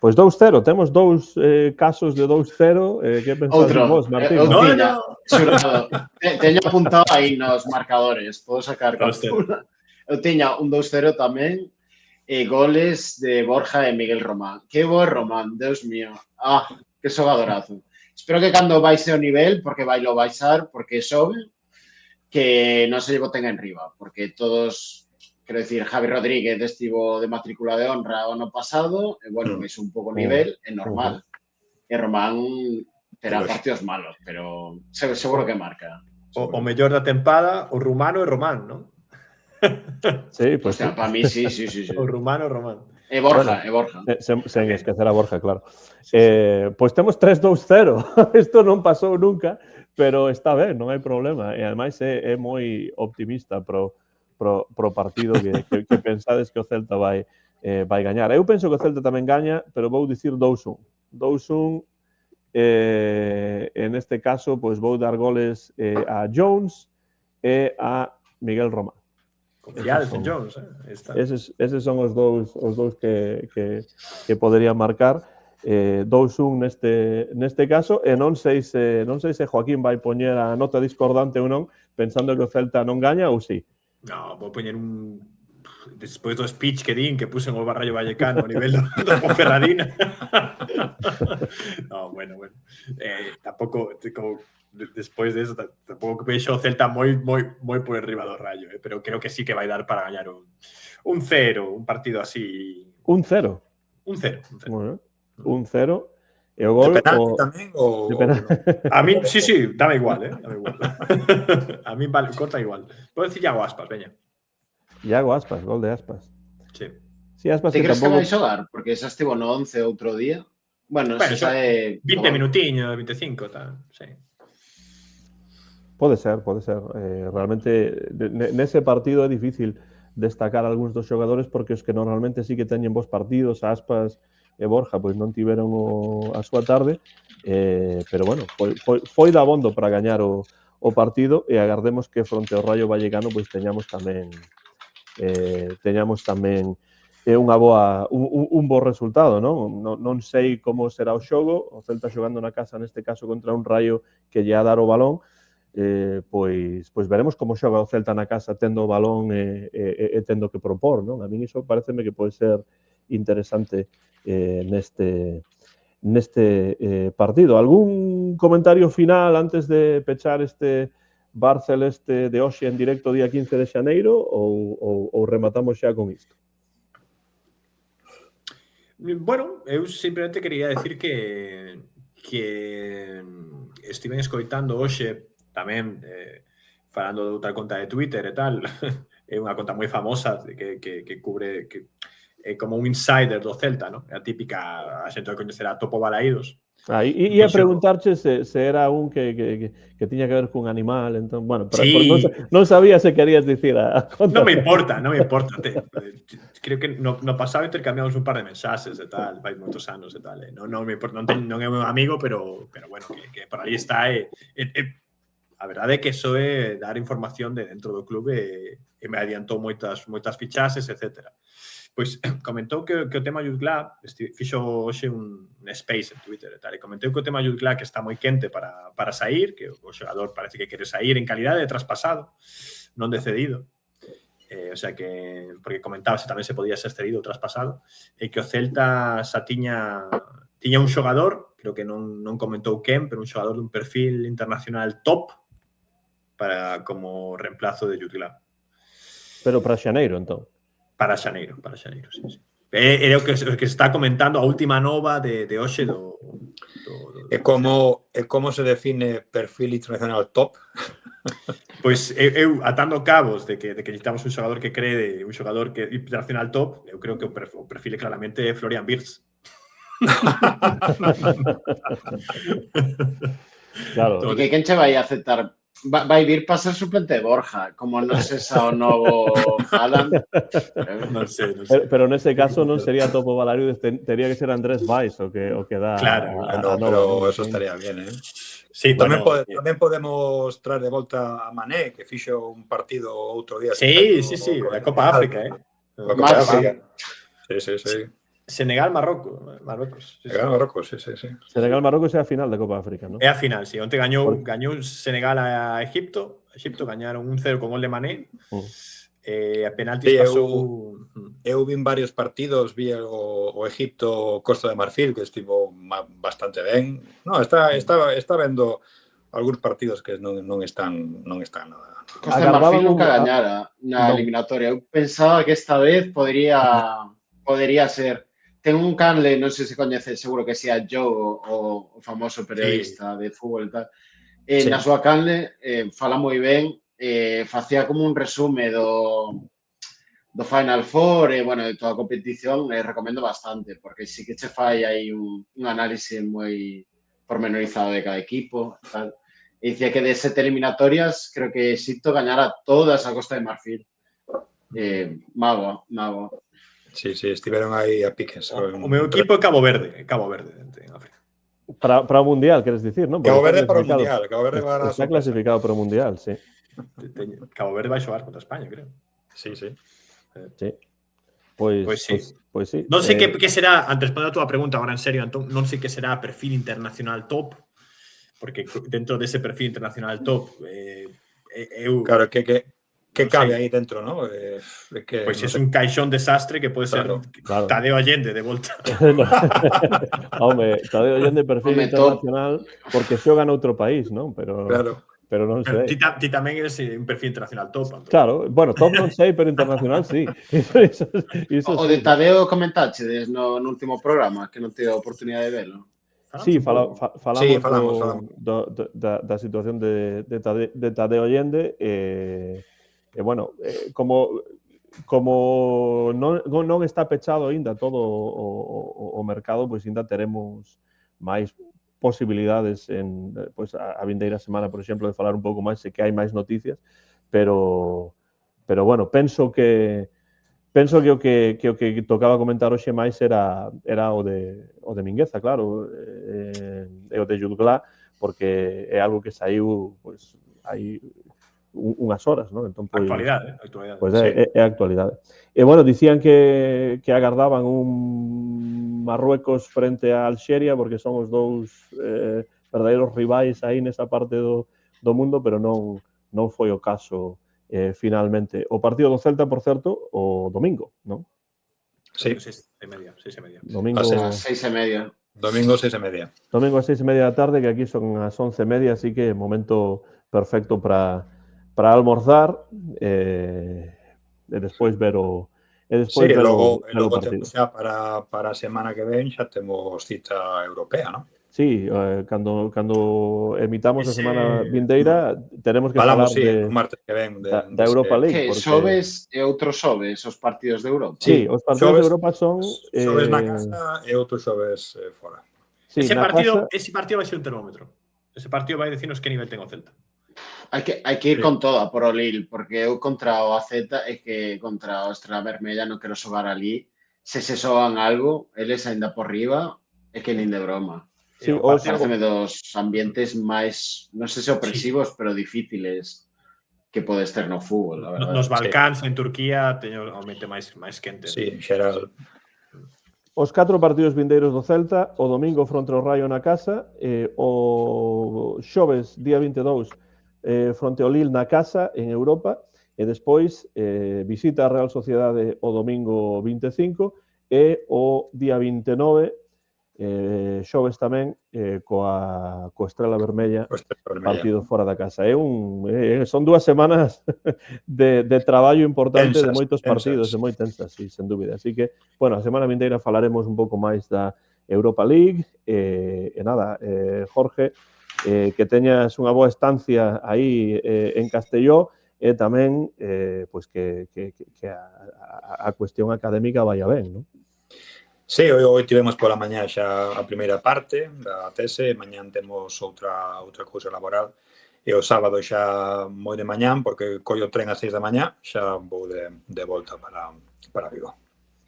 Speaker 1: Pois 2-0, temos dous casos de 2-0. Que pensades vos, Martín?
Speaker 2: Teño apuntado aí nos marcadores, podo sacar captura. Eu teña un 2-0 tamén. Goles de Borja e Miguel Román. Que bo é Román, Deus mío. Que xogadorazo. Espero que cando baixe o nivel, porque vai lo baixar, porque sobe, que non se lle boten en riba, porque todos, quero dicir, Javi Rodríguez estivo de matrícula de honra o ano pasado, e bueno, baixo un pouco o nivel, é normal. E Román terá partidos malos, pero seguro que marca.
Speaker 3: O mellor da tempada, o rumano e Román, non?
Speaker 1: Sí, pues
Speaker 2: Hostia, para mí sí.
Speaker 3: O rumano.
Speaker 2: E Borja.
Speaker 1: Sen esquecer a Borja, claro. Pois temos 3-2-0. Isto non pasou nunca, pero está ben, non hai problema. E ademais é moi optimista pro partido que pensades que o Celta vai gañar. Eu penso que o Celta tamén gaña, pero vou dicir 2-1. 2-1, en este caso, pois vou dar goles a Jones e a Miguel Román.
Speaker 3: Confiades en Jones,
Speaker 1: Eses son os dous que poderían marcar. 2-1 neste caso, e non sei se Joaquín vai poñer a nota discordante ou non, pensando que o Celta non gaña ou sí.
Speaker 3: No, vou poñer un... Despois do speech que din, que pusen o Rayo Vallecano a nivel do Ponferradina. No, bueno. Tampouco... Despois de eso, tampouco que vexo o Celta moi por enriba do Rayo, pero creo que sí que vai dar para gañar un 0, un partido así.
Speaker 1: Un 0?
Speaker 3: Un 0.
Speaker 1: Bueno, un 0. E o gol...
Speaker 5: De penalti tamén?
Speaker 3: A mí, sí, dame igual, dame igual. A mí vale, corta igual. Podo decir Iago Aspas, veña.
Speaker 1: Iago Aspas, gol de Aspas.
Speaker 3: Sí,
Speaker 1: Aspas
Speaker 2: que crees
Speaker 1: tampouco...
Speaker 2: que vai xogar? Porque esa estivo no 11 outro día. Bueno,
Speaker 3: xa
Speaker 2: é...
Speaker 3: 20 minutiños, 25, tal, sí.
Speaker 1: Pode ser. Realmente, nese partido é difícil destacar algúns dos xogadores porque os que normalmente sí que teñen bons partidos, Aspas e Borja, pois non tiveron a súa tarde, pero bueno, foi dabondo para gañar o partido e agardemos que fronte ao Rayo Vallecano pois teñamos tamén un bo resultado, non? Non sei como será o xogo, o Celta xogando na casa neste caso contra un Rayo que lle a dar o balón, pois veremos como xoga o Celta na casa tendo o balón e tendo que propor, non? A min iso pareceme que pode ser interesante neste partido. Algún comentario final antes de pechar este Bar Celeste de hoxe en directo día 15 de xaneiro ou rematamos xa con isto?
Speaker 3: Bueno, eu simplemente quería decir que estiven escoitando hoxe tamén falando de outra conta de Twitter e tal. É unha conta moi famosa que cubre como un insider do Celta, ¿no? A típica, a xente que coñecerá Topo Balaídos.
Speaker 1: Ia preguntarche se era un que tiña que ver cun animal, entón, bueno, pero
Speaker 3: Sí.
Speaker 1: non sabía se querías dicir a conta.
Speaker 3: Non me importa. Creo que no pasado intercambiamos un par de mensaxes e tal, vai moitos anos e tal. Non me importa, non é meu amigo, pero bueno, que por aí está. A verdade é que eso é dar información de dentro do clube e me adiantou moitas fichaxes, etc. Pois comentou que o tema Jude Glad, fixo hoxe un space en Twitter e tal, e comentou que o tema Jude Glad que está moi quente para sair, que o xogador parece que quere sair en calidade de traspasado, non de cedido. O sea que, porque comentaba se tamén se podía ser cedido ou traspasado, e que o Celta xa tiña un xogador, creo que non comentou quen, pero un xogador dun perfil internacional top para como reemplazo de Jude Glad.
Speaker 1: Pero para xaneiro, entón.
Speaker 3: Para xaneiro, sí. É o que se está comentando a última nova de hoxe do
Speaker 5: E como se define perfil internacional top?
Speaker 3: Pois eu atando cabos de que necesitamos un xogador que cree un xogador que internacional top, eu creo que o perfil é claramente Florian Wirtz.
Speaker 1: Claro.
Speaker 2: E que quen che vai a aceptar? Vai vir para ser suplente de Borja, como non se xa o novo Haaland.
Speaker 3: Non sei.
Speaker 1: Pero nese caso non sería Topo Valario, tería que ser Andrés Valls o que dá
Speaker 3: Claro,
Speaker 5: pero eso estaría bien,
Speaker 3: Sí,
Speaker 5: tamén podemos traer de volta a Mané, que fixo un partido outro día.
Speaker 3: Sí, a Copa África,
Speaker 5: Copa África. Sí.
Speaker 3: Senegal-Marrocos.
Speaker 5: Senegal-Marrocos, sí.
Speaker 1: Senegal-Marrocos é a final da Copa África, non?
Speaker 3: É a final, sí. Onte gañou Senegal a Egipto. Egipto gañaron 1-0 con gol de Mané. A penaltis pasou...
Speaker 5: Eu vin varios partidos, vi o Egipto Costa de Marfil, que estivo bastante ben. No, está vendo algúns partidos que non están nada.
Speaker 2: Costa de Marfil nunca gañara na eliminatoria. Eu pensaba que esta vez podería ser. Ten un canle, non sei se coñece, seguro que sea Joe, o famoso periodista de fútbol e tal. Na súa canle fala moi ben, facía como un resume do Final Four e, bueno, de toda a competición, recomendo bastante, porque sí que che fai aí un análise moi pormenorizado de cada equipo. Tal. E dicía que de 7 eliminatorias, creo que Egipto gañara todas a Costa de Marfil. Mago.
Speaker 5: Sí, estiveron aí a piques.
Speaker 3: O meu equipo é Cabo Verde en África.
Speaker 1: Para o Mundial, queres dicir, non?
Speaker 5: Cabo Verde para o Mundial.
Speaker 1: Está clasificado para o Mundial, sí.
Speaker 3: Cabo Verde vai xogar contra España, creo.
Speaker 5: Sí.
Speaker 1: Pois sí.
Speaker 3: Non sei que será, antes de responder a túa pregunta, agora en serio, Antón, non sei que será perfil internacional top, porque dentro dese perfil internacional top
Speaker 5: Claro, que cabe aí dentro, ¿no?
Speaker 3: Pois é un caixón desastre que pode ser Tadeo Allende de volta.
Speaker 1: Home, Tadeo Allende perfil internacional porque xoga noutro país, non? Pero non sei.
Speaker 3: Ti tamén eres un perfil internacional top, Antón.
Speaker 1: Claro, bueno, top non sei, pero internacional sí.
Speaker 2: O de Tadeo comentachedes no último programa, que non tive a oportunidade de verlo.
Speaker 1: Sí, falamos da situación de Tadeo Allende e bueno, como non está pechado aínda todo o mercado, pois aínda teremos máis posibilidades en a vindeira semana, por exemplo, de falar un pouco máis, sei que hai máis noticias, pero bueno, penso que o que tocaba comentar hoxe máis era o de Mingueza, claro, e o de Jude Glad, porque é algo que saiu pois hai unhas horas, non? Entón,
Speaker 3: actualidade.
Speaker 1: Pois é actualidade. E, bueno, dicían que agardaban un Marruecos frente a Alxeria porque son os dous verdadeiros rivais aí nesa parte do mundo, pero non foi o caso finalmente. O partido do Celta, por certo, o domingo, non?
Speaker 5: Sí.
Speaker 3: 6:30.
Speaker 2: Domingo 6:30.
Speaker 5: Domingo 6:30.
Speaker 1: Domingo a 6:30 da tarde, que aquí son as 11:30, así que momento perfecto para almorzar e despois ver o
Speaker 5: logo
Speaker 1: partido.
Speaker 5: Xa para a semana que ven xa temos cita europea, non?
Speaker 1: Sí, cando emitamos a semana vindeira teremos que falar
Speaker 5: o martes que ven
Speaker 1: da Europa League.
Speaker 2: Que xoves e outro xoves os partidos de Europa.
Speaker 1: Sí, os partidos de Europa son
Speaker 5: xoves na casa e outro xoves fora.
Speaker 1: Sí,
Speaker 3: ese
Speaker 1: na
Speaker 3: partido
Speaker 1: casa,
Speaker 3: vai ser un termómetro. Ese partido vai decirnos que nivel ten o Celta.
Speaker 2: Hai que ir con toda por o Lille, porque eu contra o AZ é que contra o Estrela Vermella non quero xogar ali. Se xogan algo, eles ainda por riba, é que nin de broma.
Speaker 1: sí,
Speaker 3: O partido,
Speaker 2: Pareceme dos ambientes máis, non sei se opresivos, pero difíciles que podes ter no fútbol, a verdade.
Speaker 3: nos Balcáns, en Turquía, teño o ambiente máis quente.
Speaker 5: Sí, en xeral.
Speaker 1: os 4 partidos vindeiros do Celta, o domingo fronte ao Raio na casa, o xoves, día 22, fronte ao Lille na casa, en Europa, e despois visita a Real Sociedade o domingo 25, e o día 29, xoves tamén, coa Estrela Vermella, partido fora da casa. Son 2 semanas de traballo importante, de moitos partidos, de moi tensas, sí, sen dúbida. Así que, bueno, a semana vindeira falaremos un pouco máis da Europa League, e nada, Jorge, que teñas unha boa estancia aí en Castelló, e tamén pois que a cuestión académica vaya ben, non?
Speaker 5: Sí, hoy tivemos pola mañá xa a primeira parte da tese, mañán temos outra cousa laboral, e o sábado xa moi de mañán, porque collo o tren a 6 da mañá, xa vou de volta para Vigo.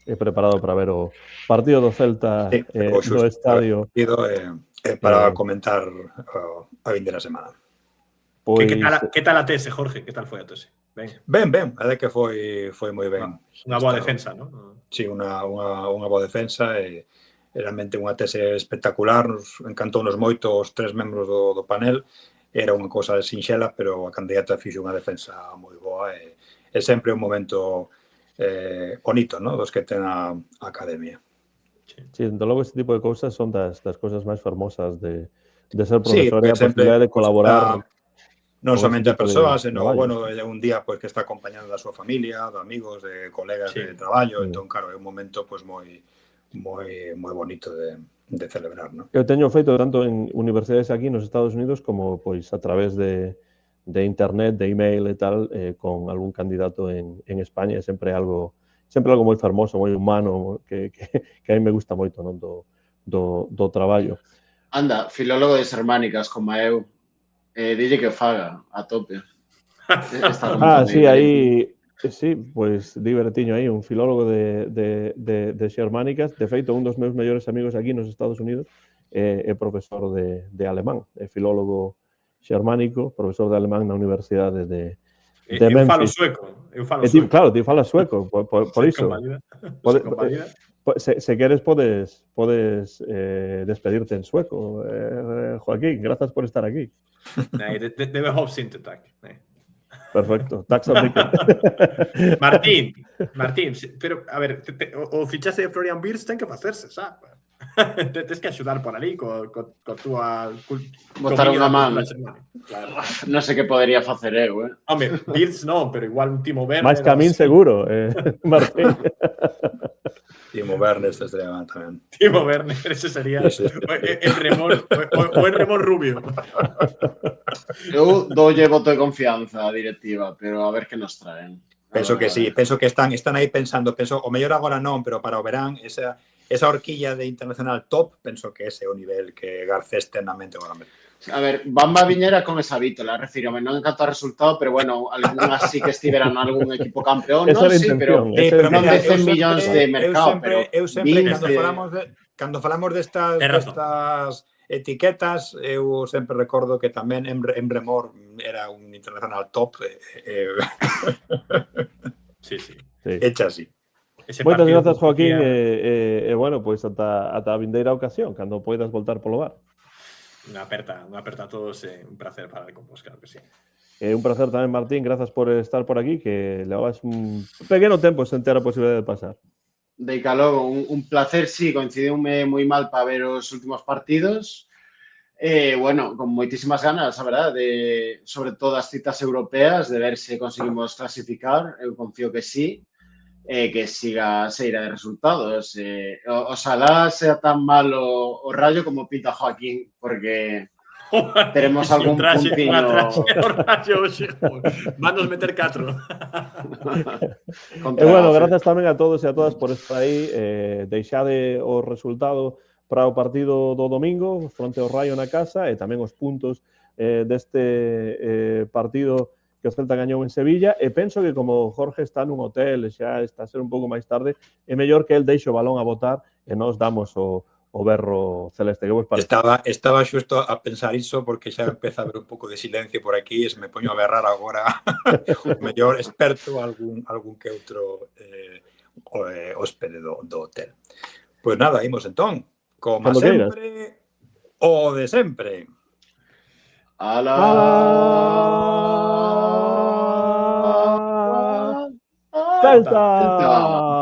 Speaker 1: E preparado para ver o partido do Celta do estadio.
Speaker 5: Para comentar a vindeira semana.
Speaker 1: Pois...
Speaker 3: Que tal a tese, Jorge? Que tal foi a tese?
Speaker 5: Ben, a de que foi moi ben.
Speaker 3: Unha boa defensa, non?
Speaker 5: Sí, unha boa defensa e realmente unha tese espectacular. Nos encantounos moito os 3 membros do panel. Era unha cousa sinxela, pero a candidata fixo unha defensa moi boa e sempre un momento bonito, ¿no? Dos que ten a academia.
Speaker 1: Sí, desde logo este tipo de cousas son das cousas máis fermosas de ser profesor, e a posibilidade de colaborar
Speaker 5: non somente a persoas, senón, bueno, un día pues, que está acompañado da súa familia, de amigos, de colegas de traballo, entón, claro, é un momento pues, moi bonito de celebrar, ¿no?
Speaker 1: Eu teño feito tanto en universidades aquí nos Estados Unidos como pois a través de internet, de email e tal, con algún candidato en España, é sempre algo moi fermoso, moi humano, que a mí me gusta moito, non, do traballo.
Speaker 2: Anda, filólogo de Xermánicas, como eu, dille que o faga, a tope.
Speaker 1: Sí, aí, sí, pois divertiño aí, un filólogo de Xermánicas. De feito, un dos meus mellores amigos aquí nos Estados Unidos é profesor de alemán, é filólogo xermánico, profesor de alemán na Universidade de Memphis.
Speaker 3: Eu falo sueco.
Speaker 1: Claro, ti falas sueco, por iso. Se queres, podes despedirte en sueco. Joaquín, grazas por estar aquí.
Speaker 3: Nej, det behövs inte, tack. Nej.
Speaker 1: Perfecto, tack så mycket.
Speaker 3: Martín, pero, a ver, o fichaxe de Florian Wirtz ten que facerse, xa. Tens que axudar por ali co túa...
Speaker 2: Botar unha man. Claro. Non sei que podería facer eu,
Speaker 3: Home, Wirtz non, pero igual un Timo Werner...
Speaker 1: Máis camín seguro, Martín.
Speaker 5: Timo Werner estaría tamén.
Speaker 3: Timo Werner, ese sería el remor rubio.
Speaker 2: Eu doulle voto de confianza á directiva, pero a ver que nos traen.
Speaker 5: Penso que sí, penso que están aí pensando, o mellor agora non, pero para o verán, esa horquilla de internacional top, penso que ese é o nivel que Garcés ten na mente agora mesmo.
Speaker 2: A ver, Bamba viñera con esa vítola, refírome, non encanta o resultado, pero bueno, algunhas sí que estiveran algún equipo campeón, non? Sí, pero non de 100 millóns de mercado, pero
Speaker 5: eu sempre, cando falamos destas etiquetas, eu sempre recordo que tamén Emre Mor era un internacional top.
Speaker 3: Sí.
Speaker 5: Hecha así.
Speaker 1: Moitas grazas, Joaquín, e bueno, pois ata a vindeira ocasión, cando poidas voltar polo bar.
Speaker 3: Unha aperta a todos, un placer falar con vos, claro que sí.
Speaker 1: Un placer tamén, Martín, grazas por estar por aquí, que levabas un pequeno tempo sen ter a posibilidade de pasar.
Speaker 2: Deica logo, un placer, sí, coincidiume moi mal para ver os últimos partidos. Bueno, con moitísimas ganas, a verdade, sobre todo as citas europeas, de ver se conseguimos clasificar, eu confío que sí, que siga a seira de resultados. Oxalá sea tan malo o Rayo como pinta Joaquín, porque teremos algún puntiño...
Speaker 3: Vannos meter 4.
Speaker 1: Bueno, grazas tamén a todos e a todas por estar aí. Deixade o resultado para o partido do domingo fronte ao Raio na casa e tamén os puntos deste partido que o Celta gañou en Sevilla, e penso que como Jorge está nun hotel e xa está a ser un pouco máis tarde, é mellor que el deixe o balón a botar e nós damos o berro celeste. Que vos parece?
Speaker 5: Estaba xusto a pensar iso porque xa empeza a haber un pouco de silencio por aquí e se me poño a berrar agora o mellor experto algún que outro hóspede do hotel. Pois nada, imos entón. Como sempre, o de sempre.
Speaker 1: Celta!